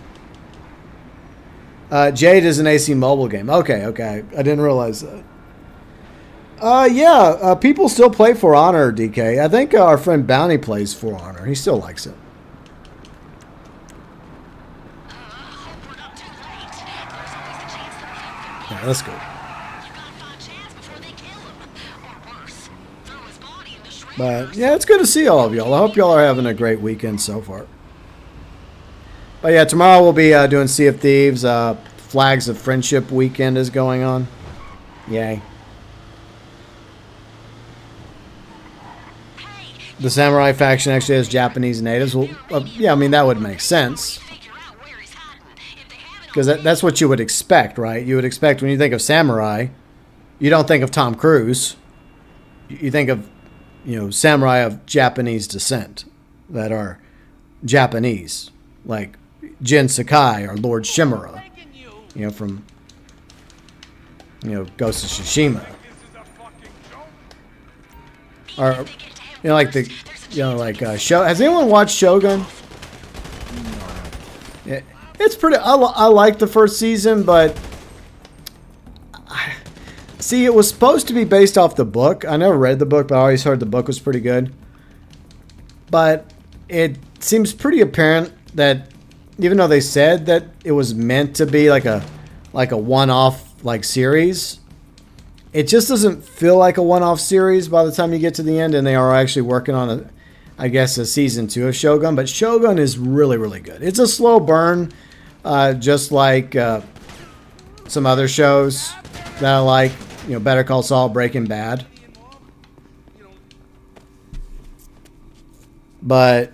Jade is an AC mobile game. Okay, I didn't realize that. Yeah, people still play For Honor, DK. I think our friend Bounty plays For Honor. He still likes it. Yeah, let's go. But, yeah, it's good to see all of y'all. I hope y'all are having a great weekend so far. But, yeah, tomorrow we'll be doing Sea of Thieves. Flags of Friendship weekend is going on. Yay. The samurai faction actually has Japanese natives. Well, yeah, I mean, that would make sense. Because that's what you would expect, right? You would expect when you think of samurai, you don't think of Tom Cruise. You think of, you know, samurai of Japanese descent that are Japanese. Like Jin Sakai or Lord Shimura, you know, from, you know, Ghost of Tsushima. Or, you know, like has anyone watched Shogun? Yeah, it's pretty. I like the first season, but See, it was supposed to be based off the book. I never read the book, but I always heard the book was pretty good. But it seems pretty apparent that even though they said that it was meant to be like a one-off like series, it just doesn't feel like a one-off series by the time you get to the end, and they are actually working on a season 2 of Shogun. But Shogun is really, really good. It's a slow burn, just like some other shows that I like, Better Call Saul, Breaking Bad. But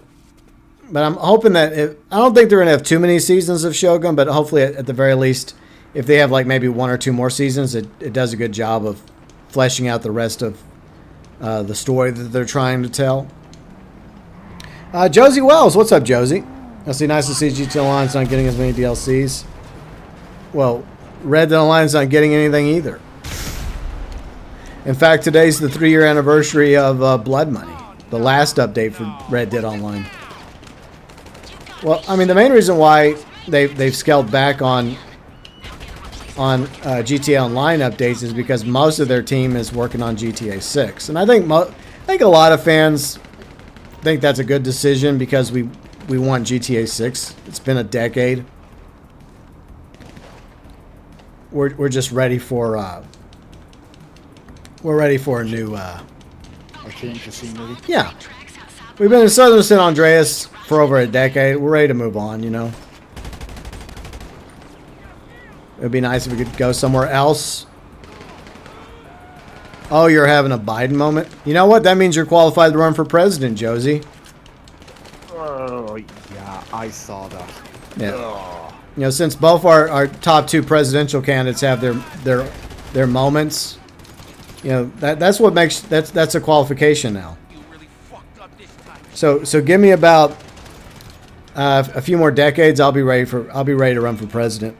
I'm hoping that I don't think they're gonna have too many seasons of Shogun, but hopefully at the very least, if they have like maybe 1 or 2 more seasons, it does a good job of fleshing out the rest of the story that they're trying to tell. Josie Wells, what's up, Josie? I see. Nice to see GTA Online's not getting as many DLCs. Well, Red Dead Online's not getting anything either. In fact, today's the 3-year anniversary of Blood Money, the last update for Red Dead Online. Well, I mean, the main reason why they've scaled back on GTA Online updates is because most of their team is working on GTA 6, and I think a lot of fans think that's a good decision because we want GTA 6. It's been a decade. We're just ready for a new A change of scenery. yeah. We've been in Southern San Andreas for over a decade. We're ready to move on, It'd be nice if we could go somewhere else. Oh, you're having a Biden moment? You know what? That means you're qualified to run for president, Josie. Oh, yeah, I saw that. Yeah. Since both our top 2 presidential candidates have their moments, that's what makes that's a qualification now. So give me about a few more decades. I'll be ready to run for president.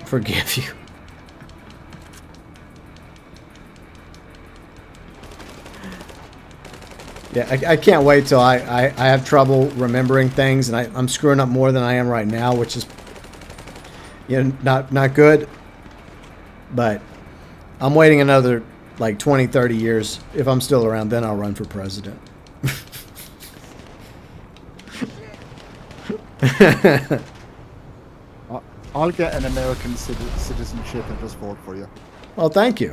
Forgive you. Yeah, I can't wait till I have trouble remembering things, and I'm screwing up more than I am right now, which is not good. But I'm waiting another like 20, 30 years. If I'm still around, then I'll run for president. I'll get an American citizenship and just vote for you. Well, thank you.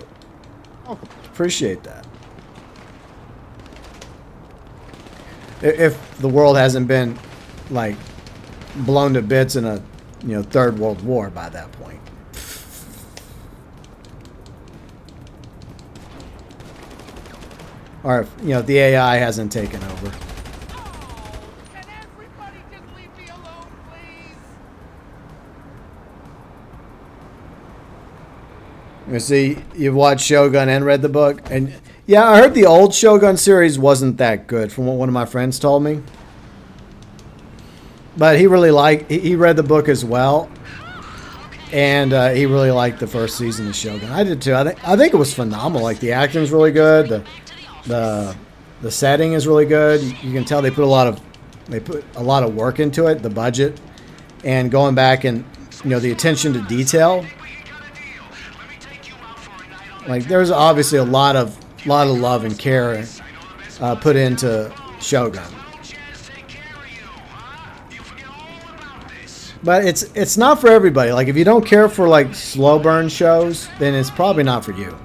Welcome. Appreciate that. If the world hasn't been like blown to bits in a 3rd World War by that point. Or if the AI hasn't taken over. Can everybody just leave me alone, please? You see, you've watched Shogun and read the book, and yeah, I heard the old Shogun series wasn't that good, from what one of my friends told me. But he read the book as well, and he really liked the first season of Shogun. I did too. I think it was phenomenal. Like, the acting's really good, the setting is really good. You can tell they put a lot of work into it, the budget, and going back and the attention to detail. Like, there's obviously a lot of love and care put into Shogun. But it's not for everybody. Like, if you don't care for like slow burn shows, then it's probably not for you.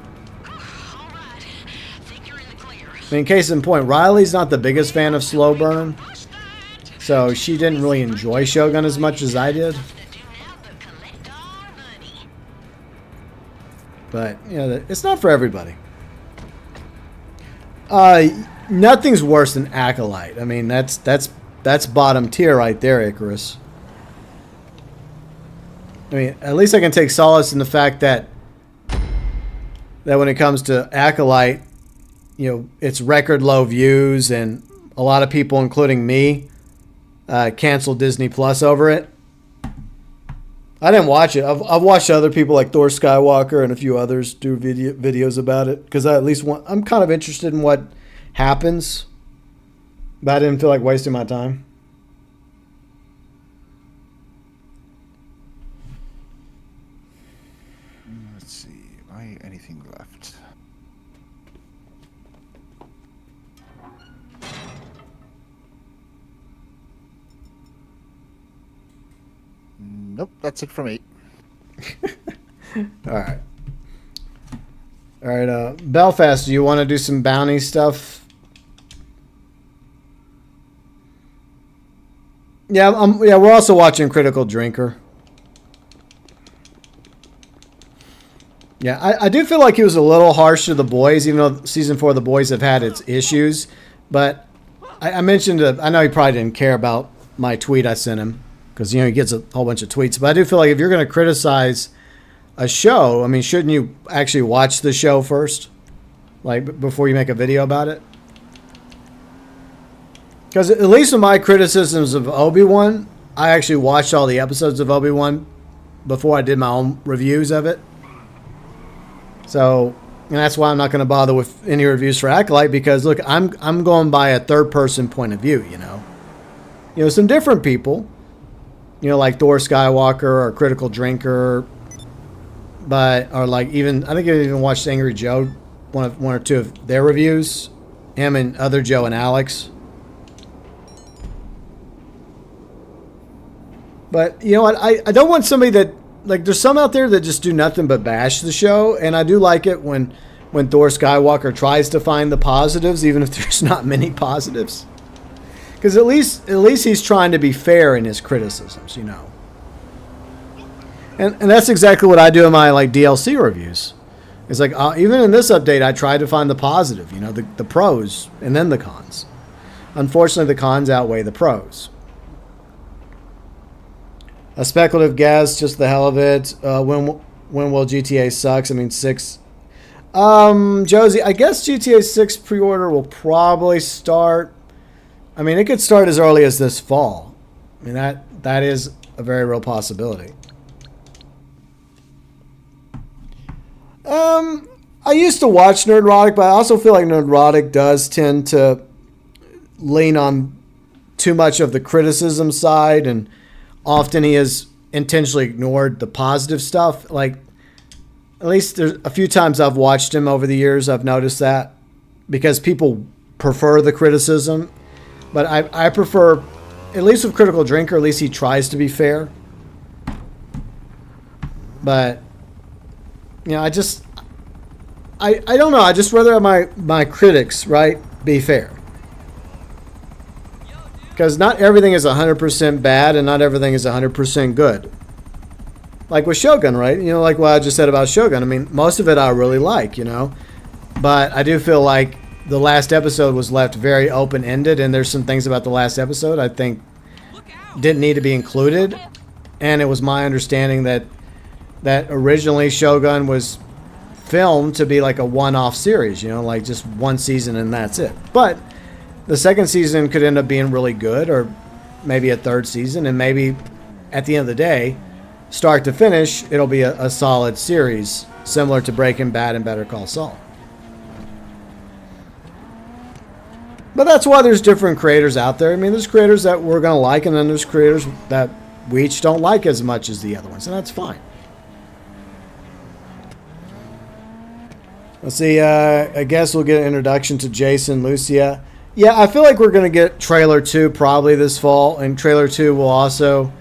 I mean, case in point, Riley's not the biggest fan of slow burn, so she didn't really enjoy Shogun as much as I did. But it's not for everybody. Nothing's worse than Acolyte. I mean, that's bottom tier right there, Icarus. I mean, at least I can take solace in the fact that when it comes to Acolyte, it's record low views, and a lot of people, including me, canceled Disney Plus over it. I didn't watch it. I've watched other people like Thor Skywalker and a few others do videos about it, because I'm kind of interested in what happens, but I didn't feel like wasting my time. Let's see. I Nope, that's it for me. All right. All right, Belfast, do you want to do some bounty stuff? Yeah, yeah, we're also watching Critical Drinker. Yeah, I do feel like he was a little harsh to the boys, even though season 4 of the boys have had its issues. But I mentioned, I know he probably didn't care about my tweet I sent him because, you know, he gets a whole bunch of tweets. But I do feel like if you're going to criticize a show, I mean, shouldn't you actually watch the show first? Like, before you make a video about it? Because at least in my criticisms of Obi-Wan, I actually watched all the episodes of Obi-Wan before I did my own reviews of it. So, and that's why I'm not going to bother with any reviews for Acolyte, because look, I'm going by a third-person point of view, you know. You know, some different people, you know, like Thor Skywalker or Critical Drinker, but, or like even, I think I even watched Angry Joe, one or two of their reviews, him and other Joe and Alex. But, you know what, I don't want somebody that, like, there's some out there that just do nothing but bash the show, and I do like it when Thor Skywalker tries to find the positives, even if there's not many positives. Because at least he's trying to be fair in his criticisms, you know. And that's exactly what I do in my, like, DLC reviews. It's like, even in this update, I try to find the positive, you know, the pros, and then the cons. Unfortunately, the cons outweigh the pros. A speculative guess, just the hell of it. When will GTA sucks? I mean, 6. Josie, I guess GTA 6 pre-order will probably start. I mean, it could start as early as this fall. I mean, that is a very real possibility. I used to watch Nerdrotic, but I also feel like Nerdrotic does tend to lean on too much of the criticism side, and often he has intentionally ignored the positive stuff. Like, at least there's a few times I've watched him over the years, I've noticed that, because people prefer the criticism. But I prefer, at least with Critical Drinker, at least he tries to be fair. But, you know, I don't know. I just rather have my critics, right, be fair. Because not everything is 100% bad and not everything is 100% good. Like with Shogun, right? You know, like what I just said about Shogun. I mean, most of it I really like, you know. But I do feel like the last episode was left very open-ended, and there's some things about the last episode I think didn't need to be included. And it was my understanding that originally Shogun was filmed to be like a one-off series, you know, like just one season and that's it. But the second season could end up being really good, or maybe a third season, and maybe at the end of the day, start to finish, it'll be a solid series, similar to Breaking Bad and Better Call Saul. But that's why there's different creators out there. I mean, there's creators that we're going to like, and then there's creators that we each don't like as much as the other ones, and that's fine. Let's see, I guess we'll get an introduction to Jason, Lucia. Yeah, I feel like we're going to get trailer 2 probably this fall, and trailer 2 will also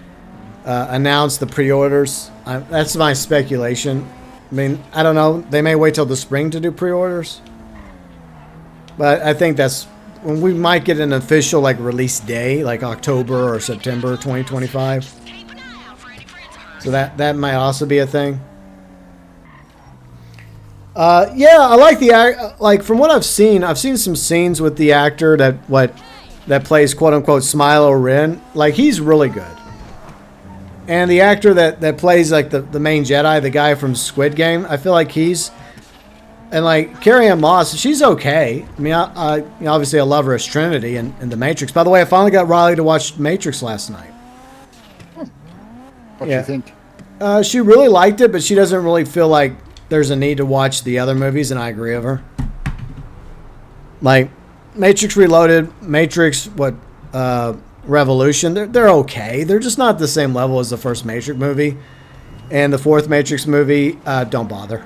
announce the pre-orders. That's my speculation. I mean, I don't know. They may wait till the spring to do pre-orders. But I think that's when we might get an official like release day, like October or September 2025. So that might also be a thing. Yeah, I like the like from what I've seen some scenes with the actor that plays quote unquote Smilo Ren. Like, he's really good. And the actor that plays like the main Jedi, the guy from Squid Game, I feel like and like Carrie-Anne Moss, she's okay. I mean, I you know, obviously I love her as Trinity in The Matrix. By the way, I finally got Riley to watch Matrix last night. What do you think? She really liked it, but she doesn't really feel like there's a need to watch the other movies, and I agree with her. Like Matrix Reloaded, Matrix Revolution, they're okay. They're just not the same level as the first Matrix movie. And the fourth Matrix movie, don't bother.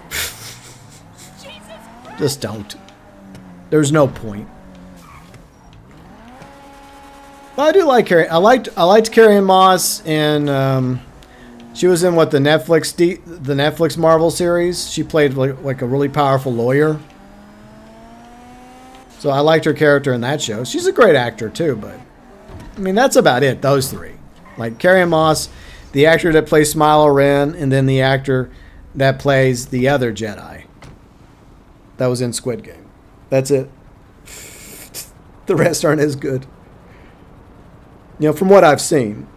Just don't. There's no point. But I do like Carrie. I liked Carrie-Anne Moss in She was in what the Netflix Marvel series. She played like a really powerful lawyer. So I liked her character in that show. She's a great actor too, but I mean that's about it. Those three, like Carrie Moss, the actor that plays Smiler Ren, and then the actor that plays the other Jedi that was in Squid Game. That's it. The rest aren't as good. You know, from what I've seen.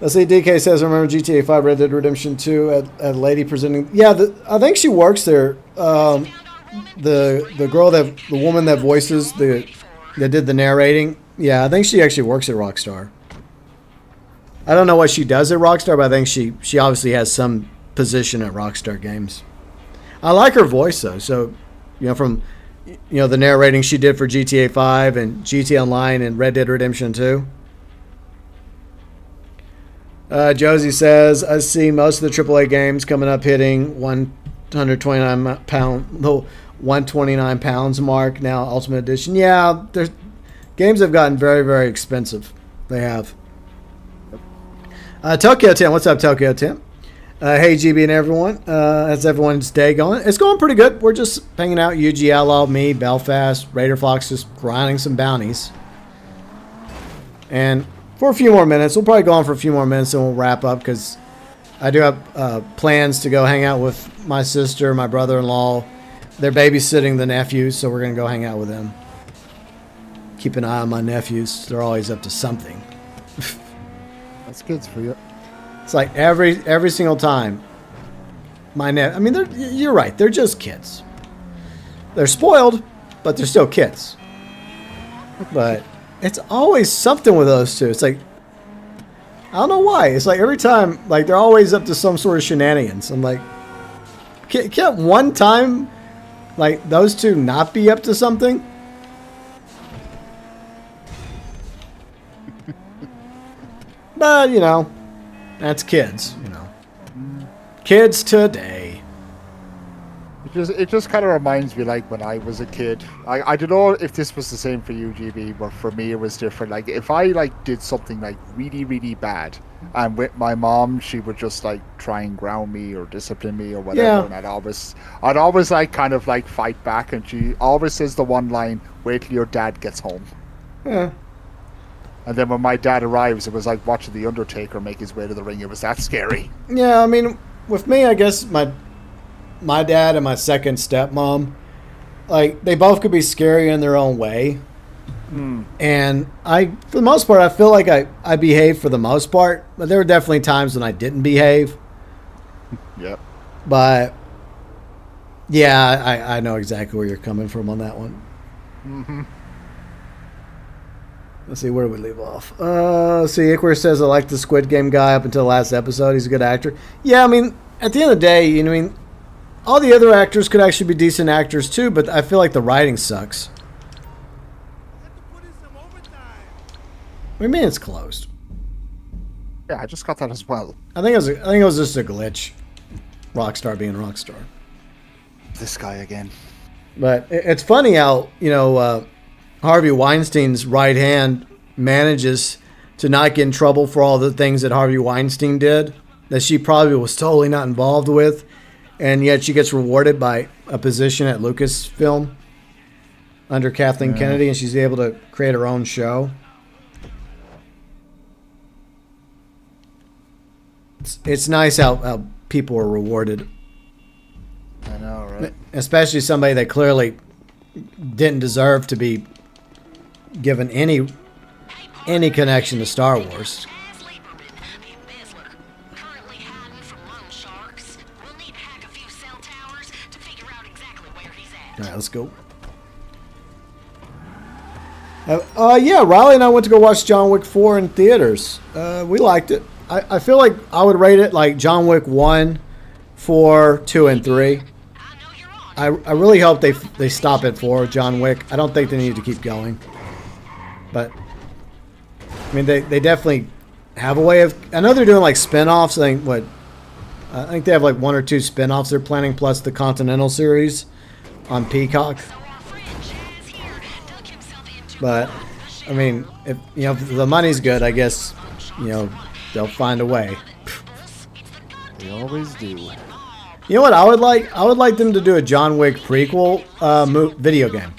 Let's see, DK says, I remember GTA 5 Red Dead Redemption 2 at a lady presenting. Yeah, I think she works there. The girl the woman that voices that did the narrating. Yeah, I think she actually works at Rockstar. I don't know what she does at Rockstar, but I think she obviously has some position at Rockstar Games. I like her voice though. So, you know, from the narrating she did for GTA 5 and GTA Online and Red Dead Redemption 2. Josie says, I see most of the AAA games coming up hitting 129 pounds mark now, Ultimate Edition. Yeah, games have gotten very, very expensive. They have. TokyoTent, what's up, TokyoTent? Hey, GB and everyone. How's everyone's day going? It's going pretty good. We're just hanging out. UG Outlaw, me, Belfast, Raider Fox, just grinding some bounties. And for a few more minutes. We'll probably go on for a few more minutes and we'll wrap up because I do have plans to go hang out with my sister, my brother-in-law. They're babysitting the nephews, so we're going to go hang out with them. Keep an eye on my nephews. They're always up to something. That's kids for you. It's like every single time. I mean, you're right. They're just kids. They're spoiled, but they're still kids. But it's always something with those two. It's like, I don't know why. It's like every time, like they're always up to some sort of shenanigans. I'm like, can't one time, like those two not be up to something? But, you know, that's kids, you know. Kids today. It just kind of reminds me like when I was a kid. I don't know if this was the same for you, GB, but for me it was different. Like if I like did something like really, really bad, and with my mom, she would just like try and ground me or discipline me or whatever, yeah. And I'd always like kind of like fight back, and she always says the one line, "Wait till your dad gets home." Yeah. And then when my dad arrives, it was like watching the Undertaker make his way to the ring. It was that scary. Yeah, I mean, with me, I guess my dad and my second stepmom, like they both could be scary in their own way. And for the most part, I feel like I behaved for the most part, but there were definitely times when I didn't behave. Yep. But yeah, I know exactly where you're coming from on that one. Mm-hmm. Let's see, where do we leave off? See, ICXRUX says, I like the Squid Game guy up until the last episode. He's a good actor. Yeah, I mean, at the end of the day, you know, I mean, all the other actors could actually be decent actors too, but I feel like the writing sucks. What do you mean it's closed? Yeah, I just got that as well. I think it was just a glitch. Rockstar being Rockstar. This guy again. But it's funny how, you know, Harvey Weinstein's right hand manages to not get in trouble for all the things that Harvey Weinstein did, that she probably was totally not involved with, and yet she gets rewarded by a position at Lucasfilm under Kathleen Kennedy, and she's able to create her own show. It's nice how people are rewarded. I know, right? Especially somebody that clearly didn't deserve to be given any connection to Star Wars. All right, let's go. Yeah, Riley and I went to go watch John Wick 4 in theaters. We liked it. I feel like I would rate it like John Wick 1, 4, 2, and 3. I really hope they stop at 4, John Wick. I don't think they need to keep going. But, I mean, they definitely have a way of... I know they're doing, like, spin-offs. I think they have, like, 1 or 2 spin-offs they're planning, plus the Continental series on Peacock. But, I mean, if the money's good, I guess you know, they'll find a way. They always do. You know what I would like? I would like them to do a John Wick prequel video game.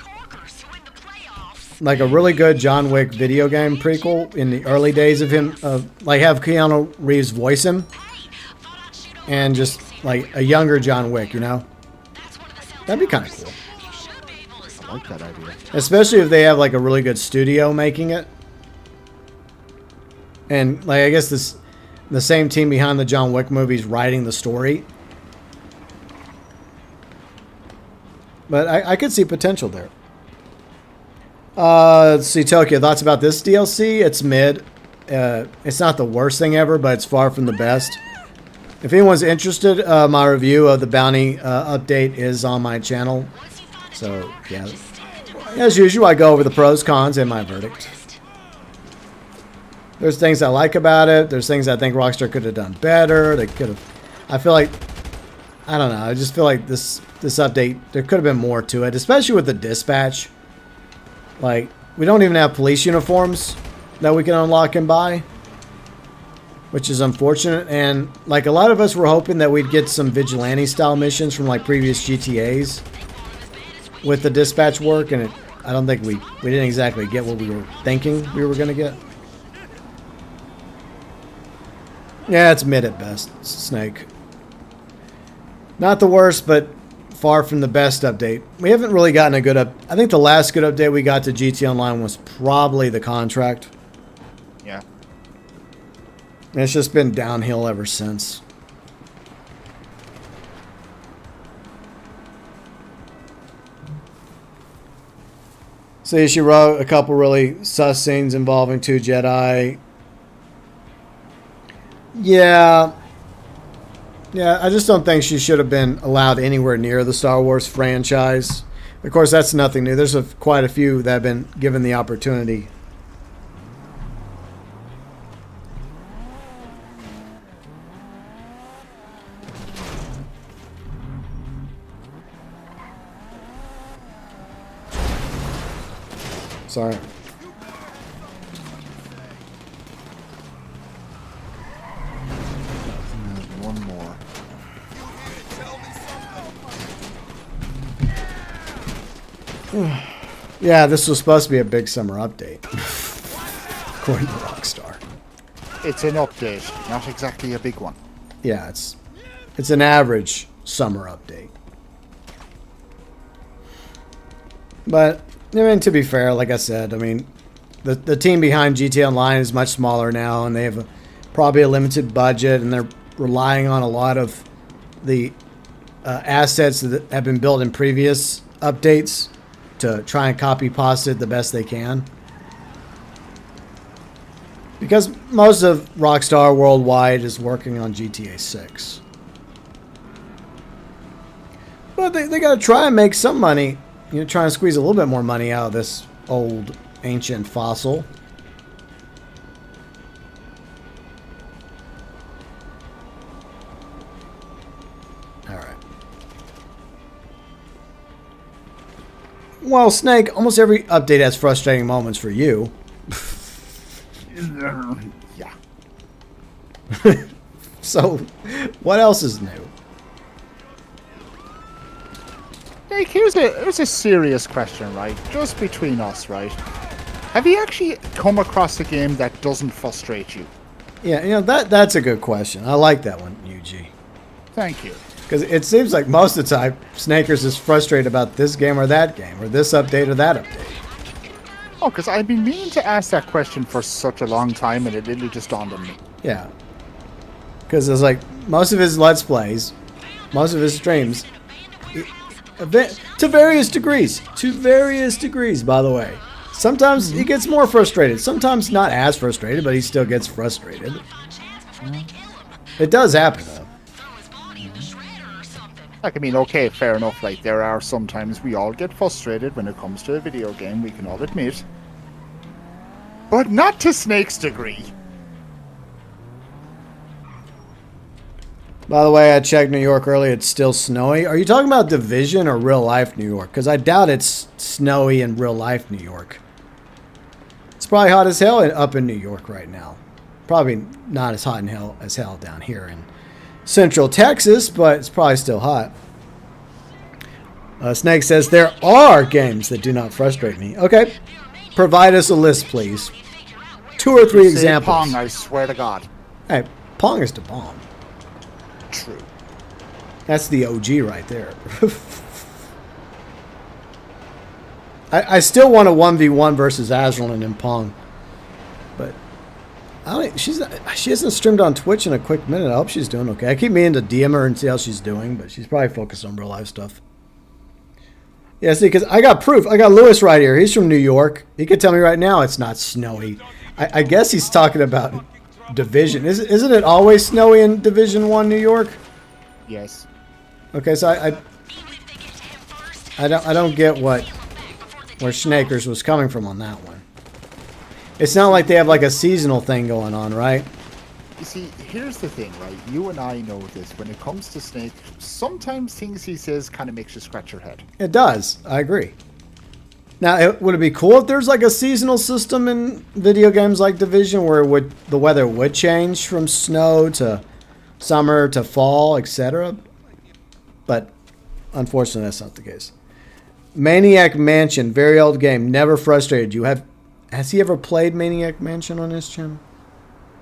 Like a really good John Wick video game prequel in the early days of him. Like have Keanu Reeves voice him. And just like a younger John Wick, you know? That'd be kind of cool. I like that idea. Especially if they have like a really good studio making it. And like I guess the same team behind the John Wick movies writing the story. But I could see potential there. Let's see, Tokyo. Thoughts about this DLC? It's mid. It's not the worst thing ever, but it's far from the best. If anyone's interested, my review of the Bounty update is on my channel. So, yeah. As usual, I go over the pros, cons, and my verdict. There's things I like about it. There's things I think Rockstar could have done better. They could have... I feel like... I don't know. I just feel like this update, there could have been more to it, especially with the dispatch. Like, we don't even have police uniforms that we can unlock and buy, which is unfortunate. And like a lot of us were hoping that we'd get some vigilante style missions from like previous GTAs with the dispatch work, and I don't think we didn't exactly get what we were thinking we were going to get. Yeah, it's mid at best, Snake. Not the worst, but far from the best update. We haven't really gotten a good I think the last good update we got to GT Online was probably the contract. Yeah. And it's just been downhill ever since. See, she wrote a couple really sus scenes involving 2 Jedi. Yeah. Yeah, I just don't think she should have been allowed anywhere near the Star Wars franchise. Of course, that's nothing new. There's quite a few that have been given the opportunity. Sorry. One more. Yeah, this was supposed to be a big summer update. According to Rockstar. It's an update, not exactly a big one. Yeah, it's an average summer update. But, I mean, to be fair, like I said, I mean, the team behind GTA Online is much smaller now, and they have probably a limited budget, and they're relying on a lot of the assets that have been built in previous updates to try and copy paste it the best they can. Because most of Rockstar worldwide is working on GTA 6. But they got to try and make some money. You know, try and squeeze a little bit more money out of this old, ancient fossil. Alright. Well, Snake, almost every update has frustrating moments for you. Yeah. So, what else is new? Like, here's a serious question, right? Just between us, right? Have you actually come across a game that doesn't frustrate you? Yeah, you know, that's a good question. I like that one, UG. Thank you. Because it seems like most of the time, Snakers is frustrated about this game or that game, or this update or that update. Oh, because I've been meaning to ask that question for such a long time, and it literally just dawned on me. Yeah. Because it's like, most of his Let's Plays, most of his streams, to various degrees, by the way. Sometimes he gets more frustrated. Sometimes not as frustrated, but he still gets frustrated. It does happen, though. Like, I mean, okay, fair enough. Like, there are sometimes we all get frustrated when it comes to a video game, we can all admit. But not to Snake's degree. By the way, I checked New York earlier. It's still snowy. Are you talking about Division or real life New York? Because I doubt it's snowy in real life New York. It's probably hot as hell up in New York right now. Probably not as hot in hell as hell down here in Central Texas, but it's probably still hot. Snake says, there are games that do not frustrate me. Okay. Provide us a list, please. 2 or 3 Say examples. Pong, I swear to God. Hey, Pong is the bomb. True. That's the OG right there. I still want a 1v1 versus Azralynn in Pong. But she hasn't streamed on Twitch in a quick minute. I hope she's doing okay. I keep meaning to DM her and see how she's doing, but she's probably focused on real life stuff. Yeah, see, because I got proof. I got Lewis right here. He's from New York. He could tell me right now it's not snowy. I guess he's talking about Division. Isn't it always snowy in Division 1 New York? Yes. Okay, so I don't get where Schneekers was coming from on that one. It's not like they have like a seasonal thing going on, right? You see, here's the thing, right? You and I know this. When it comes to Snake, sometimes things he says kind of makes you scratch your head. It does. I agree. Now, would it be cool if there's like a seasonal system in video games like Division where the weather would change from snow to summer to fall, etc.? But unfortunately, that's not the case. Maniac Mansion, very old game, never frustrated you. Has he ever played Maniac Mansion on his channel?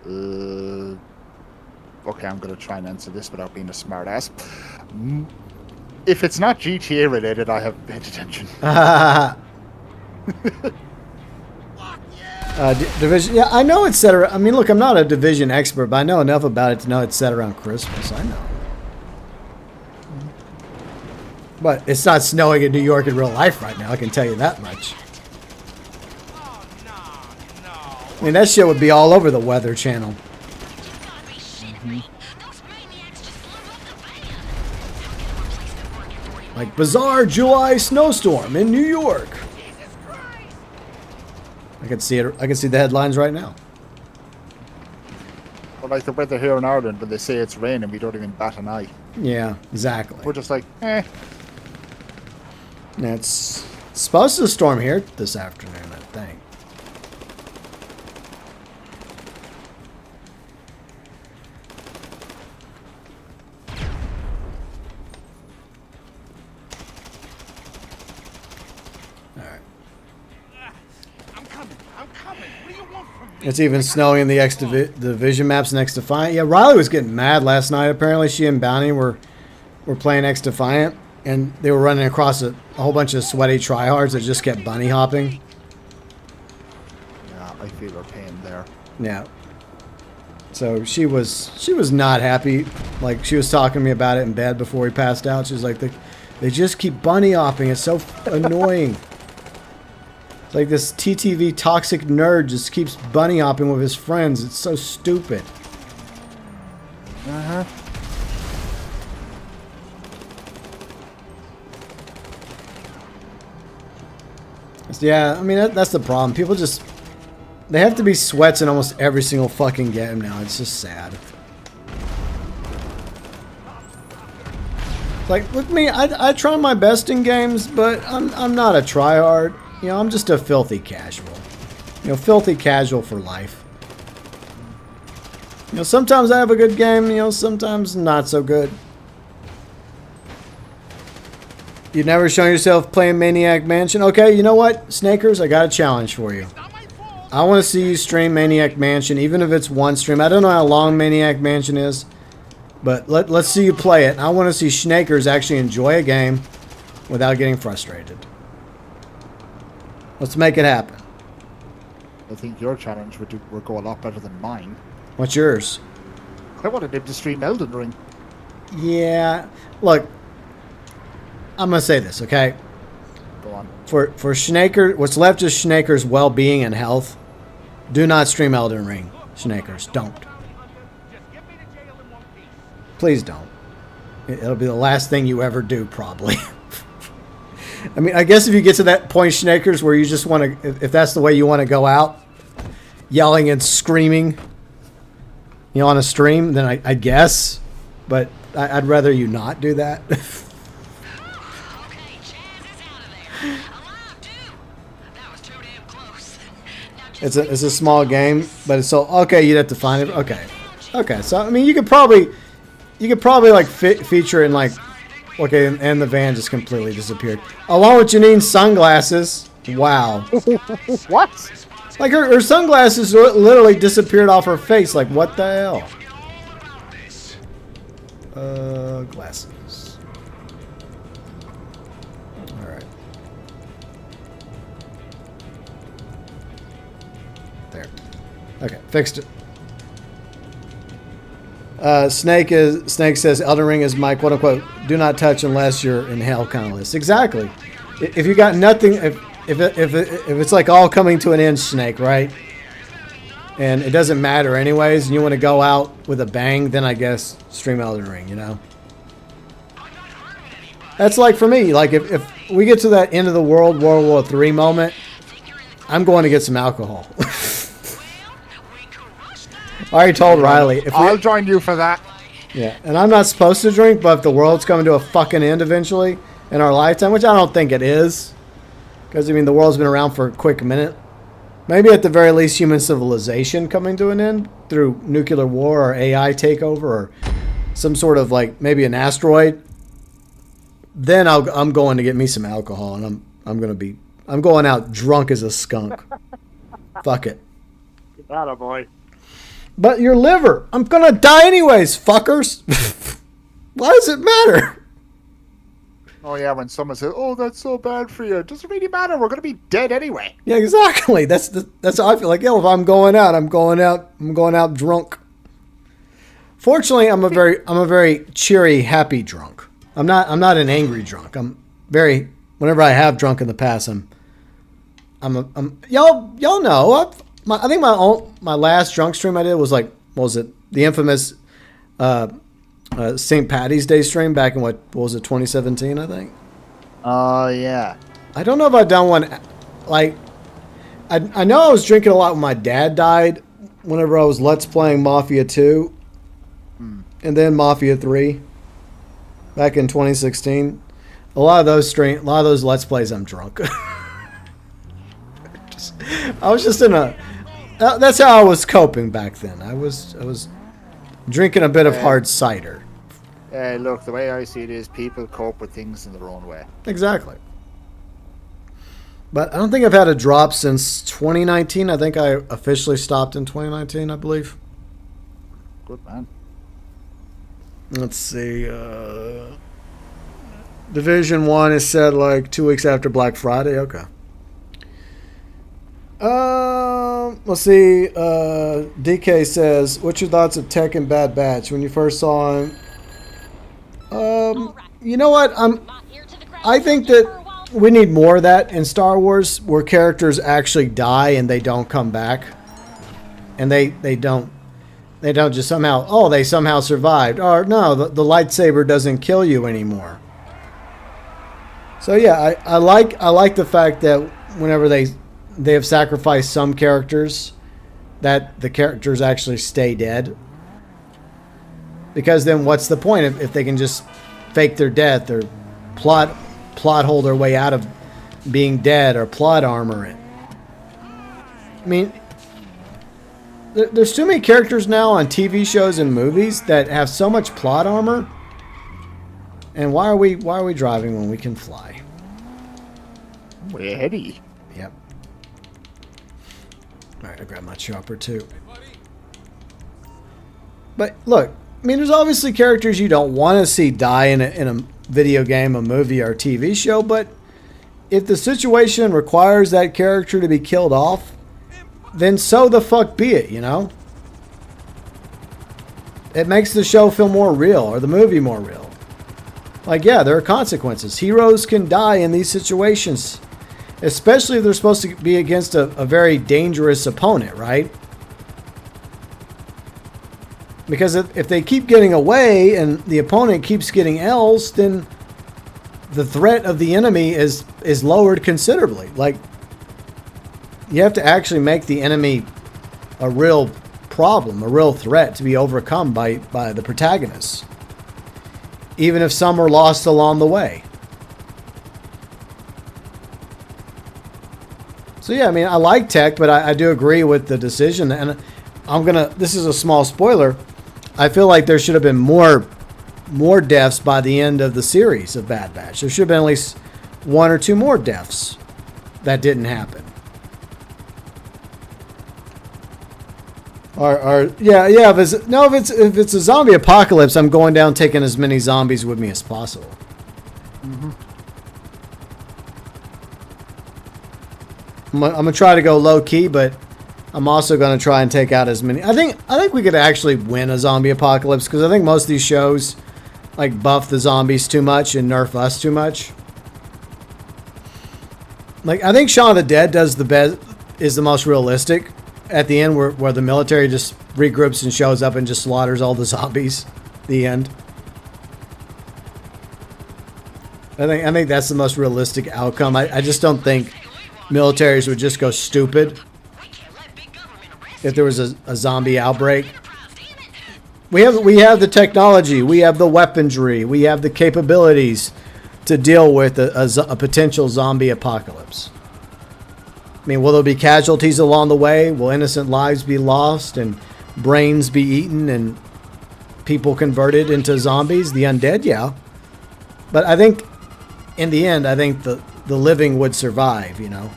Okay, I'm going to try and answer this without being a smart ass. If it's not GTA related, I have paid attention. Division, yeah, I know it's set around. I mean, look, I'm not a Division expert, but I know enough about it to know it's set around Christmas. I know. But it's not snowing in New York in real life right now, I can tell you that much. I mean, that shit would be all over the Weather Channel. Like bizarre July snowstorm in New York. I can see it. I can see the headlines right now. Or like the weather here in Ireland, when they say it's raining, we don't even bat an eye. Yeah, exactly. We're just like, eh. It's supposed to storm here this afternoon, I think. It's even snowing in the Division maps next Defiant. Yeah, Riley was getting mad last night. Apparently, she and Bounty were playing X Defiant, and they were running across a whole bunch of sweaty tryhards that just kept bunny hopping. Yeah, I feel her pain there. Yeah. So she was not happy. Like, she was talking to me about it in bed before he passed out. She was like, they just keep bunny hopping. It's so annoying. Like this TTV toxic nerd just keeps bunny hopping with his friends. It's so stupid. Uh-huh. Yeah, I mean, that's the problem. People just... They have to be sweats in almost every single fucking game now. It's just sad. Like, with me, I try my best in games, but I'm not a tryhard. You know, I'm just a filthy casual. You know, filthy casual for life. You know, sometimes I have a good game, you know, sometimes not so good. You've never shown yourself playing Maniac Mansion? Okay, you know what, Snakers? I got a challenge for you. I want to see you stream Maniac Mansion, even if it's one stream. I don't know how long Maniac Mansion is, but let's see you play it. I want to see Snakers actually enjoy a game without getting frustrated. Let's make it happen. I think your challenge would go a lot better than mine. What's yours? I wanted him to stream Elden Ring. Yeah, look, I'm gonna say this, okay? Go on. For Schnaker, what's left of Schnaker's well-being and health, do not stream Elden Ring. Snakers, don't. Please don't. It'll be the last thing you ever do, probably. I mean, I guess if you get to that point, Snakers, where you just want to, if that's the way you want to go out, yelling and screaming, you know, on a stream, then I guess. But I'd rather you not do that. Okay, Chaz is out of there. Alive, too. That was too damn close. Now just It's a small game, but it's so okay. You'd have to find it. Okay. So I mean, you could probably like feature it in like okay, and the van just completely disappeared along with Janine's sunglasses. Wow. What? Like her sunglasses literally disappeared off her face. Like what the hell? Glasses. All right. There. Okay, fixed it. Snake says Elden Ring is my quote unquote do not touch unless you're in hell kind of list. Exactly. If you got nothing, if it's like all coming to an end, Snake, right? And it doesn't matter anyways, and you want to go out with a bang, then I guess stream Elden Ring, you know? That's like for me, like if we get to that end of the world, World War III moment, I'm going to get some alcohol. I already told Riley. I'll join you for that. Yeah, and I'm not supposed to drink, but if the world's coming to a fucking end eventually in our lifetime, which I don't think it is, because, I mean, the world's been around for a quick minute. Maybe at the very least human civilization coming to an end through nuclear war or AI takeover or some sort of, like, maybe an asteroid. Then I'm going to get me some alcohol, and I'm going out drunk as a skunk. Fuck it. Atta boy. But your liver, I'm going to die anyways, fuckers. Why does it matter? Oh yeah, when someone says, "Oh, that's so bad for you," it doesn't really matter. We're gonna be dead anyway. Yeah, exactly. That's how I feel. Like, if I'm going out drunk. Fortunately, I'm a very cheery, happy drunk. I'm not an angry drunk. Whenever I have drunk in the past, y'all know. I think my last drunk stream I did was like, what was it? The infamous St. Patty's Day stream back in what was it, 2017, I think. Oh yeah. I don't know if I've done one. Like, I know I was drinking a lot when my dad died. Whenever I was Let's playing Mafia 2, and then Mafia 3, back in 2016. A lot of those Let's plays, I'm drunk. I was just in a. That's how I was coping back then. I was drinking a bit of hard cider. Look, the way I see it is people cope with things in their own way. Exactly. But I don't think I've had a drop since 2019. I think I officially stopped in 2019, I believe. Good man. Let's see. Division 1 is set like 2 weeks after Black Friday. Okay. Let's see. DK says, "What's your thoughts of Tech and Bad Batch when you first saw him?" You know what? I think that we need more of that in Star Wars, where characters actually die and they don't come back, and they don't just somehow they somehow survived, or no, the lightsaber doesn't kill you anymore. So yeah, I like the fact that whenever they have sacrificed some characters, that the characters actually stay dead. Because then what's the point if they can just fake their death or plot hole their way out of being dead or plot armor it? I mean, there's too many characters now on TV shows and movies that have so much plot armor. And why are we driving when we can fly? We're heady. Yep. Alright, I grabbed my chopper too. But look, I mean, there's obviously characters you don't want to see die in a video game, a movie, or a TV show, but if the situation requires that character to be killed off, then so the fuck be it, you know? It makes the show feel more real, or the movie more real. Like, yeah, there are consequences. Heroes can die in these situations, especially if they're supposed to be against a very dangerous opponent, right? Because if they keep getting away and the opponent keeps getting L's, then the threat of the enemy is lowered considerably. Like, you have to actually make the enemy a real problem, a real threat to be overcome by the protagonists, even if some are lost along the way. So yeah, I mean, I like tech, but I do agree with the decision. And this is a small spoiler. I feel like there should have been more deaths by the end of the series of Bad Batch. There should have been at least 1 or 2 more deaths that didn't happen. If it's a zombie apocalypse, I'm going down taking as many zombies with me as possible. I'm gonna try to go low key, but I'm also gonna try and take out as many. I think we could actually win a zombie apocalypse because I think most of these shows like buff the zombies too much and nerf us too much. Like I think Shaun of the Dead does the best, is the most realistic. At the end, where the military just regroups and shows up and just slaughters all the zombies. The end. I think that's the most realistic outcome. I just don't think militaries would just go stupid if there was a zombie outbreak. We have the technology, we have the weaponry, we have the capabilities to deal with a potential zombie apocalypse. I mean, will there be casualties along the way? Will innocent lives be lost and brains be eaten and people converted into zombies? The undead, yeah. But I think, in the end, I think the living would survive, you know.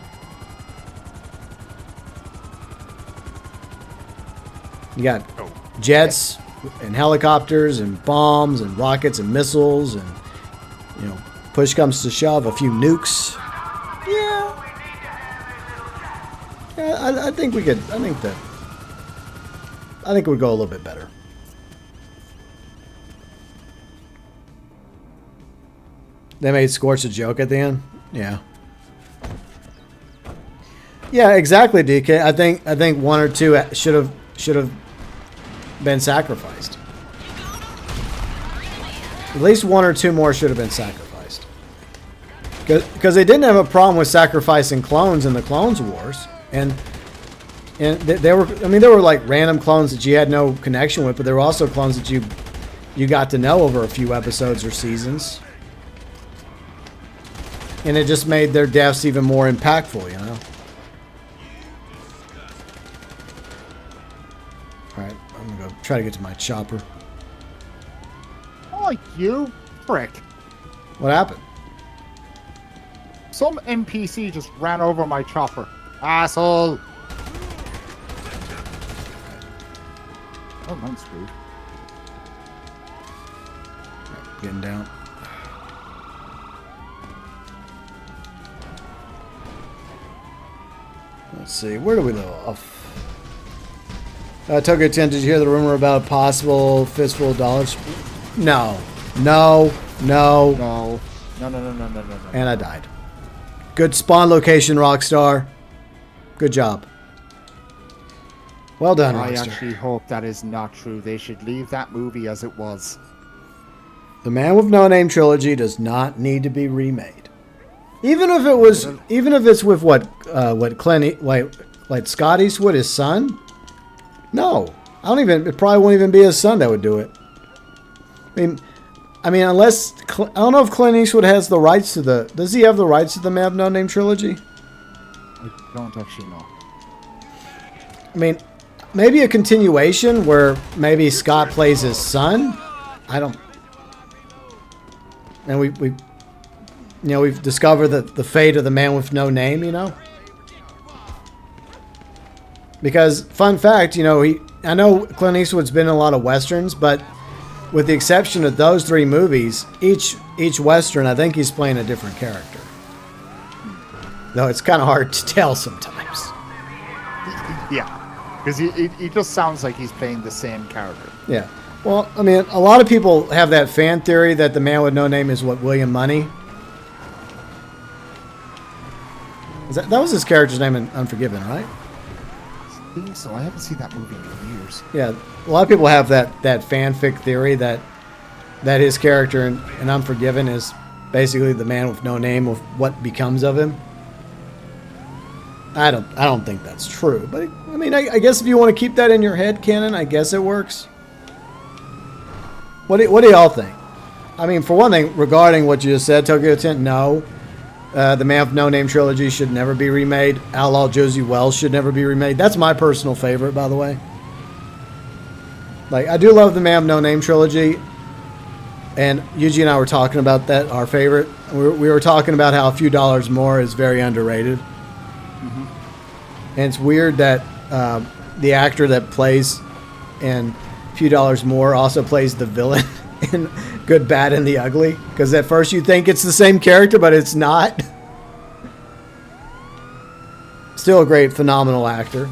You got jets and helicopters and bombs and rockets and missiles and, you know, push comes to shove, a few nukes. Yeah. Yeah, I think we could. I think it would go a little bit better. They made Scorch a joke at the end. Yeah. Yeah, exactly, DK. I think 1 or 2 should have been sacrificed. At least 1 or 2 more should have been sacrificed. Because they didn't have a problem with sacrificing clones in the Clones Wars. And there were like random clones that you had no connection with, but there were also clones that you got to know over a few episodes or seasons. And it just made their deaths even more impactful, you know? Alright, I'm gonna go try to get to my chopper. Oh, you prick. What happened? Some NPC just ran over my chopper. Asshole! Oh, I'm screwed. Right, getting down. Let's see, where do we live off? TokyoTent, did you hear the rumor about a possible fistful of dollars? No. No. And I died. Good spawn location, Rockstar. Good job. Well done, I Rockstar. actually hope that is not true. They should leave that movie as it was. The Man with No Name trilogy does not need to be remade. Even if it's with what Clint, like Scott Eastwood, his son. No, it probably won't even be his son that would do it. I mean, unless I don't know if Clint Eastwood has the rights to the. Does he have the rights to the Man with No Name trilogy? I don't actually know. I mean, maybe a continuation where maybe Scott plays his son. I don't. And we've discovered the fate of the Man with No Name. You know. Because fun fact, I know Clint Eastwood's been in a lot of westerns, but with the exception of those 3 movies, each western, I think he's playing a different character. Though it's kind of hard to tell sometimes. Yeah, because he just sounds like he's playing the same character. Yeah. Well, I mean, a lot of people have that fan theory that the Man with No Name is what, William Money? That was his character's name in Unforgiven, right? I think so. I haven't seen that movie in years. Yeah, a lot of people have that fanfic theory that his character in Unforgiven is basically the man with no name of what becomes of him. I don't think that's true, but I mean, I guess if you want to keep that in your head canon, I guess it works. What do y'all think? I mean, for one thing, regarding what you just said, TokyoTent, no. The Man with No Name trilogy should never be remade. Outlaw Josie Wells should never be remade. That's my personal favorite, by the way. Like, I do love the Man with No Name trilogy. And Yuji and I were talking about that, our favorite. We were talking about how A Few Dollars More is very underrated. And it's weird that the actor that plays in A Few Dollars More also plays the villain in Good, Bad, and the Ugly. Because at first you think it's the same character, but it's not. Still a great, phenomenal actor.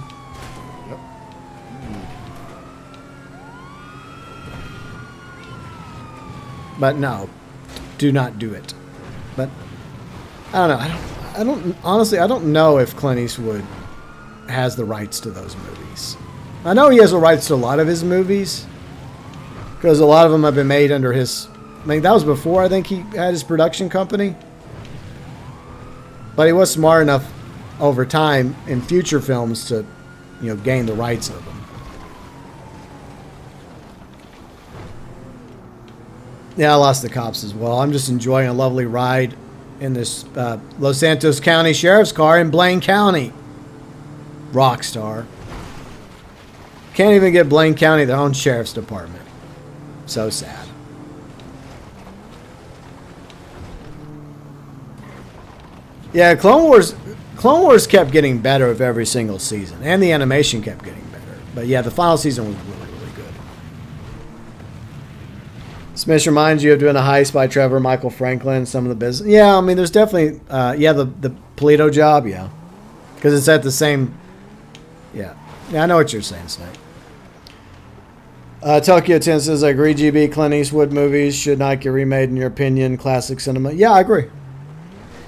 But no, do not do it. But I don't know. Honestly, I don't know if Clint Eastwood has the rights to those movies. I know he has the rights to a lot of his movies because a lot of them have been made under his. I mean, that was before I think he had his production company. But he was smart enough over time in future films to, gain the rights of them. Yeah, I lost the cops as well. I'm just enjoying a lovely ride in this Los Santos County Sheriff's car in Blaine County. Rockstar. Can't even get Blaine County their own sheriff's department. So sad. Yeah, Clone Wars kept getting better with every single season, and the animation kept getting better. But yeah, the final season was really, really good. Smash reminds you of doing a heist by Trevor Michael Franklin, some of the business. Yeah, I mean, there's definitely, the Polito job, yeah. Because it's at the same, yeah. Yeah, I know what you're saying, Snake. TokyoTent says, I agree, GB, Clint Eastwood movies should not get remade in your opinion, classic cinema. Yeah, I agree.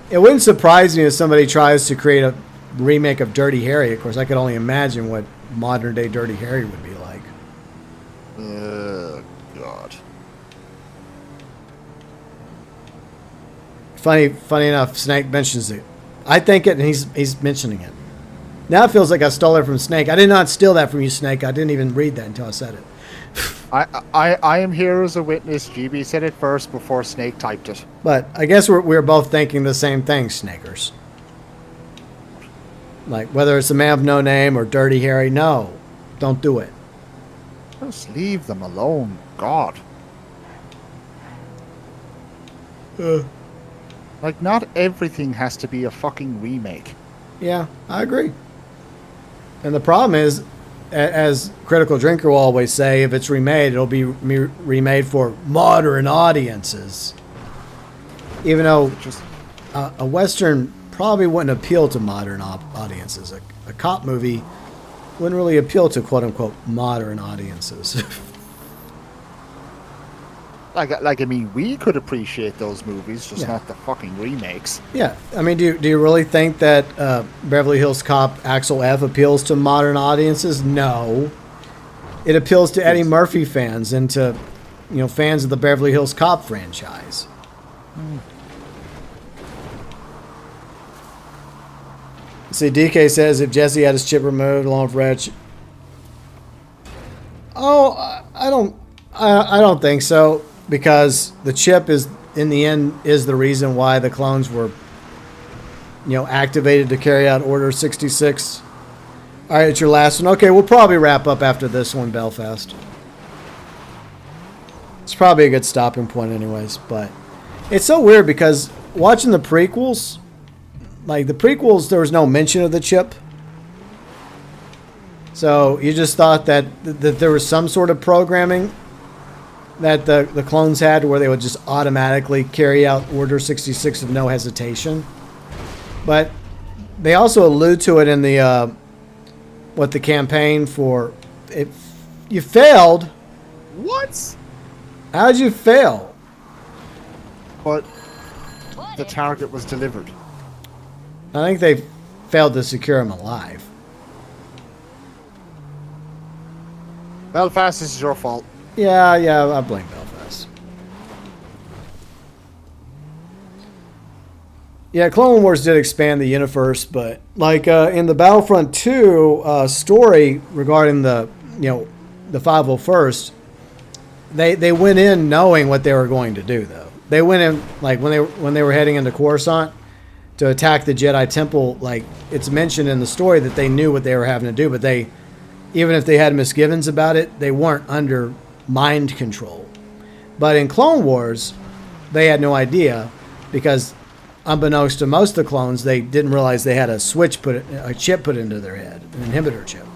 It wouldn't surprise me if somebody tries to create a remake of Dirty Harry. Of course, I could only imagine what modern-day Dirty Harry would be like. God. Funny enough, Snake mentions it. I think it, and he's mentioning it. Now it feels like I stole it from Snake. I did not steal that from you, Snake. I didn't even read that until I said it. I am here as a witness. GB said it first before Snake typed it. But I guess we're both thinking the same thing, Snakers. Like, whether it's the Man of No Name or Dirty Harry, no. Don't do it. Just leave them alone. God. Like, not everything has to be a fucking remake. Yeah, I agree. And the problem is, as Critical Drinker will always say, if it's remade, it'll be remade for modern audiences. Even though a Western probably wouldn't appeal to modern audiences. A cop movie wouldn't really appeal to quote-unquote modern audiences. Like, I mean, we could appreciate those movies, just not the fucking remakes. Yeah, I mean, do you really think that Beverly Hills Cop Axel F appeals to modern audiences? No. It appeals to Eddie Murphy fans and to, fans of the Beverly Hills Cop franchise. See, DK says if Jesse had his chip removed along with Reg. Oh, I don't think so. Because the chip is, in the end, is the reason why the clones were, activated to carry out Order 66. All right, it's your last one. Okay, we'll probably wrap up after this one, Belfast. It's probably a good stopping point anyways, but it's so weird because watching the prequels, like the prequels, there was no mention of the chip. So you just thought that there was some sort of programming that the clones had where they would just automatically carry out Order 66 with no hesitation. But they also allude to it in the the campaign for it. You failed. What? How did you fail? But the target was delivered. I think they failed to secure him alive. Belfast, this is your fault. Yeah, I blame Belfast. Yeah, Clone Wars did expand the universe, but like in the Battlefront 2 story regarding the 501st, they went in knowing what they were going to do. Though they went in like when they were heading into Coruscant, to attack the Jedi Temple. Like, it's mentioned in the story that they knew what they were having to do, but they, even if they had misgivings about it, they weren't under mind control. But in Clone Wars, they had no idea, because unbeknownst to most of the clones, they didn't realize they had a chip put into their head, an inhibitor chip.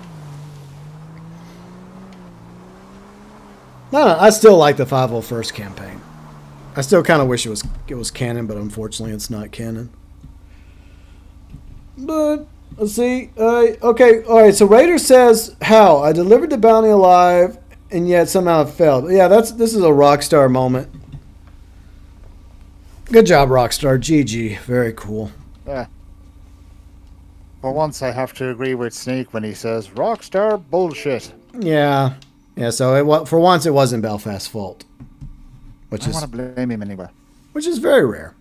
No, I still like the 501st campaign. I still kind of wish it was canon, but unfortunately it's not canon. But let's see. Okay, all right. So Raider says, "How I delivered the bounty alive, and yet somehow it failed." Yeah, this is a Rockstar moment. Good job, Rockstar. GG. Very cool. Yeah. For once, I have to agree with Snake when he says Rockstar bullshit. Yeah. So for once, it wasn't Belfast's fault, I want to blame him anyway. Which is very rare.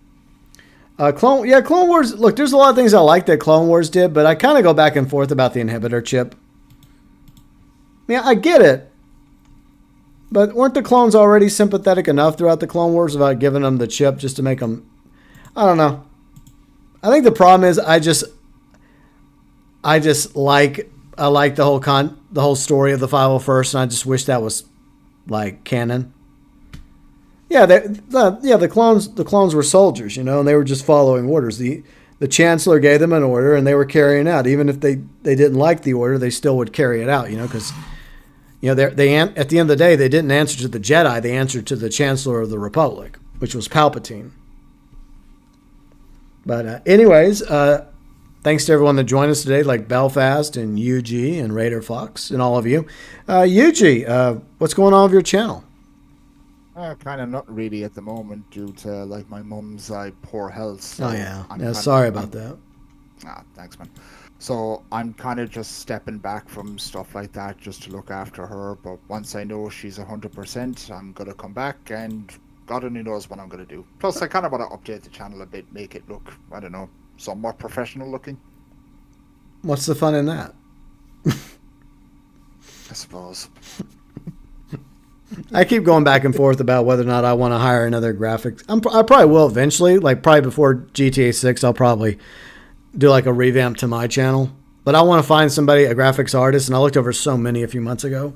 Clone Wars. Look, there's a lot of things I like that Clone Wars did, but I kind of go back and forth about the inhibitor chip. Yeah, I get it, but weren't the clones already sympathetic enough throughout the Clone Wars about giving them the chip just to make them? I don't know. I think the problem is I just like the whole story of the 501st, and I just wish that was like canon. Yeah, the clones were soldiers, and they were just following orders. The Chancellor gave them an order, and they were carrying out. Even if they didn't like the order, they still would carry it out, because they at the end of the day, they didn't answer to the Jedi, they answered to the Chancellor of the Republic, which was Palpatine. But anyways, thanks to everyone that joined us today, like Belfast and UG and Raider Fox and all of you. UG, what's going on with your channel? Kind of not really at the moment due to my mum's poor health. So oh yeah, sorry about that. Thanks, man. So I'm kind of just stepping back from stuff like that just to look after her. But once I know she's 100%, I'm gonna come back, and God only knows what I'm gonna do. Plus, I kind of want to update the channel a bit, make it look, I don't know, somewhat professional looking. What's the fun in that? I suppose. I keep going back and forth about whether or not I want to hire another graphics. I probably will eventually. Probably before GTA 6, I'll probably do a revamp to my channel. But I want to find somebody, a graphics artist, and I looked over so many a few months ago.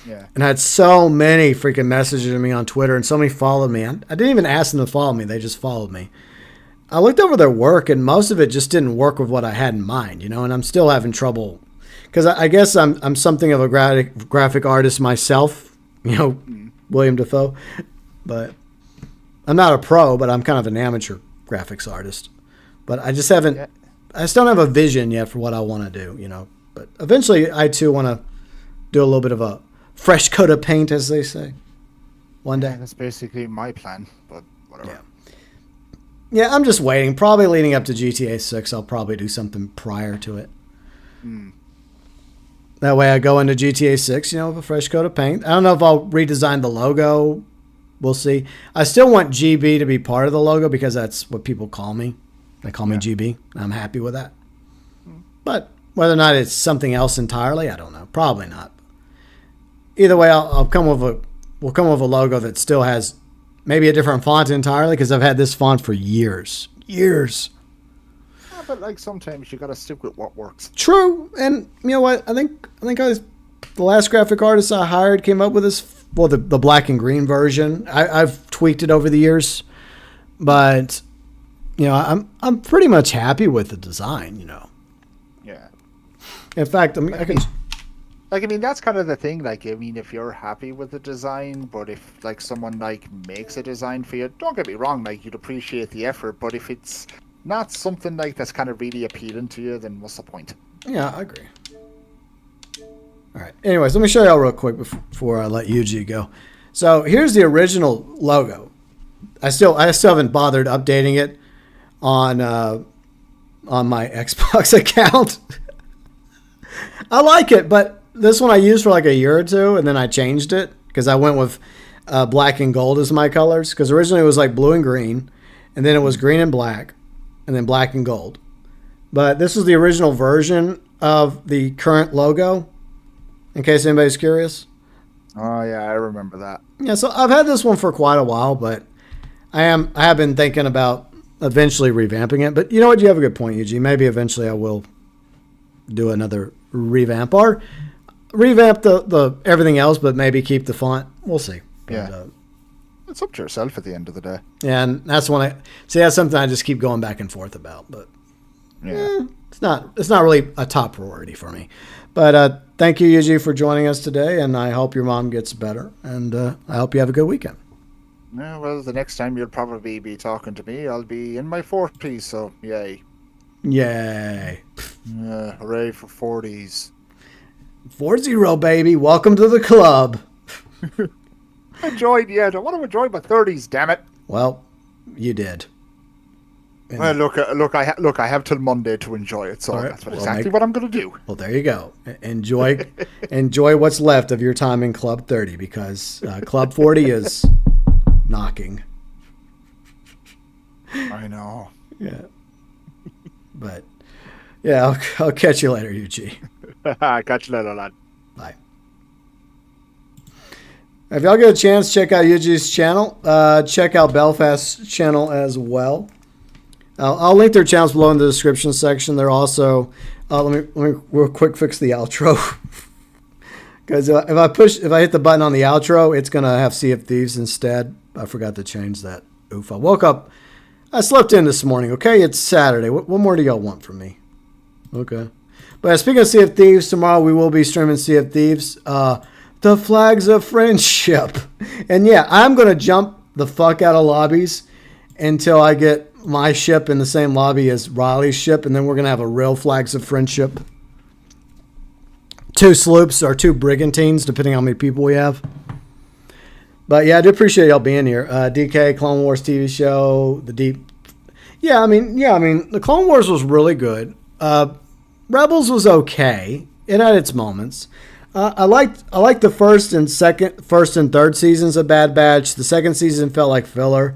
Yeah. And I had so many freaking messages to me on Twitter, and so many followed me. I didn't even ask them to follow me. They just followed me. I looked over their work, and most of it just didn't work with what I had in mind, and I'm still having trouble. Because I guess I'm something of a graphic artist myself. William Dafoe, but I'm not a pro, but I'm kind of an amateur graphics artist. But I just haven't, I still don't have a vision yet for what I want to do, but eventually I too want to do a little bit of a fresh coat of paint, as they say, one day. That's basically my plan, but whatever. Yeah, I'm just waiting. Probably leading up to GTA 6, I'll probably do something prior to it. That way I go into GTA 6, with a fresh coat of paint. I don't know if I'll redesign the logo. We'll see. I still want GB to be part of the logo because that's what people call me. They call me GB. I'm happy with that. But whether or not it's something else entirely, I don't know. Probably not. Either way, we'll come with a logo that still has maybe a different font entirely, because I've had this font for years. But sometimes you gotta stick with what works. True, and you know what? I think the last graphic artist I hired came up with this. Well, the black and green version. I've tweaked it over the years, but I'm pretty much happy with the design. Yeah. In fact, I can. That's kind of the thing. If you're happy with the design, but if someone makes a design for you, don't get me wrong. You'd appreciate the effort, but if it's not something that's kind of really appealing to you, then what's the point? Yeah, I agree. All right. Anyways, let me show y'all real quick before I let UG go. So here's the original logo. I still haven't bothered updating it on my Xbox account. I like it, but this one I used for a year or two, and then I changed it because I went with black and gold as my colors. Because originally it was blue and green, and then it was green and black, and then black and gold. But this is the original version of the current logo, in case anybody's curious. Oh yeah, I remember that. Yeah, so I've had this one for quite a while, but I have been thinking about eventually revamping it. But you know what? You have a good point, Eugene. Maybe eventually I will do another revamp or revamp the everything else, but maybe keep the font. We'll see. Yeah. But, It's up to yourself at the end of the day. and that's when I see that's something I just keep going back and forth about. But Yeah. it's not really a top priority for me. But thank you, Yuji, for joining us today, and I hope your mom gets better, and I hope you have a good weekend. Yeah, well, the next time you'll probably be talking to me, I'll be in my 40s, so yay. Yay. Hooray for 40s. 4-0, baby. Welcome to the club. Enjoyed yet. I want to enjoy my 30s, damn it. Well, you did. And- Well, look, I have till Monday to enjoy it, so All right, that's well, exactly what I'm going to do. Well, there you go. Enjoy what's left of your time in Club 30, because Club 40 is knocking. I know. Yeah. But, yeah, I'll catch you later, Yuji. Catch you later, lad. Bye. If y'all get a chance, check out Yuji's channel. Check out BELFAST's channel as well. I'll link their channels below in the description section. They're also let me real quick fix the outro, because if I hit the button on the outro, it's gonna have Sea of Thieves instead. I forgot to change that. Oof! I woke up. I slept in this morning. Okay, it's Saturday. What more do y'all want from me? Okay. But speaking of Sea of Thieves, tomorrow we will be streaming Sea of Thieves. The Flags of Friendship, and yeah, I'm gonna jump the fuck out of lobbies until I get my ship in the same lobby as Riley's ship, and then we're going to have a real Flags of Friendship. 2 sloops or 2 brigantines, depending on how many people we have. But yeah, I do appreciate y'all being here. DK, Clone Wars TV show, the deep. Yeah, I mean, the Clone Wars was really good. Rebels was okay. It had its moments. I liked the first and third seasons of Bad Batch. The second season felt like filler.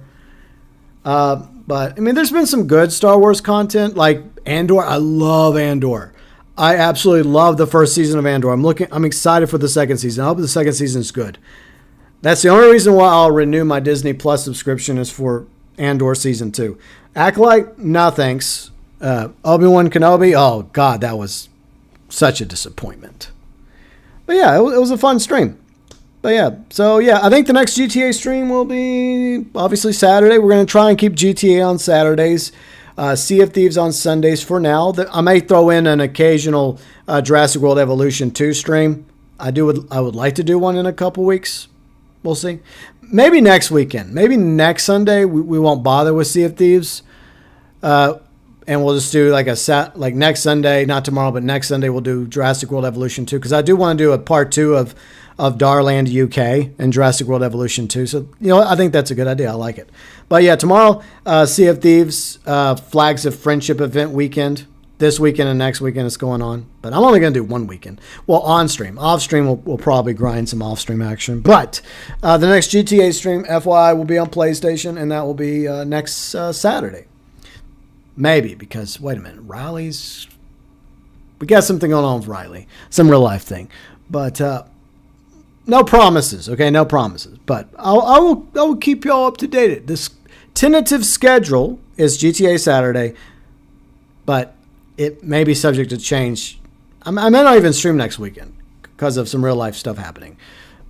But I mean, there's been some good Star Wars content, like Andor. I love Andor. I absolutely love the first season of Andor. I'm excited for the second season. I hope the second season is good. That's the only reason why I'll renew my Disney Plus subscription is for Andor season 2. Acolyte, no thanks. Obi-Wan Kenobi, oh god, that was such a disappointment. But yeah, it was a fun stream. But yeah, so yeah, I think the next GTA stream will be obviously Saturday. We're going to try and keep GTA on Saturdays, Sea of Thieves on Sundays for now. I may throw in an occasional Jurassic World Evolution 2 stream. I would like to do one in a couple weeks. We'll see. Maybe next weekend. Maybe next Sunday we won't bother with Sea of Thieves. And we'll just do like next Sunday, not tomorrow, but next Sunday we'll do Jurassic World Evolution 2, because I do want to do a part 2 of Darland UK and Jurassic World Evolution 2. So, I think that's a good idea. I like it. But yeah, tomorrow, Sea of Thieves, Flags of Friendship event weekend. This weekend and next weekend is going on. But I'm only going to do one weekend. Well, on stream. Off stream, we'll probably grind some off stream action. But the next GTA stream, FYI, will be on PlayStation, and that will be next Saturday. Maybe, because, wait a minute, we got something going on with Riley. Some real life thing. But, no promises, okay? No promises. But I will keep y'all up to date. This tentative schedule is GTA Saturday, but it may be subject to change. I may not even stream next weekend because of some real life stuff happening.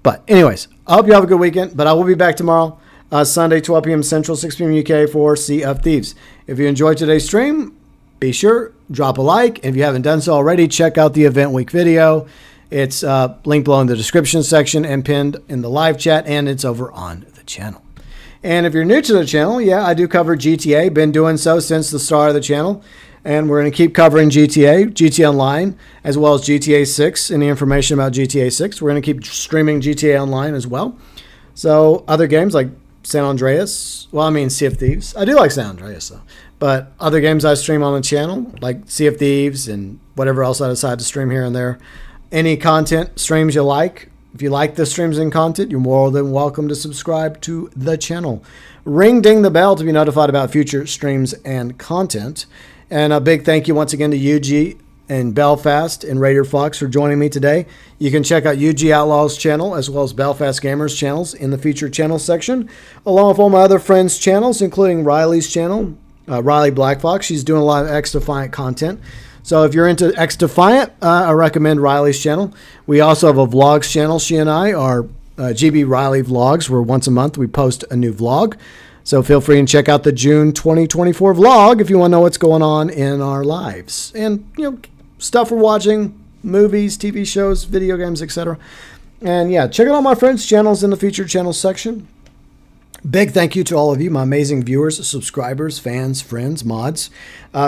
But anyways, I hope you have a good weekend. But I will be back tomorrow, Sunday, 12 p.m. Central, 6 p.m. UK for Sea of Thieves. If you enjoyed today's stream, be sure, drop a like. If you haven't done so already, check out the Event Week video. It's linked below in the description section and pinned in the live chat, and it's over on the channel. And if you're new to the channel, yeah, I do cover GTA. Been doing so since the start of the channel. And we're going to keep covering GTA Online, as well as GTA 6 and the information about GTA 6. We're going to keep streaming GTA Online as well. So other games like San Andreas, Sea of Thieves. I do like San Andreas, though. But other games I stream on the channel, like Sea of Thieves and whatever else I decide to stream here and there. Any content streams you like. If you like the streams and content, you're more than welcome to subscribe to the channel. Ding the bell to be notified about future streams and content. And a big thank you once again to UG and Belfast and Raider Fox for joining me today. You can check out UG Outlaw's channel as well as Belfast Gamers channels in the featured channel section, along with all my other friends' channels, including Riley's channel, Riley Black Fox. She's doing a lot of X Defiant content. So if you're into X Defiant, I recommend Riley's channel. We also have a vlogs channel. She and I are GB Riley Vlogs, where once a month we post a new vlog. So feel free and check out the June 2024 vlog if you want to know what's going on in our lives. And, stuff we're watching, movies, TV shows, video games, etc. And yeah, check out all my friends' channels in the featured channels section. Big thank you to all of you, my amazing viewers, subscribers, fans, friends, mods.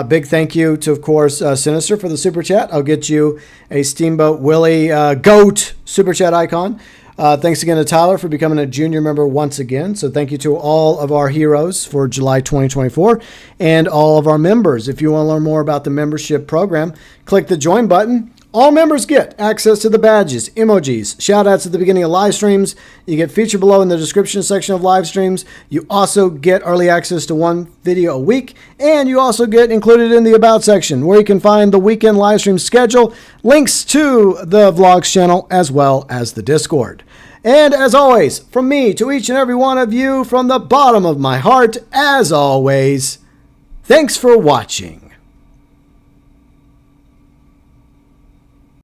Big thank you to, of course, Sinister for the super chat. I'll get you a Steamboat Willie GOAT super chat icon. Thanks again to Tyler for becoming a junior member once again. So thank you to all of our heroes for July 2024 and all of our members. If you want to learn more about the membership program, click the join button. All members get access to the badges, emojis, shout-outs at the beginning of live streams. You get featured below in the description section of live streams. You also get early access to one video a week. And you also get included in the About section, where you can find the weekend live stream schedule, links to the Vlogs channel, as well as the Discord. And as always, from me to each and every one of you, from the bottom of my heart, as always, thanks for watching.